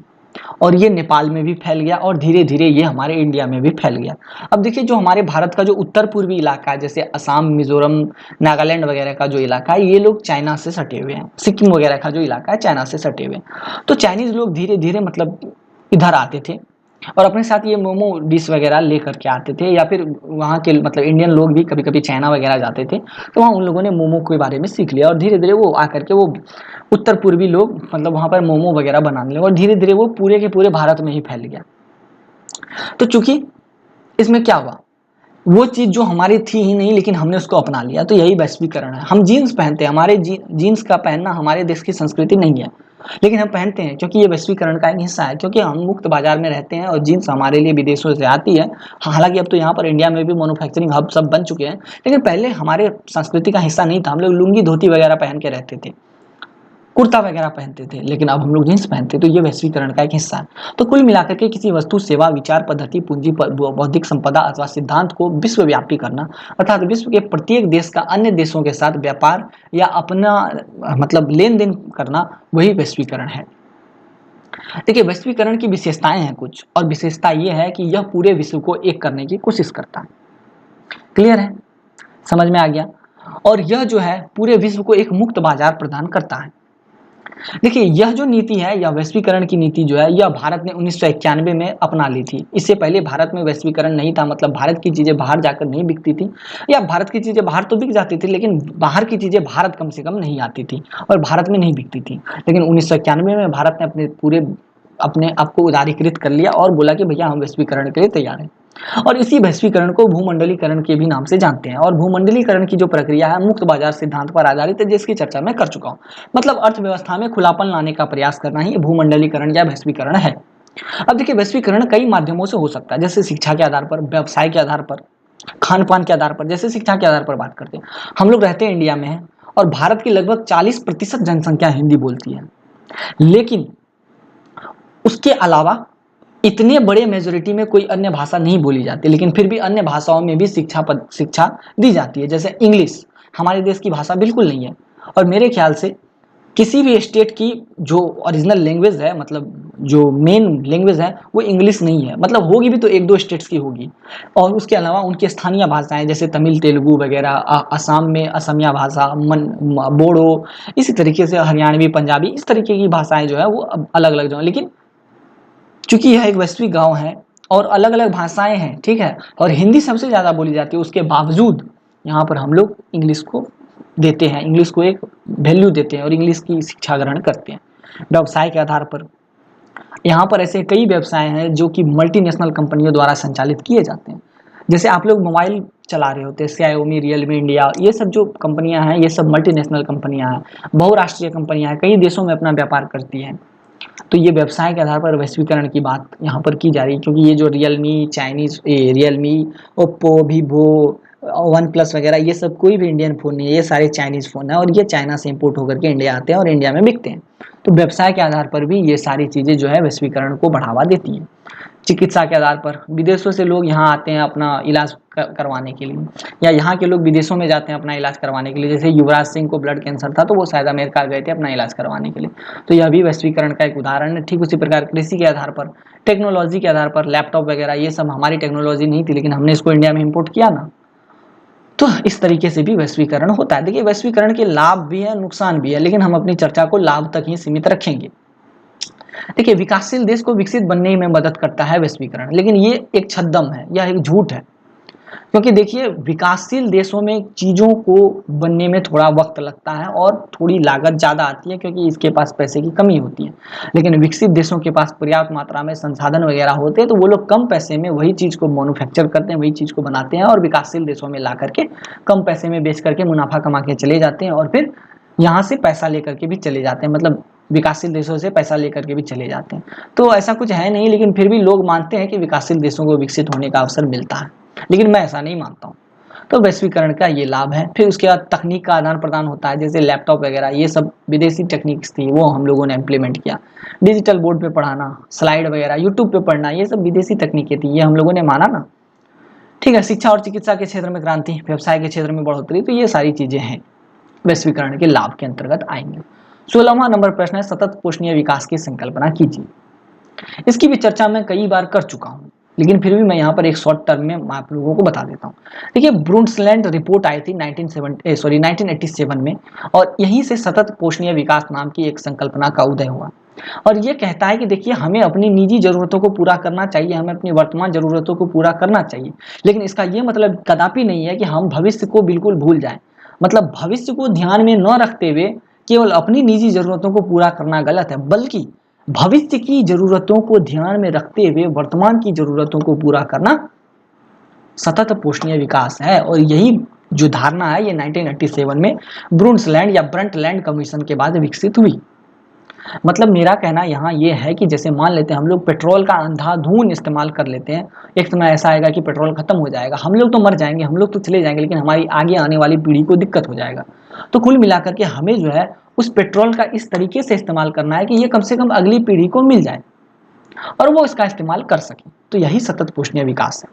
और ये नेपाल में भी फैल गया और धीरे धीरे ये हमारे इंडिया में भी फैल गया। अब देखिए, जो हमारे भारत का जो उत्तर पूर्वी इलाका है, जैसे असम, मिजोरम, नागालैंड वगैरह का जो इलाका है, ये लोग चाइना से सटे हुए हैं, सिक्किम वगैरह का जो इलाका है चाइना से सटे हुए हैं, तो चाइनीज लोग धीरे धीरे मतलब इधर आते थे और अपने साथ ये मोमो डिश वगैरह लेकर के आते थे, या फिर वहाँ के मतलब इंडियन लोग भी कभी कभी चाइना वगैरह जाते थे, तो वहाँ उन लोगों ने मोमो के बारे में सीख लिया और धीरे धीरे वो आकर के वो उत्तर पूर्वी लोग मतलब वहाँ पर मोमो वगैरह बनाने लगे और धीरे धीरे वो पूरे के पूरे भारत में ही फैल गया। तो चूंकि इसमें क्या हुआ, वो चीज़ जो हमारी थी ही नहीं, लेकिन हमने उसको अपना लिया, तो यही वैश्वीकरण है। हम जीन्स पहनते हैं, हमारे जीन्स का पहनना हमारे देश की संस्कृति नहीं है, लेकिन हम पहनते हैं क्योंकि ये वैश्वीकरण का एक हिस्सा है, क्योंकि हम मुक्त बाजार में रहते हैं और जीन्स हमारे लिए विदेशों से आती है। हालांकि अब तो यहाँ पर इंडिया में भी मैन्युफैक्चरिंग हब सब बन चुके हैं, लेकिन पहले हमारे संस्कृति का हिस्सा नहीं था। हम लोग लुंगी धोती वगैरह पहन के रहते थे, कुर्ता वगैरह पहनते थे, लेकिन अब हम लोग जींस पहनते हैं, तो ये वैश्वीकरण का एक हिस्सा है। तो कुल मिलाकर के किसी वस्तु, सेवा, विचार पद्धति, पूंजी, बौद्धिक संपदा अथवा सिद्धांत को विश्वव्यापी करना, अर्थात विश्व के प्रत्येक देश का अन्य देशों के साथ व्यापार या अपना मतलब लेन देन करना, वही वैश्वीकरण है। देखिए, वैश्वीकरण की विशेषताएं हैं कुछ, और विशेषता ये है कि यह पूरे विश्व को एक करने की कोशिश करता है। क्लियर है, समझ में आ गया। और यह जो है पूरे विश्व को एक मुक्त बाजार प्रदान करता है। देखिए, यह जो नीति है, यह वैश्वीकरण की नीति जो है, यह भारत ने 1991 में अपना ली थी। इससे पहले भारत में वैश्वीकरण नहीं था, मतलब भारत की चीजें बाहर जाकर नहीं बिकती थी, या भारत की चीजें बाहर तो बिक जाती थी, लेकिन बाहर की चीजें भारत कम से कम नहीं आती थी और भारत में नहीं बिकती थी। लेकिन 1991 में भारत ने अपने आप को उदारीकृत कर लिया और बोला कि भैया हम वैश्वीकरण के लिए तैयार हैं। और इसी वैश्वीकरण को भूमंडलीकरण के भी नाम से जानते हैं। और भूमंडलीकरण की जो प्रक्रिया है मुक्त बाजार सिद्धांत पर आधारित है, जिसकी चर्चा मैं कर चुका हूँ। मतलब अर्थव्यवस्था में खुलापन लाने का प्रयास करना ही भूमंडलीकरण या वैश्वीकरण है। अब देखिए, वैश्वीकरण कई माध्यमों से हो सकता है, जैसे शिक्षा के आधार पर, व्यवसाय के आधार पर, खान पान के आधार पर। जैसे शिक्षा के आधार पर बात करते हैं, हम लोग रहते हैं इंडिया में हैं और भारत की लगभग 40% जनसंख्या हिंदी बोलती है, लेकिन उसके अलावा इतने बड़े मेजोरिटी में कोई अन्य भाषा नहीं बोली जाती, लेकिन फिर भी अन्य भाषाओं में भी शिक्षा दी जाती है। जैसे इंग्लिश हमारे देश की भाषा बिल्कुल नहीं है, और मेरे ख्याल से किसी भी स्टेट की जो ओरिजिनल लैंग्वेज है, मतलब जो मेन लैंग्वेज है, वो इंग्लिश नहीं है। मतलब होगी भी तो एक दो स्टेट्स की होगी, और उसके अलावा उनकी स्थानीय भाषाएं जैसे तमिल, तेलुगु वगैरह, असम में असमिया भाषा, बोडो, इसी तरीके से हरियाणवी, पंजाबी, इस तरीके की भाषाएं जो है वो अलग अलग जो है। लेकिन चूंकि यह एक वैश्विक गांव है और अलग अलग भाषाएं हैं, ठीक है, और हिंदी सबसे ज़्यादा बोली जाती है, उसके बावजूद यहाँ पर हम लोग इंग्लिश को देते हैं, इंग्लिश को एक वैल्यू देते हैं और इंग्लिश की शिक्षा ग्रहण करते हैं। व्यवसाय के आधार पर यहाँ पर ऐसे कई व्यवसाय हैं जो कि मल्टीनेशनल कंपनियों द्वारा संचालित किए जाते हैं। जैसे आप लोग मोबाइल चला रहे होते हैं, Xiaomi, रियलमी इंडिया, ये सब जो कंपनियां हैं, ये सब मल्टीनेशनल कंपनियां हैं, बहुराष्ट्रीय कंपनियां हैं, कई देशों में अपना व्यापार करती हैं। तो ये व्यवसाय के आधार पर वैश्वीकरण की बात यहाँ पर की जा रही है, क्योंकि ये जो Realme, Oppo, Vivo, one plus वगैरह, ये सब कोई भी इंडियन फ़ोन नहीं है, ये सारे चाइनीज़ फ़ोन है और ये चाइना से इंपोर्ट होकर के इंडिया आते हैं और इंडिया में बिकते हैं। तो व्यवसाय के आधार पर भी ये सारी चीजें जो है वैश्वीकरण को बढ़ावा देती है। चिकित्सा के आधार पर विदेशों से लोग यहाँ आते हैं अपना इलाज करवाने के लिए, या यहाँ के लोग विदेशों में जाते हैं अपना इलाज करवाने के लिए। जैसे युवराज सिंह को ब्लड कैंसर था तो वो शायद अमेरिका गए थे अपना इलाज करवाने के लिए, तो यह भी वैश्वीकरण का एक उदाहरण है। ठीक उसी प्रकार कृषि के आधार पर, टेक्नोलॉजी के आधार पर, लैपटॉप वगैरह ये सब हमारी टेक्नोलॉजी नहीं थी लेकिन हमने इसको इंडिया में इम्पोर्ट किया ना, तो इस तरीके से भी वैश्वीकरण होता है। देखिए वैश्वीकरण के लाभ भी है नुकसान भी है, लेकिन हम अपनी चर्चा को लाभ तक ही सीमित रखेंगे। देखिए विकासशील देश को विकसित बनने में मदद करता है वैश्वीकरण, लेकिन ये एक छद्म है, यह एक झूठ है। क्योंकि देखिए विकासशील देशों में चीजों को बनने में थोड़ा वक्त लगता है और थोड़ी लागत ज्यादा आती है क्योंकि इसके पास पैसे की कमी होती है। लेकिन विकसित देशों के पास पर्याप्त मात्रा में संसाधन वगैरह होते हैं, तो वो लोग कम पैसे में वही चीज को मैन्युफैक्चर करते हैं, वही चीज को बनाते हैं और विकासशील देशों में ला करके कम पैसे में बेच करके मुनाफा कमा के चले जाते हैं और फिर यहाँ से पैसा लेकर के भी चले जाते हैं, मतलब विकासशील देशों से पैसा लेकर के भी चले जाते हैं। तो ऐसा कुछ है नहीं, लेकिन फिर भी लोग मानते हैं कि विकासशील देशों को विकसित होने का अवसर मिलता है, लेकिन मैं ऐसा नहीं मानता हूँ। तो वैश्वीकरण का ये लाभ है। फिर उसके बाद तकनीक का आदान प्रदान होता है, जैसे लैपटॉप वगैरह ये सब विदेशी टेक्निक्स थी, वो हम लोगों ने इम्प्लीमेंट किया। डिजिटल बोर्ड पे पढ़ाना, स्लाइड वगैरह यूट्यूब पे पढ़ना, ये सब विदेशी तकनीकें थी, ये हम लोगों ने माना ना। ठीक है, शिक्षा और चिकित्सा के क्षेत्र में क्रांति, व्यवसाय के क्षेत्र में बढ़ोतरी, तो ये सारी चीजें हैं वैश्वीकरण के लाभ के अंतर्गत आएंगे। 16वां नंबर प्रश्न है, सतत पोषणीय विकास की संकल्पना कीजिए। इसकी भी चर्चा मैं कई बार कर चुका हूँ, लेकिन फिर भी मैं यहाँ पर एक शॉर्ट टर्म में आप लोगों को बता देता हूँ। देखिए ब्रुंडसलैंड रिपोर्ट आई थी 1987 में, और यहीं से सतत पोषणीय विकास नाम की एक संकल्पना का उदय हुआ। और ये कहता है कि देखिए हमें अपनी निजी जरूरतों को पूरा करना चाहिए, हमें अपनी वर्तमान जरूरतों को पूरा करना चाहिए, लेकिन इसका ये मतलब कदापि नहीं है कि हम भविष्य को बिल्कुल भूल जाएं। मतलब भविष्य को ध्यान में न रखते हुए केवल अपनी निजी जरूरतों को पूरा करना गलत है, बल्कि भविष्य की जरूरतों को ध्यान में रखते हुए वर्तमान की जरूरतों को पूरा करना सतत पोषणीय विकास है। और यही जो धारणा है ये 1987 में ब्रुंडसलैंड या ब्रंटलैंड कमीशन के बाद विकसित हुई। मतलब मेरा कहना यहाँ ये है कि जैसे मान लेते हैं हम लोग पेट्रोल का अंधाधुंध इस्तेमाल कर लेते हैं, एक समय ऐसा आएगा कि पेट्रोल खत्म हो जाएगा, हम लोग तो मर जाएंगे, हम लोग तो चले जाएंगे, लेकिन हमारी आगे आने वाली पीढ़ी को दिक्कत हो जाएगा। तो कुल मिलाकर के हमें जो है उस पेट्रोल का इस तरीके से इस्तेमाल करना है कि ये कम से कम अगली पीढ़ी को मिल जाए और वो इसका इस्तेमाल कर सके। तो यही सतत पोषणीय विकास है।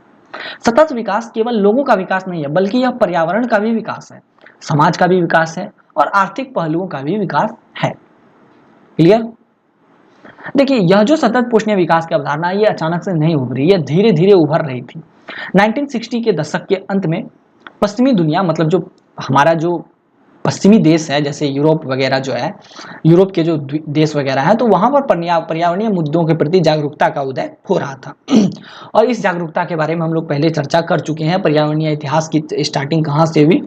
सतत विकास केवल लोगों का विकास नहीं है, बल्कि यह पर्यावरण का भी विकास है, समाज का भी विकास है और आर्थिक पहलुओं का भी विकास है। क्लियर? देखिए यह जो सतत पोषणीय विकास की अवधारणा है ये अचानक से नहीं उभरी, यह धीरे धीरे उभर रही थी। 1960 के दशक के अंत में पश्चिमी दुनिया, मतलब जो हमारा जो पश्चिमी देश है, जैसे यूरोप वगैरह जो है, यूरोप के जो देश वगैरह हैं, तो वहां पर पर्यावरणीय मुद्दों के प्रति जागरूकता का उदय हो रहा था। और इस जागरूकता के बारे में हम लोग पहले चर्चा कर चुके हैं, पर्यावरणीय इतिहास की स्टार्टिंग कहाँ से हुई,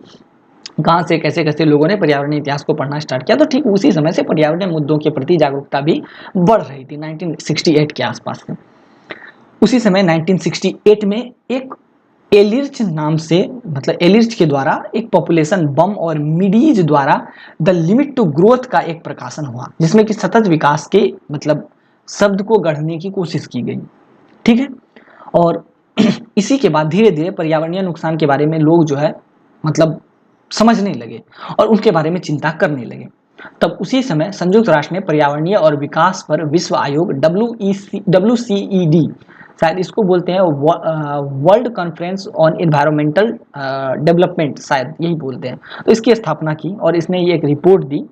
कहाँ से कैसे कैसे लोगों ने पर्यावरणीय इतिहास को पढ़ना स्टार्ट किया। तो ठीक उसी समय से पर्यावरणीय मुद्दों के प्रति जागरूकता भी बढ़ रही थी 1968 के आसपास में। उसी समय 1968 में एक एलिर्च नाम से, मतलब एलिर्च के द्वारा एक पॉपुलेशन बम और मिडीज द्वारा द लिमिट टू ग्रोथ का एक प्रकाशन हुआ, जिसमें कि सतत विकास के मतलब शब्द को गढ़ने की कोशिश की गई। ठीक है, और इसी के बाद धीरे धीरे पर्यावरणीय नुकसान के बारे में लोग जो है मतलब समझने लगे और उनके बारे में चिंता करने लगे। तब उसी समय संयुक्त राष्ट्र ने पर्यावरणीय और विकास पर विश्व आयोग WCED, शायद इसको बोलते हैं world conference on environmental development, शायद यही बोलते हैं, तो इसकी स्थापना की और इसने ये एक रिपोर्ट दी।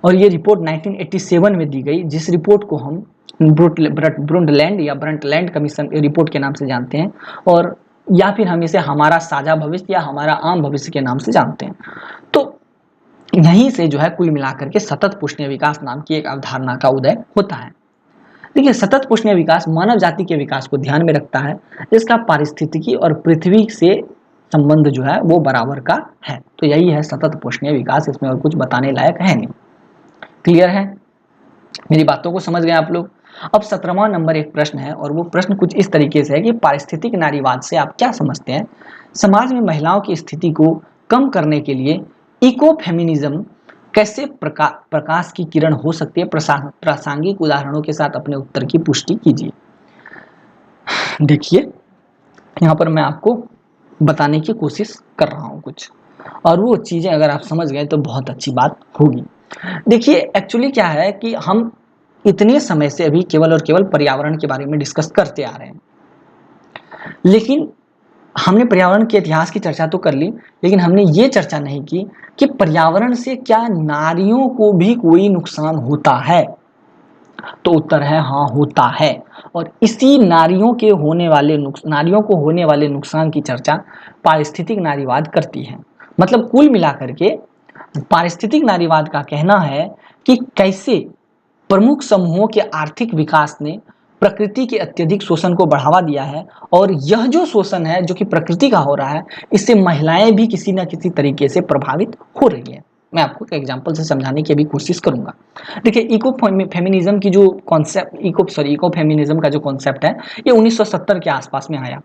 और ये रिपोर्ट 1987 में दी गई, जिस रिपोर्ट को हम ब्रुंडलैंड या ब्रंटलैंड कमीशन रिपोर्ट के नाम से जानते हैं, और या फिर हम इसे हमारा साझा भविष्य या हमारा आम भविष्य के नाम से जानते हैं। तो यहीं से जो है कुल मिलाकर के सतत पोषणीय विकास नाम की एक अवधारणा का उदय होता है। देखिए सतत पोषणीय विकास मानव जाति के विकास को ध्यान में रखता है, इसका पारिस्थितिकी और पृथ्वी से संबंध जो है वो बराबर का है। तो यही है सतत पोषणीय विकास, इसमें और कुछ बताने लायक है नहीं। क्लियर है? मेरी बातों को समझ गए आप लोग? अब 17वां नंबर एक प्रश्न है, और वो प्रश्न कुछ इस तरीके से है कि पारिस्थितिक नारीवाद से आप क्या समझते हैं? समाज में महिलाओं की स्थिति को कम करने के लिए इको फेमिनिज्म कैसे प्रकाश की किरण हो सकती है? प्रासंगिक उदाहरणों के साथ अपने उत्तर की पुष्टि कीजिए। देखिए यहाँ पर मैं आपको बताने की कोशिश कर रहा हूँ कुछ, और वो चीजें अगर आप समझ गए तो बहुत अच्छी बात होगी। देखिए एक्चुअली क्या है कि हम इतने समय से अभी केवल और केवल पर्यावरण के बारे में डिस्कस करते आ रहे हैं, लेकिन हमने पर्यावरण के इतिहास की चर्चा तो कर ली, लेकिन हमने ये चर्चा नहीं की कि पर्यावरण से क्या नारियों को भी कोई नुकसान होता है। तो उत्तर है हाँ, होता है। और इसी नारियों को होने वाले नुकसान की चर्चा पारिस्थितिक नारीवाद करती है। मतलब कुल मिलाकर के पारिस्थितिक नारीवाद का कहना है कि कैसे प्रमुख समूहों के आर्थिक विकास ने प्रकृति के अत्यधिक शोषण को बढ़ावा दिया है, और यह जो शोषण है जो कि प्रकृति का हो रहा है, इससे महिलाएं भी किसी न किसी तरीके से प्रभावित हो रही है। मैं आपको एक एग्जांपल से समझाने की अभी कोशिश करूंगा। देखिए इको फेमिनिज्म की जो कॉन्सेप्ट इको फेमिनिज्म का जो कॉन्सेप्ट है, ये 1970 के आसपास में आया,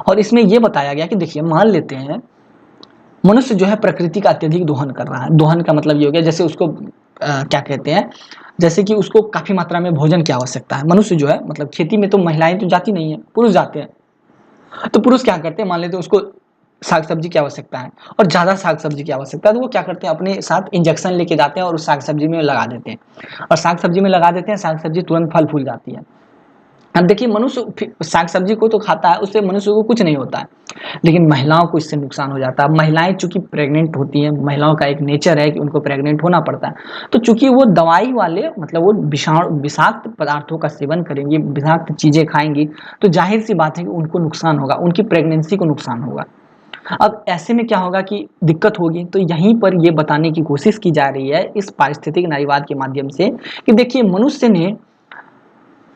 और इसमें यह बताया गया कि देखिए मान लेते हैं मनुष्य जो है प्रकृति का अत्यधिक दोहन कर रहा है। दोहन का मतलब ये हो गया जैसे उसको क्या कहते हैं, जैसे कि उसको काफी मात्रा में भोजन की आवश्यकता है। मनुष्य जो है मतलब खेती में तो महिलाएं तो जाती नहीं है, पुरुष जाते हैं। तो पुरुष क्या करते हैं, मान लेते हैं उसको साग सब्जी की आवश्यकता है और ज्यादा साग सब्जी की आवश्यकता है, तो वो क्या करते हैं अपने साथ इंजेक्शन लेके जाते हैं और उस साग सब्जी में लगा देते हैं, और साग सब्जी में लगा देते हैं, साग सब्जी तुरंत फल फूल जाती है। अब देखिए मनुष्य साग सब्जी को तो खाता है, उससे मनुष्य को कुछ नहीं होता है, लेकिन महिलाओं को इससे नुकसान हो जाता है। महिलाएं चूंकि प्रेग्नेंट होती हैं, महिलाओं का एक नेचर है कि उनको प्रेग्नेंट होना पड़ता है, तो चूंकि वो दवाई वाले मतलब वो विषाक्त पदार्थों का सेवन करेंगी, विषाक्त चीजें खाएंगी, तो जाहिर सी बात है कि उनको नुकसान होगा, उनकी प्रेगनेंसी को नुकसान होगा। अब ऐसे में क्या होगा कि दिक्कत होगी। तो यहीं पर ये बताने की कोशिश की जा रही है इस पारिस्थितिक नारीवाद के माध्यम से कि देखिए मनुष्य ने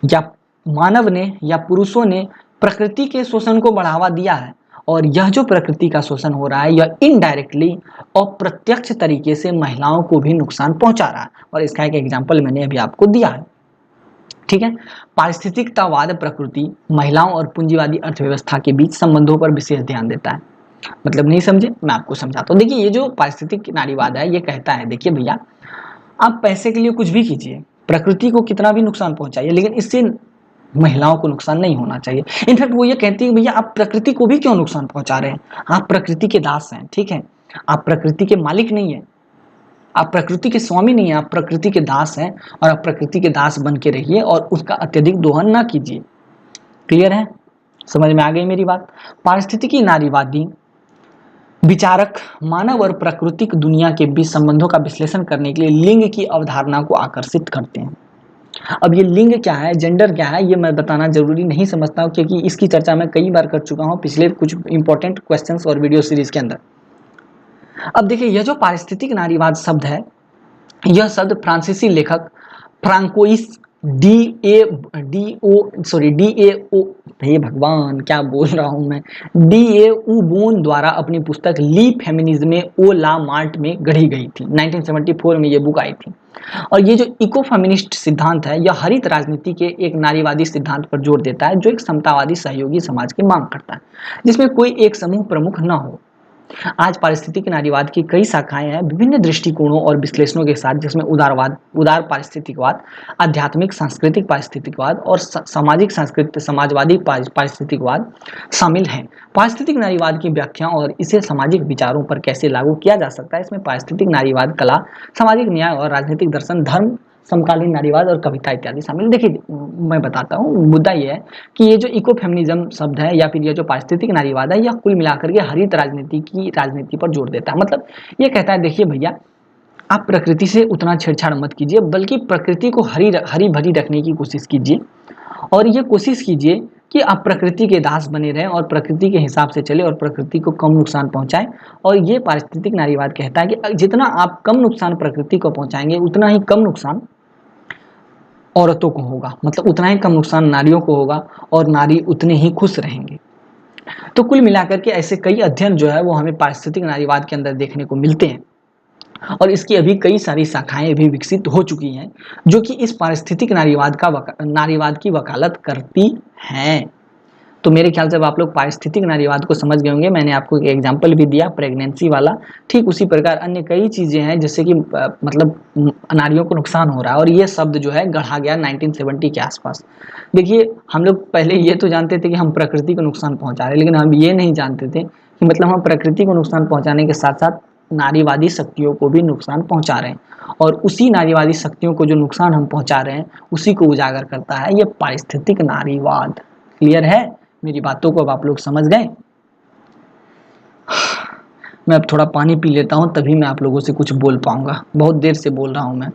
या मानव ने या पुरुषों ने प्रकृति के शोषण को बढ़ावा दिया है, और यह जो प्रकृति का शोषण हो रहा है यह इनडायरेक्टली और प्रत्यक्ष तरीके से महिलाओं को भी नुकसान पहुंचा रहा है, और इसका एक एग्जाम्पल मैंने अभी आपको दिया है। ठीक है, पारिस्थितिकतावाद प्रकृति, महिलाओं और पूंजीवादी अर्थव्यवस्था के बीच संबंधों पर विशेष ध्यान देता है। मतलब नहीं समझे, मैं आपको समझाता हूँ। देखिए ये जो पारिस्थितिक नारीवाद है ये कहता है देखिए भैया आप पैसे के लिए कुछ भी कीजिए, प्रकृति को कितना भी नुकसान पहुंचाइए, लेकिन इससे महिलाओं को नुकसान नहीं होना चाहिए। इनफैक्ट वो ये कहती है भैया आप प्रकृति को भी क्यों नुकसान पहुंचा रहे हैं, आप प्रकृति के दास हैं। ठीक है, आप प्रकृति के मालिक नहीं है, आप प्रकृति के स्वामी नहीं है, आप प्रकृति के दास हैं, और आप प्रकृति के दास बन के रहिए और उसका अत्यधिक दोहन ना कीजिए। क्लियर है, समझ में आ गई मेरी बात। पारिस्थितिकी नारीवादी विचारक मानव और प्राकृतिक दुनिया के बीच संबंधों का विश्लेषण करने के लिए लिंग की अवधारणा को आकर्षित करते हैं। अब ये लिंग क्या है, जेंडर क्या है, ये मैं बताना जरूरी नहीं समझता हूँ, क्योंकि इसकी चर्चा मैं कई बार कर चुका हूँ पिछले कुछ इंपॉर्टेंट क्वेश्चंस और वीडियो सीरीज के अंदर। अब देखिए यह जो पारिस्थितिक नारीवाद शब्द है, यह शब्द फ्रांसीसी लेखक फ्रांकोइस डी ए ओ, हे भगवान क्या बोल रहा हूं मैं, डी ए उबोन द्वारा अपनी पुस्तक ली फेमिनिज्म ओ ला मार्ट में गढ़ी गई थी। 1974 में ये बुक आई थी। और ये जो इको फेमिनिस्ट सिद्धांत है यह हरित राजनीति के एक नारीवादी सिद्धांत पर जोर देता है, जो एक समतावादी सहयोगी समाज की मांग करता है जिसमें कोई एक समूह प्रमुख न हो। आज पारिस्थितिक नारीवाद की कई शाखाएं हैं विभिन्न दृष्टिकोणों और विश्लेषणों के साथ, जिसमें उदार पारिस्थितिकवाद, आध्यात्मिक सांस्कृतिक पारिस्थितिकवाद और सामाजिक सांस्कृतिक समाजवादी पारिस्थितिकवाद शामिल हैं। पारिस्थितिक नारीवाद की व्याख्या और इसे सामाजिक विचारों पर कैसे लागू किया जा सकता है, इसमें पारिस्थितिक नारीवाद कला, सामाजिक न्याय और राजनीतिक दर्शन, धर्म, समकालीन नारीवाद और कविता इत्यादि शामिल। देखिए मैं बताता हूँ, मुद्दा ये है कि ये जो इको फेमिनिज्म शब्द है या फिर ये जो पारिस्थितिक नारीवाद है, यह कुल मिलाकर के हरित राजनीति पर जोर देता है। मतलब ये कहता है देखिए भैया आप प्रकृति से उतना छेड़छाड़ मत कीजिए, बल्कि प्रकृति को हरी भरी रखने की कोशिश कीजिए, और ये कोशिश कीजिए कि आप प्रकृति के दास बने रहें और प्रकृति के हिसाब से चले और प्रकृति को कम नुकसान पहुंचाएं। और ये पारिस्थितिक नारीवाद कहता है कि जितना आप कम नुकसान प्रकृति को पहुंचाएंगे उतना ही कम नुकसान औरतों को होगा, मतलब उतना ही कम नुकसान नारियों को होगा, और नारी उतने ही खुश रहेंगे। तो कुल मिलाकर के ऐसे कई अध्ययन जो है वो हमें पारिस्थितिक नारीवाद के अंदर देखने को मिलते हैं, और इसकी अभी कई सारी शाखाएं भी विकसित हो चुकी हैं जो कि इस पारिस्थितिक नारीवाद की वकालत करती हैं। तो मेरे ख्याल से अब आप लोग पारिस्थितिक नारीवाद को समझ गए होंगे। मैंने आपको एक एग्जाम्पल भी दिया प्रेगनेंसी वाला, ठीक उसी प्रकार अन्य कई चीजें हैं जैसे कि मतलब नारियों को नुकसान हो रहा है, और ये शब्द जो है गढ़ा गया 1970 के आसपास। देखिए हम लोग पहले ये तो जानते थे कि हम प्रकृति को नुकसान पहुंचा रहे हैं, लेकिन हम ये नहीं जानते थे कि मतलब हम प्रकृति को नुकसान पहुंचाने के साथ साथ नारीवादी शक्तियों को भी नुकसान पहुंचा रहे हैं और उसी नारीवादी शक्तियों को जो नुकसान हम पहुंचा रहे हैं उसी को उजागर करता है ये पारिस्थितिक नारीवाद। क्लियर है मेरी बातों को? अब आप लोग समझ गए। मैं अब थोड़ा पानी पी लेता हूं तभी मैं आप लोगों से कुछ बोल पाऊंगा, बहुत देर से बोल रहा हूं मैं।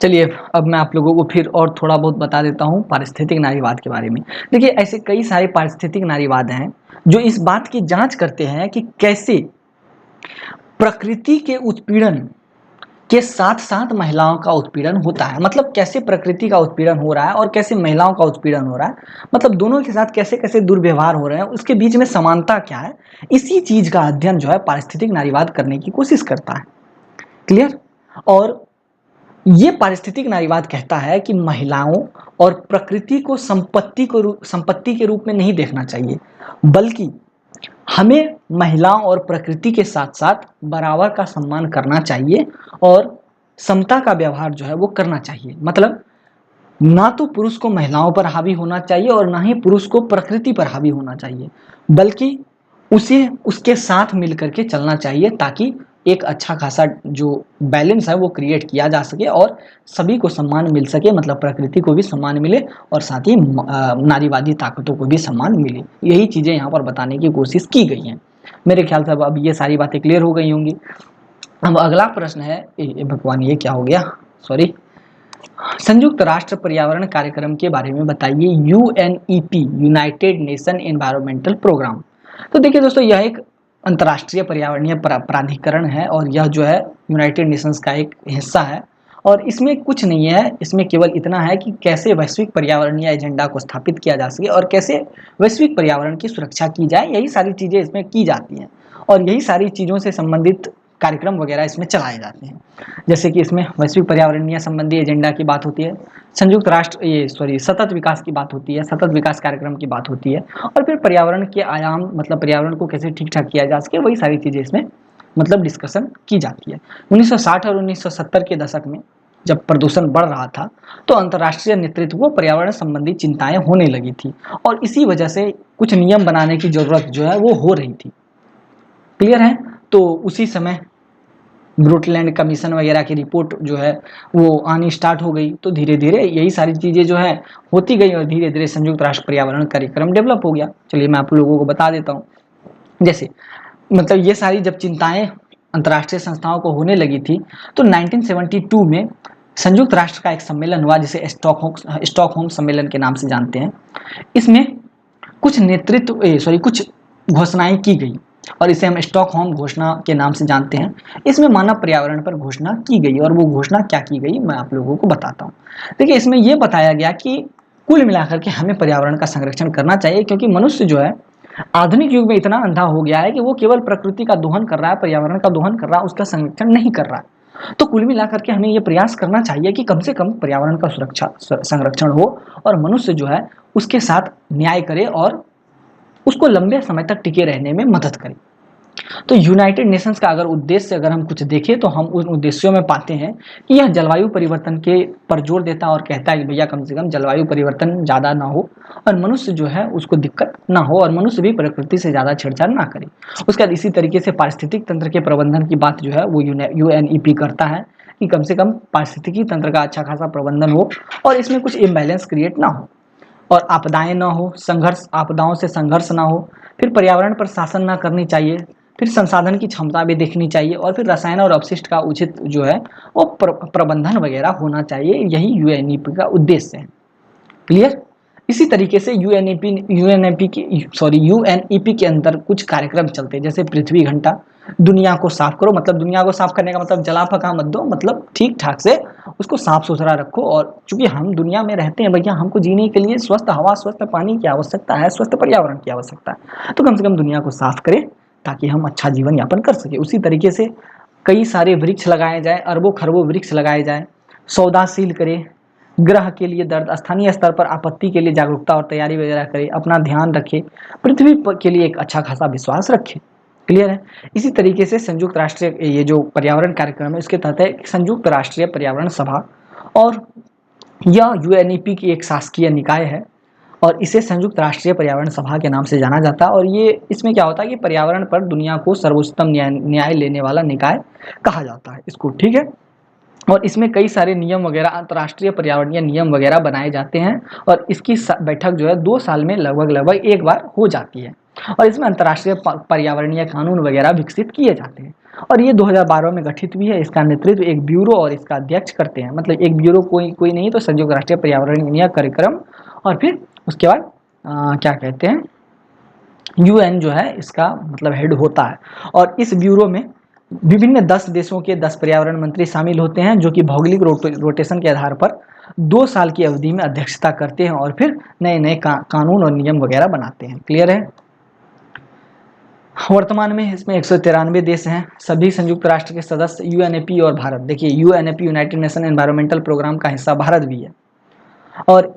चलिए अब मैं आप लोगों को फिर और थोड़ा बहुत बता देता हूं पारिस्थितिक नारीवाद के बारे में। देखिए ऐसे कई सारे पारिस्थितिक नारीवाद हैं जो इस बात की जांच करते हैं कि कैसे प्रकृति के उत्पीड़न के साथ साथ महिलाओं का उत्पीड़न होता है। मतलब कैसे प्रकृति का उत्पीड़न हो रहा है और कैसे महिलाओं का उत्पीड़न हो रहा है, मतलब दोनों के साथ कैसे कैसे दुर्व्यवहार हो रहे हैं, उसके बीच में समानता क्या है, इसी चीज का अध्ययन जो है पारिस्थितिक नारीवाद करने की कोशिश करता है। क्लियर? और ये पारिस्थितिक नारीवाद कहता है कि महिलाओं और प्रकृति को संपत्ति के रूप में नहीं देखना चाहिए, बल्कि हमें महिलाओं और प्रकृति के साथ साथ बराबर का सम्मान करना चाहिए और समता का व्यवहार जो है वो करना चाहिए। मतलब ना तो पुरुष को महिलाओं पर हावी होना चाहिए और ना ही पुरुष को प्रकृति पर हावी होना चाहिए, बल्कि उसे उसके साथ मिलकर के चलना चाहिए ताकि एक अच्छा खासा जो बैलेंस है वो क्रिएट किया जा सके और सभी को सम्मान मिल सके। मतलब प्रकृति को भी सम्मान मिले और साथ ही नारीवादी ताकतों को भी सम्मान मिले। यही चीजें यहाँ पर बताने की कोशिश की गई हैं। मेरे ख्याल से अब ये सारी बातें क्लियर हो गई होंगी। अब अगला प्रश्न है, भगवान ये क्या हो गया, सॉरी, संयुक्त राष्ट्र पर्यावरण कार्यक्रम के बारे में बताइए। UNEP, United Nation environmental programme. तो देखिए दोस्तों यह एक अंतर्राष्ट्रीय पर्यावरणीय प्राधिकरण है और यह जो है यूनाइटेड नेशंस का एक हिस्सा है और इसमें कुछ नहीं है, इसमें केवल इतना है कि कैसे वैश्विक पर्यावरणीय एजेंडा को स्थापित किया जा सके और कैसे वैश्विक पर्यावरण की सुरक्षा की जाए, यही सारी चीजें इसमें की जाती हैं और यही सारी चीजों से संबंधित कार्यक्रम वगैरह इसमें चलाए जाते हैं। जैसे कि इसमें वैश्विक पर्यावरणीय संबंधी एजेंडा की बात होती है, संयुक्त राष्ट्र सतत विकास की बात होती है, सतत विकास कार्यक्रम की बात होती है और फिर पर्यावरण के आयाम, मतलब पर्यावरण को कैसे ठीक ठाक किया जा सके, वही सारी चीजें इसमें मतलब डिस्कशन की जाती है। 1960 और 1970 के दशक में जब प्रदूषण बढ़ रहा था तो अंतर्राष्ट्रीय नेतृत्व को पर्यावरण संबंधी चिंताएं होने लगी थी और इसी वजह से कुछ नियम बनाने की जरूरत जो है वो हो रही थी। क्लियर है? तो उसी समय ब्रूटलैंड कमीशन वगैरह की रिपोर्ट जो है वो आनी स्टार्ट हो गई, तो धीरे धीरे यही सारी चीज़ें जो है होती गई और धीरे धीरे संयुक्त राष्ट्र पर्यावरण कार्यक्रम डेवलप हो गया। चलिए मैं आप लोगों को बता देता हूँ। जैसे मतलब ये सारी जब चिंताएं अंतर्राष्ट्रीय संस्थाओं को होने लगी थी तो 1972 में संयुक्त राष्ट्र का एक सम्मेलन हुआ जिसे स्टॉकहोम सम्मेलन के नाम से जानते हैं। इसमें कुछ घोषणाएं की गई और इसे हम स्टॉकहोम घोषणा के नाम से जानते हैं। इसमें मानव पर्यावरण पर घोषणा की गई और वो घोषणा क्या की गई मैं आप लोगों को बताता हूँ। देखिए इसमें यह बताया गया कि कुल मिलाकर के हमें पर्यावरण का संरक्षण करना चाहिए, क्योंकि मनुष्य जो है आधुनिक युग में इतना अंधा हो गया है कि वो केवल प्रकृति का दोहन कर रहा है, पर्यावरण का दोहन कर रहा है, उसका संरक्षण नहीं कर रहा है। तो कुल मिलाकर के हमें ये प्रयास करना चाहिए कि कम से कम पर्यावरण का संरक्षण हो और मनुष्य जो है उसके साथ न्याय करे और उसको लंबे समय तक टिके रहने में मदद करे। तो यूनाइटेड नेशंस का अगर उद्देश्य अगर हम कुछ देखें तो हम उन उद्देश्यों में पाते हैं कि यह जलवायु परिवर्तन के पर जोर देता है और कहता है कि भैया कम से कम जलवायु परिवर्तन ज़्यादा ना हो और मनुष्य जो है उसको दिक्कत ना हो और मनुष्य भी प्रकृति से ज़्यादा छेड़छाड़ ना करे। उसके बाद इसी तरीके से पारिस्थितिक तंत्र के प्रबंधन की बात जो है वो यूएनईपी करता है कि कम से कम पारिस्थितिकी तंत्र का अच्छा खासा प्रबंधन हो और इसमें कुछ इम्बैलेंस क्रिएट ना हो और आपदाएं ना हो, आपदाओं से संघर्ष ना हो, फिर पर्यावरण पर शासन ना करनी चाहिए, फिर संसाधन की क्षमता भी देखनी चाहिए और फिर रसायन और अपशिष्ट का उचित जो है वो प्रबंधन वगैरह होना चाहिए। यही यूएनईपी का उद्देश्य है। क्लियर? इसी तरीके से यूएनईपी के अंदर कुछ कार्यक्रम चलते हैं, जैसे पृथ्वी घंटा, दुनिया को साफ करो। मतलब दुनिया को साफ करने का मतलब जला फका मत दो, मतलब ठीक ठाक से उसको साफ सुथरा रखो। और चूंकि हम दुनिया में रहते हैं भैया, हमको जीने के लिए स्वस्थ हवा, स्वस्थ पानी की आवश्यकता है, स्वस्थ पर्यावरण की आवश्यकता है, तो कम से कम दुनिया को साफ करें ताकि हम अच्छा जीवन यापन कर सके। उसी तरीके से कई सारे वृक्ष लगाए जाए, अरबों खरबों वृक्ष लगाए जाए, सौदाशील करें, ग्रह के लिए दर्द, स्थानीय स्तर पर आपत्ति के लिए जागरूकता और तैयारी वगैरह करें, अपना ध्यान रखें, पृथ्वी के लिए एक अच्छा खासा विश्वास रखें। क्लियर है? इसी तरीके से संयुक्त राष्ट्रीय ये जो पर्यावरण कार्यक्रम है इसके तहत है संयुक्त राष्ट्रीय पर्यावरण सभा और यह यूएनईपी की एक शासकीय निकाय है और इसे संयुक्त राष्ट्रीय पर्यावरण सभा के नाम से जाना जाता है। और ये इसमें क्या होता है कि पर्यावरण पर दुनिया को सर्वोच्चतम न्याय लेने वाला निकाय कहा जाता है इसको, ठीक है। और इसमें कई सारे नियम वगैरह, अंतर्राष्ट्रीय पर्यावरणीय नियम वगैरह बनाए जाते हैं। और इसकी बैठक जो है 2 साल में लगभग एक बार हो जाती है। और इसमें अंतर्राष्ट्रीय पर्यावरणीय कानून वगैरह विकसित किए जाते हैं। और ये 2012 में गठित हुई है। इसका नेतृत्व एक ब्यूरो और इसका अध्यक्ष करते हैं। मतलब एक ब्यूरो कोई नहीं तो संयुक्त राष्ट्रीय पर्यावरणीय कार्यक्रम, और फिर उसके बाद क्या कहते हैं, यूएन जो है इसका मतलब हेड होता है। और इस ब्यूरो में विभिन्न 10 देशों के 10 पर्यावरण मंत्री शामिल होते हैं, जो कि भौगोलिक रोटेशन के आधार पर 2 साल की अवधि में अध्यक्षता करते हैं और फिर नए नए कानून और नियम वगैरह बनाते हैं। क्लियर है। वर्तमान में इसमें 193 देश हैं। सभी संयुक्त राष्ट्र के सदस्य, यूएनईपी और भारत, देखिए UNEP United Nation environmental programme का हिस्सा भारत भी है। और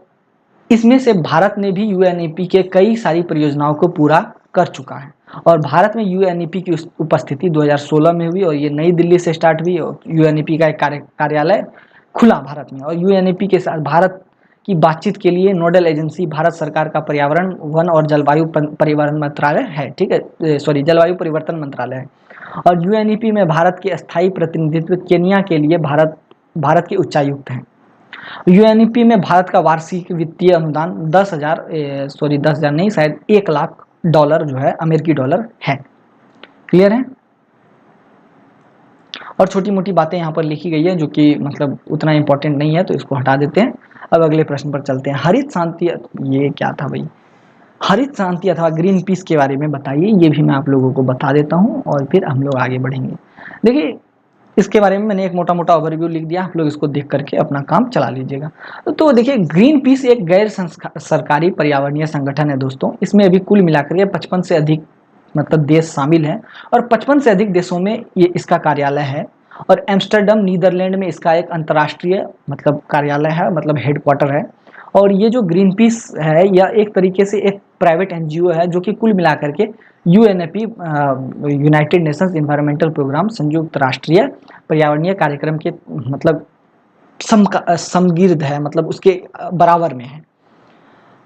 इसमें से भारत ने भी यूएनईपी के कई सारी परियोजनाओं को पूरा कर चुका है। और भारत में यूएनईपी की उपस्थिति 2016 में हुई और ये नई दिल्ली से स्टार्ट हुई। और यूएनईपी का एक कार्यालय खुला भारत में। और यूएनईपी के साथ भारत की बातचीत के लिए नोडल एजेंसी भारत सरकार का पर्यावरण, वन और जलवायु परिवर्तन मंत्रालय है, ठीक है, सॉरी, जलवायु परिवर्तन मंत्रालय है। और यूएनईपी में भारत के स्थायी प्रतिनिधित्व केन्या के लिए भारत के उच्चायुक्त हैं। यूएनईपी में भारत का वार्षिक वित्तीय अनुदान 10,000 नहीं, शायद $1,00,000 जो है अमेरिकी डॉलर है। क्लियर है। और छोटी मोटी बातें यहाँ पर लिखी गई है जो कि मतलब उतना इंपॉर्टेंट नहीं है, तो इसको हटा देते हैं। अब अगले प्रश्न पर चलते हैं। हरित शांति, ये क्या था भाई, हरित शांति अथवा ग्रीन पीस के बारे में बताइए। ये भी मैं आप लोगों को बता देता हूँ और फिर हम लोग आगे बढ़ेंगे। देखिए इसके बारे में मैंने एक मोटा मोटा ओवरव्यू लिख दिया, आप लोग इसको देख करके अपना काम चला लीजिएगा। तो देखिए ग्रीन पीस एक गैर सरकारी पर्यावरणीय संगठन है दोस्तों। इसमें अभी कुल मिलाकर के 55 से अधिक मतलब देश शामिल हैं। और 55 से अधिक देशों में ये इसका कार्यालय है। और एम्स्टर्डम नीदरलैंड में इसका एक अंतर्राष्ट्रीय मतलब कार्यालय है, मतलब हेडक्वार्टर है। और ये जो ग्रीन पीस है यह एक तरीके से एक प्राइवेट एनजीओ है जो कि कुल मिलाकर के UNEP United Nations environmental programme, संयुक्त राष्ट्रीय पर्यावरणीय कार्यक्रम के मतलब समगिर्द है, मतलब उसके बराबर में है।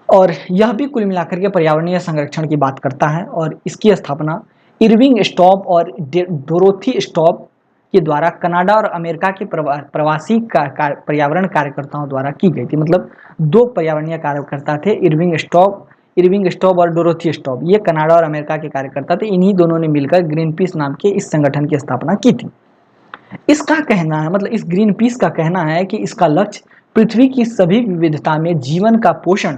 और यह भी कुल मिलाकर के पर्यावरणीय संरक्षण की बात करता है। और इसकी स्थापना इरविंग स्टॉप और डोरोथी स्टॉप के द्वारा कनाडा और अमेरिका के प्रवासी पर्यावरण कार्यकर्ताओं द्वारा की गई थी। मतलब 2 पर्यावरणीय कार्यकर्ता थे, इरविंग स्टॉप और डोरोथी स्टॉप। ये कनाडा और अमेरिका के कार्यकर्ता थे। इन्हीं दोनों ने मिलकर ग्रीन पीस नाम के इस संगठन की स्थापना की थी। इसका कहना है, मतलब इस ग्रीन पीस का कहना है कि इसका लक्ष्य पृथ्वी की सभी विविधता में जीवन का पोषण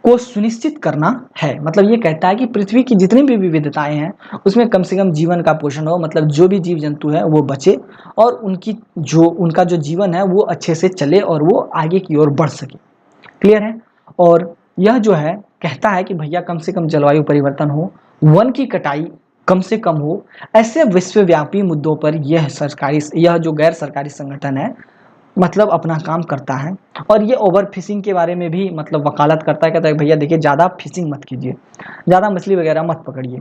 को सुनिश्चित करना है। मतलब ये कहता है कि पृथ्वी की जितनी भी विविधताएं हैं उसमें कम से कम जीवन का पोषण हो, मतलब जो भी जीव जंतु है वो बचे और उनका जो जीवन है वो अच्छे से चले और वो आगे की ओर बढ़ सके। क्लियर है। और यह जो है कहता है कि भैया कम से कम जलवायु परिवर्तन हो, वन की कटाई कम से कम हो, ऐसे विश्वव्यापी मुद्दों पर यह जो गैर सरकारी संगठन है मतलब अपना काम करता है। और ये ओवर फिशिंग के बारे में भी मतलब वकालत करता है। कहता है भैया देखिए ज़्यादा फिशिंग मत कीजिए, ज़्यादा मछली वगैरह मत पकड़िए,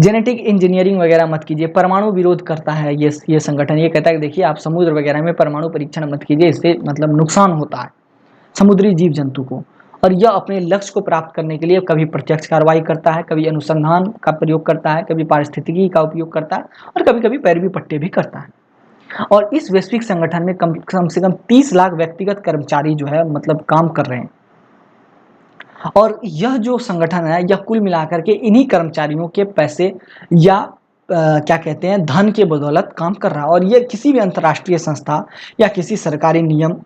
जेनेटिक इंजीनियरिंग वगैरह मत कीजिए। परमाणु विरोध करता है ये संगठन। ये कहता है कि देखिए आप समुद्र वगैरह में परमाणु परीक्षण मत कीजिए, इससे मतलब नुकसान होता है समुद्री जीव जंतु को। और यह अपने लक्ष्य को प्राप्त करने के लिए कभी प्रत्यक्ष कार्रवाई करता है, कभी अनुसंधान का प्रयोग करता है, कभी पारिस्थितिकी का उपयोग करता है और कभी कभी पैरवी पट्टे भी करता है। और इस वैश्विक संगठन में कम से कम 30 लाख व्यक्तिगत कर्मचारी जो है मतलब काम कर रहे हैं। और यह जो संगठन है यह कुल मिलाकर के इन्हीं कर्मचारियों के पैसे या क्या कहते हैं धन के बदौलत काम कर रहा है। और ये किसी भी अंतर्राष्ट्रीय संस्था या किसी सरकारी निगम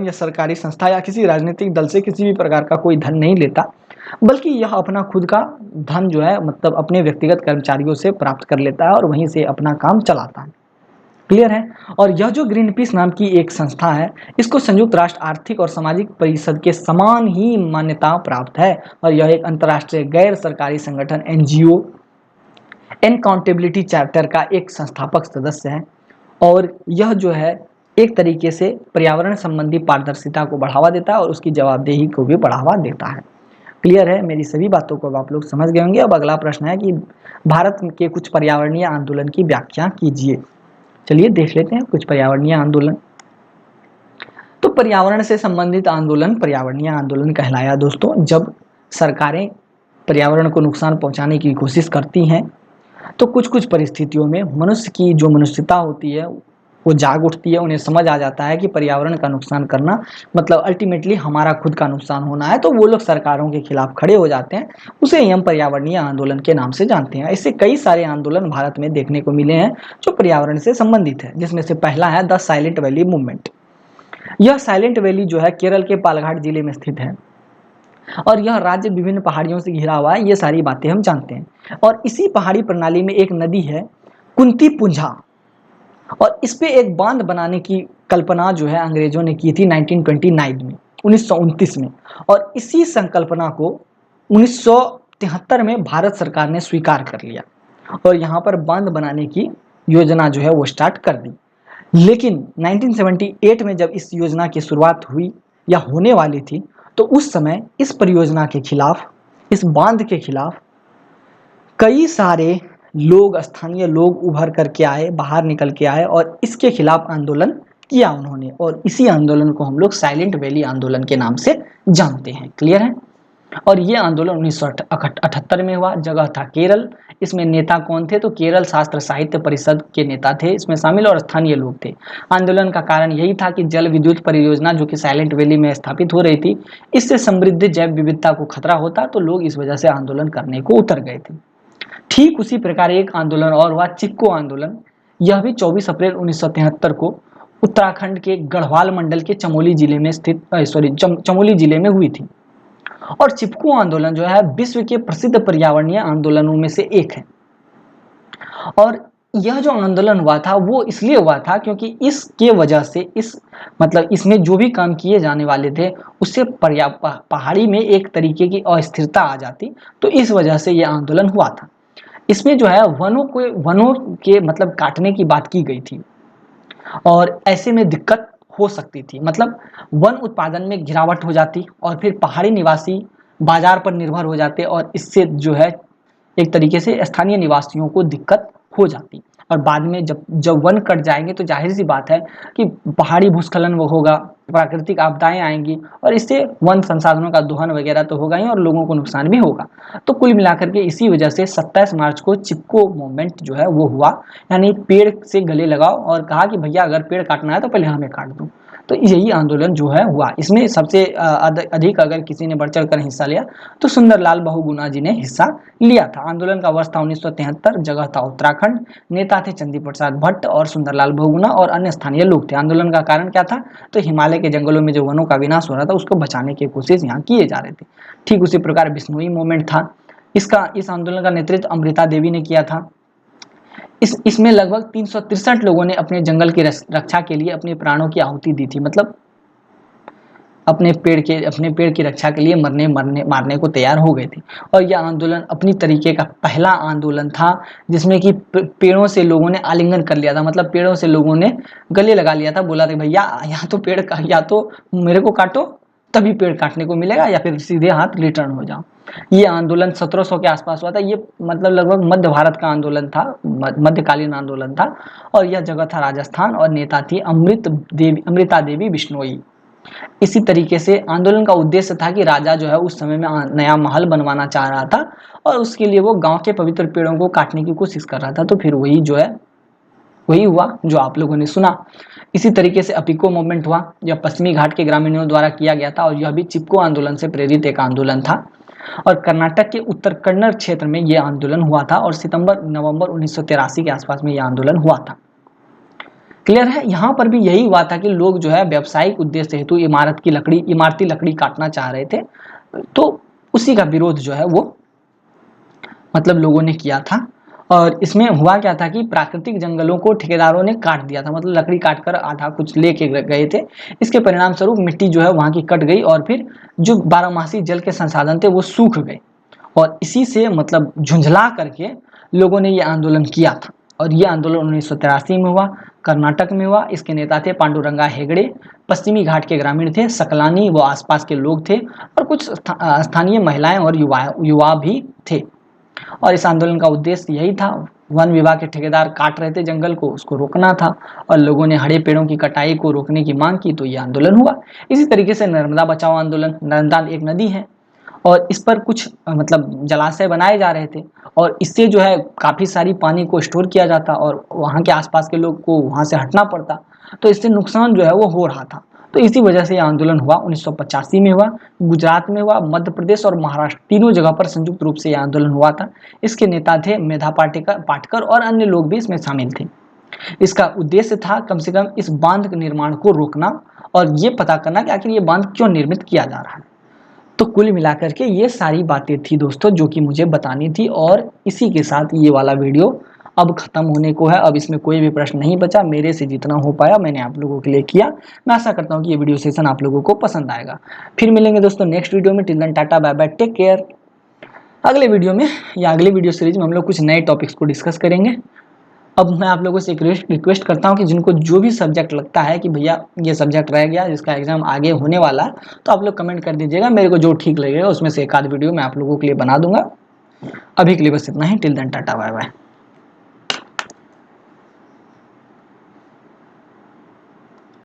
या सरकारी संस्था या किसी राजनीतिक दल से किसी भी प्रकार का कोई धन नहीं लेता, बल्कि यह अपना खुद का धन जो है मतलब अपने व्यक्तिगत कर्मचारियों से प्राप्त कर लेता है और वहीं से अपना काम चलाता है। क्लियर है। और यह जो ग्रीन पीस नाम की एक संस्था है इसको संयुक्त राष्ट्र आर्थिक और सामाजिक परिषद के समान ही मान्यता प्राप्त है। और यह एक अंतर्राष्ट्रीय गैर सरकारी संगठन एनजीओ अकाउंटेबिलिटी चार्टर का एक संस्थापक सदस्य है। और यह जो है एक तरीके से पर्यावरण संबंधी पारदर्शिता को बढ़ावा देता है और उसकी जवाबदेही को भी बढ़ावा देता है। क्लियर है। मेरी सभी बातों को अब आप लोग समझ गए होंगे। अब अगला प्रश्न है कि भारत के कुछ पर्यावरणीय आंदोलन की व्याख्या कीजिए। चलिए देख लेते हैं कुछ पर्यावरणीय आंदोलन। तो पर्यावरण से संबंधित आंदोलन पर्यावरणीय आंदोलन कहलाया दोस्तों। जब सरकारें पर्यावरण को नुकसान पहुंचाने की कोशिश करती हैं तो कुछ कुछ परिस्थितियों में मनुष्य की जो मनुष्यता होती है वो जाग उठती है, उन्हें समझ आ जाता है कि पर्यावरण का नुकसान करना मतलब अल्टीमेटली हमारा खुद का नुकसान होना है, तो वो लोग सरकारों के खिलाफ खड़े हो जाते हैं। उसे ही हम पर्यावरणीय आंदोलन के नाम से जानते हैं। इससे कई सारे आंदोलन भारत में देखने को मिले हैं जो पर्यावरण से संबंधित है, जिसमें से पहला है द साइलेंट वैली मूवमेंट। यह साइलेंट वैली जो है केरल के पालघाट जिले में स्थित है और यह राज्य विभिन्न पहाड़ियों से घिरा हुआ है। ये सारी बातें हम जानते हैं। और इसी पहाड़ी प्रणाली में एक नदी है कुंती पुंजा, और इस पे एक बांध बनाने की कल्पना जो है अंग्रेजों ने की थी 1929 में 1929 में। और इसी संकल्पना को 1973 में भारत सरकार ने स्वीकार कर लिया और यहाँ पर बांध बनाने की योजना जो है वो स्टार्ट कर दी। लेकिन 1978 में जब इस योजना की शुरुआत हुई या होने वाली थी तो उस समय इस परियोजना के खिलाफ, इस बांध के खिलाफ कई सारे लोग, स्थानीय लोग उभर करके आए, बाहर निकल के आए और इसके खिलाफ आंदोलन किया उन्होंने। और इसी आंदोलन को हम लोग साइलेंट वैली आंदोलन के नाम से जानते हैं। क्लियर है? और ये आंदोलन 1978 में हुआ। जगह था केरल। इसमें नेता कौन थे? तो केरल शास्त्र साहित्य परिषद के नेता थे इसमें शामिल और स्थानीय लोग थे। आंदोलन का कारण यही था कि जल विद्युत परियोजना जो कि साइलेंट वैली में स्थापित हो रही थी, इससे समृद्ध जैव विविधता को खतरा होता, तो लोग इस वजह से आंदोलन करने को उतर गए थे। ठीक उसी प्रकार एक आंदोलन और हुआ, चिपको आंदोलन। यह भी 24 अप्रैल 1973 को उत्तराखंड के गढ़वाल मंडल के चमोली जिले में चमोली जिले में हुई थी। और चिपको आंदोलन जो है विश्व के प्रसिद्ध पर्यावरणीय आंदोलनों में से एक है। और यह जो आंदोलन हुआ था वो इसलिए हुआ था क्योंकि इसके वजह से इसमें जो भी काम किए जाने वाले थे उससे पहाड़ी में एक तरीके की अस्थिरता आ जाती, तो इस वजह से यह आंदोलन हुआ था। इसमें जो है वनों के काटने की बात की गई थी और ऐसे में दिक्कत हो सकती थी, मतलब वन उत्पादन में गिरावट हो जाती और फिर पहाड़ी निवासी बाजार पर निर्भर हो जाते और इससे जो है एक तरीके से स्थानीय निवासियों को दिक्कत हो जाती। और बाद में जब वन कट जाएंगे तो जाहिर सी बात है कि पहाड़ी भूस्खलन वो होगा, प्राकृतिक आपदाएं आएंगी और इससे वन संसाधनों का दोहन वगैरह तो होगा ही और लोगों को नुकसान भी होगा। तो कुल मिलाकर के इसी वजह से 27 मार्च को चिपको मूवमेंट जो है वो हुआ, यानी पेड़ से गले लगाओ और कहा कि भैया अगर पेड़ काटना है तो पहले हमें काट दो। तो यही आंदोलन जो है हुआ। इसमें सबसे अधिक अगर किसी ने बढ़ चढ़ कर हिस्सा लिया तो सुंदरलाल बहुगुणा जी ने हिस्सा लिया था। आंदोलन का वर्ष था 1973, जगह था उत्तराखंड, नेता थे चंदी प्रसाद भट्ट और सुंदरलाल बहुगुणा और अन्य स्थानीय लोग थे। आंदोलन का कारण क्या था? तो हिमालय के जंगलों में जो वनों का विनाश हो रहा था उसको बचाने की कोशिश यहाँ किए जा रहे थे। ठीक उसी प्रकार बिश्नोई मूवमेंट था। इस आंदोलन का नेतृत्व अमृता देवी ने किया था। इसमें लगभग 363 लोगों ने अपने जंगल की रक्षा के लिए अपने प्राणों की आहुति दी थी, मतलब अपने पेड़ की रक्षा के लिए मारने को तैयार हो गए थे। और यह आंदोलन अपनी तरीके का पहला आंदोलन था जिसमें कि पेड़ों से लोगों ने आलिंगन कर लिया था, मतलब पेड़ों से लोगों ने गले लगा लिया था, बोला था भैया या तो मेरे को काटो तभी पेड़ काटने को मिलेगा या फिर सीधे हाथ रिटर्न हो जाओ। ये आंदोलन 1700 के आसपास हुआ था। ये लगभग मध्य भारत का आंदोलन था, मध्यकालीन आंदोलन था और यह जगह था राजस्थान और नेता थी अमृता देवी बिश्नोई। इसी तरीके से आंदोलन का उद्देश्य था कि राजा जो है उस समय में नया महल बनवाना चाह रहा था और उसके लिए वो गांव के पवित्र पेड़ों को काटने की कोशिश कर रहा था। तो फिर वही हुआ जो आप लोगों ने सुना। इसी तरीके से अपिको मूवमेंट हुआ, यह पश्चिमी घाट के ग्रामीणों द्वारा किया गया था और यह भी चिपको आंदोलन से प्रेरित एक आंदोलन था। और कर्नाटक के उत्तर कन्नड़ क्षेत्र में यह आंदोलन हुआ था और नवंबर 1983 के आसपास में यह आंदोलन हुआ था। क्लियर है? यहाँ पर भी यही हुआ था कि लोग जो है व्यावसायिक उद्देश्य हेतु इमारती लकड़ी काटना चाह रहे थे, तो उसी का विरोध जो है वो लोगों ने किया था। और इसमें हुआ क्या था कि प्राकृतिक जंगलों को ठेकेदारों ने काट दिया था, मतलब लकड़ी काटकर आधा कुछ लेके गए थे। इसके परिणाम स्वरूप मिट्टी जो है वहाँ की कट गई और फिर जो बारहमासी जल के संसाधन थे वो सूख गए और इसी से झुंझला करके लोगों ने ये आंदोलन किया था। और ये आंदोलन 1983 में हुआ, कर्नाटक में हुआ। इसके नेता थे पांडुरंगा हेगड़े, पश्चिमी घाट के ग्रामीण थे, सकलानी व आसपास के लोग थे और कुछ स्थानीय महिलाएं और युवा भी थे। और इस आंदोलन का उद्देश्य यही था वन विभाग के ठेकेदार काट रहे थे जंगल को, उसको रोकना था, और लोगों ने हरे पेड़ों की कटाई को रोकने की मांग की, तो ये आंदोलन हुआ। इसी तरीके से नर्मदा बचाओ आंदोलन, नर्मदा एक नदी है और इस पर कुछ मतलब जलाशय बनाए जा रहे थे, और इससे जो है काफी सारी पानी को स्टोर किया जाता और वहाँ के आसपास के लोग को वहाँ से हटना पड़ता, तो इससे नुकसान जो है वो हो रहा था। तो इसी वजह से ये आंदोलन हुआ, 1985 में हुआ, गुजरात में हुआ, मध्य प्रदेश और महाराष्ट्र तीनों जगह पर संयुक्त रूप से यह आंदोलन हुआ था। इसके नेता थे मेधा पाटकर और अन्य लोग भी इसमें शामिल थे। इसका उद्देश्य था कम से कम इस बांध के निर्माण को रोकना और ये पता करना कि आखिर ये बांध क्यों निर्मित किया जा रहा है। तो कुल मिलाकर के ये सारी बातें थी दोस्तों जो कि मुझे बतानी थी, और इसी के साथ ये वाला वीडियो अब खत्म होने को है। अब इसमें कोई भी प्रश्न नहीं बचा, मेरे से जितना हो पाया मैंने आप लोगों के लिए किया। मैं आशा करता हूँ कि ये वीडियो सेशन आप लोगों को पसंद आएगा। फिर मिलेंगे दोस्तों नेक्स्ट वीडियो में। Till then tata bye bye, take care. अगले वीडियो में या अगले वीडियो सीरीज में हम लोग कुछ नए टॉपिक्स को डिस्कस करेंगे। अब मैं आप लोगों से एक रिक्वेस्ट करता हूँ कि जिनको जो भी सब्जेक्ट लगता है कि भैया ये सब्जेक्ट रह गया जिसका एग्जाम आगे होने वाला है, तो आप लोग कमेंट कर दीजिएगा, मेरे को जो ठीक लगेगा उसमें से एक आध वीडियो मैं आप लोगों के लिए बना दूंगा। अभी के लिए बस इतना ही। Till then tata bye bye.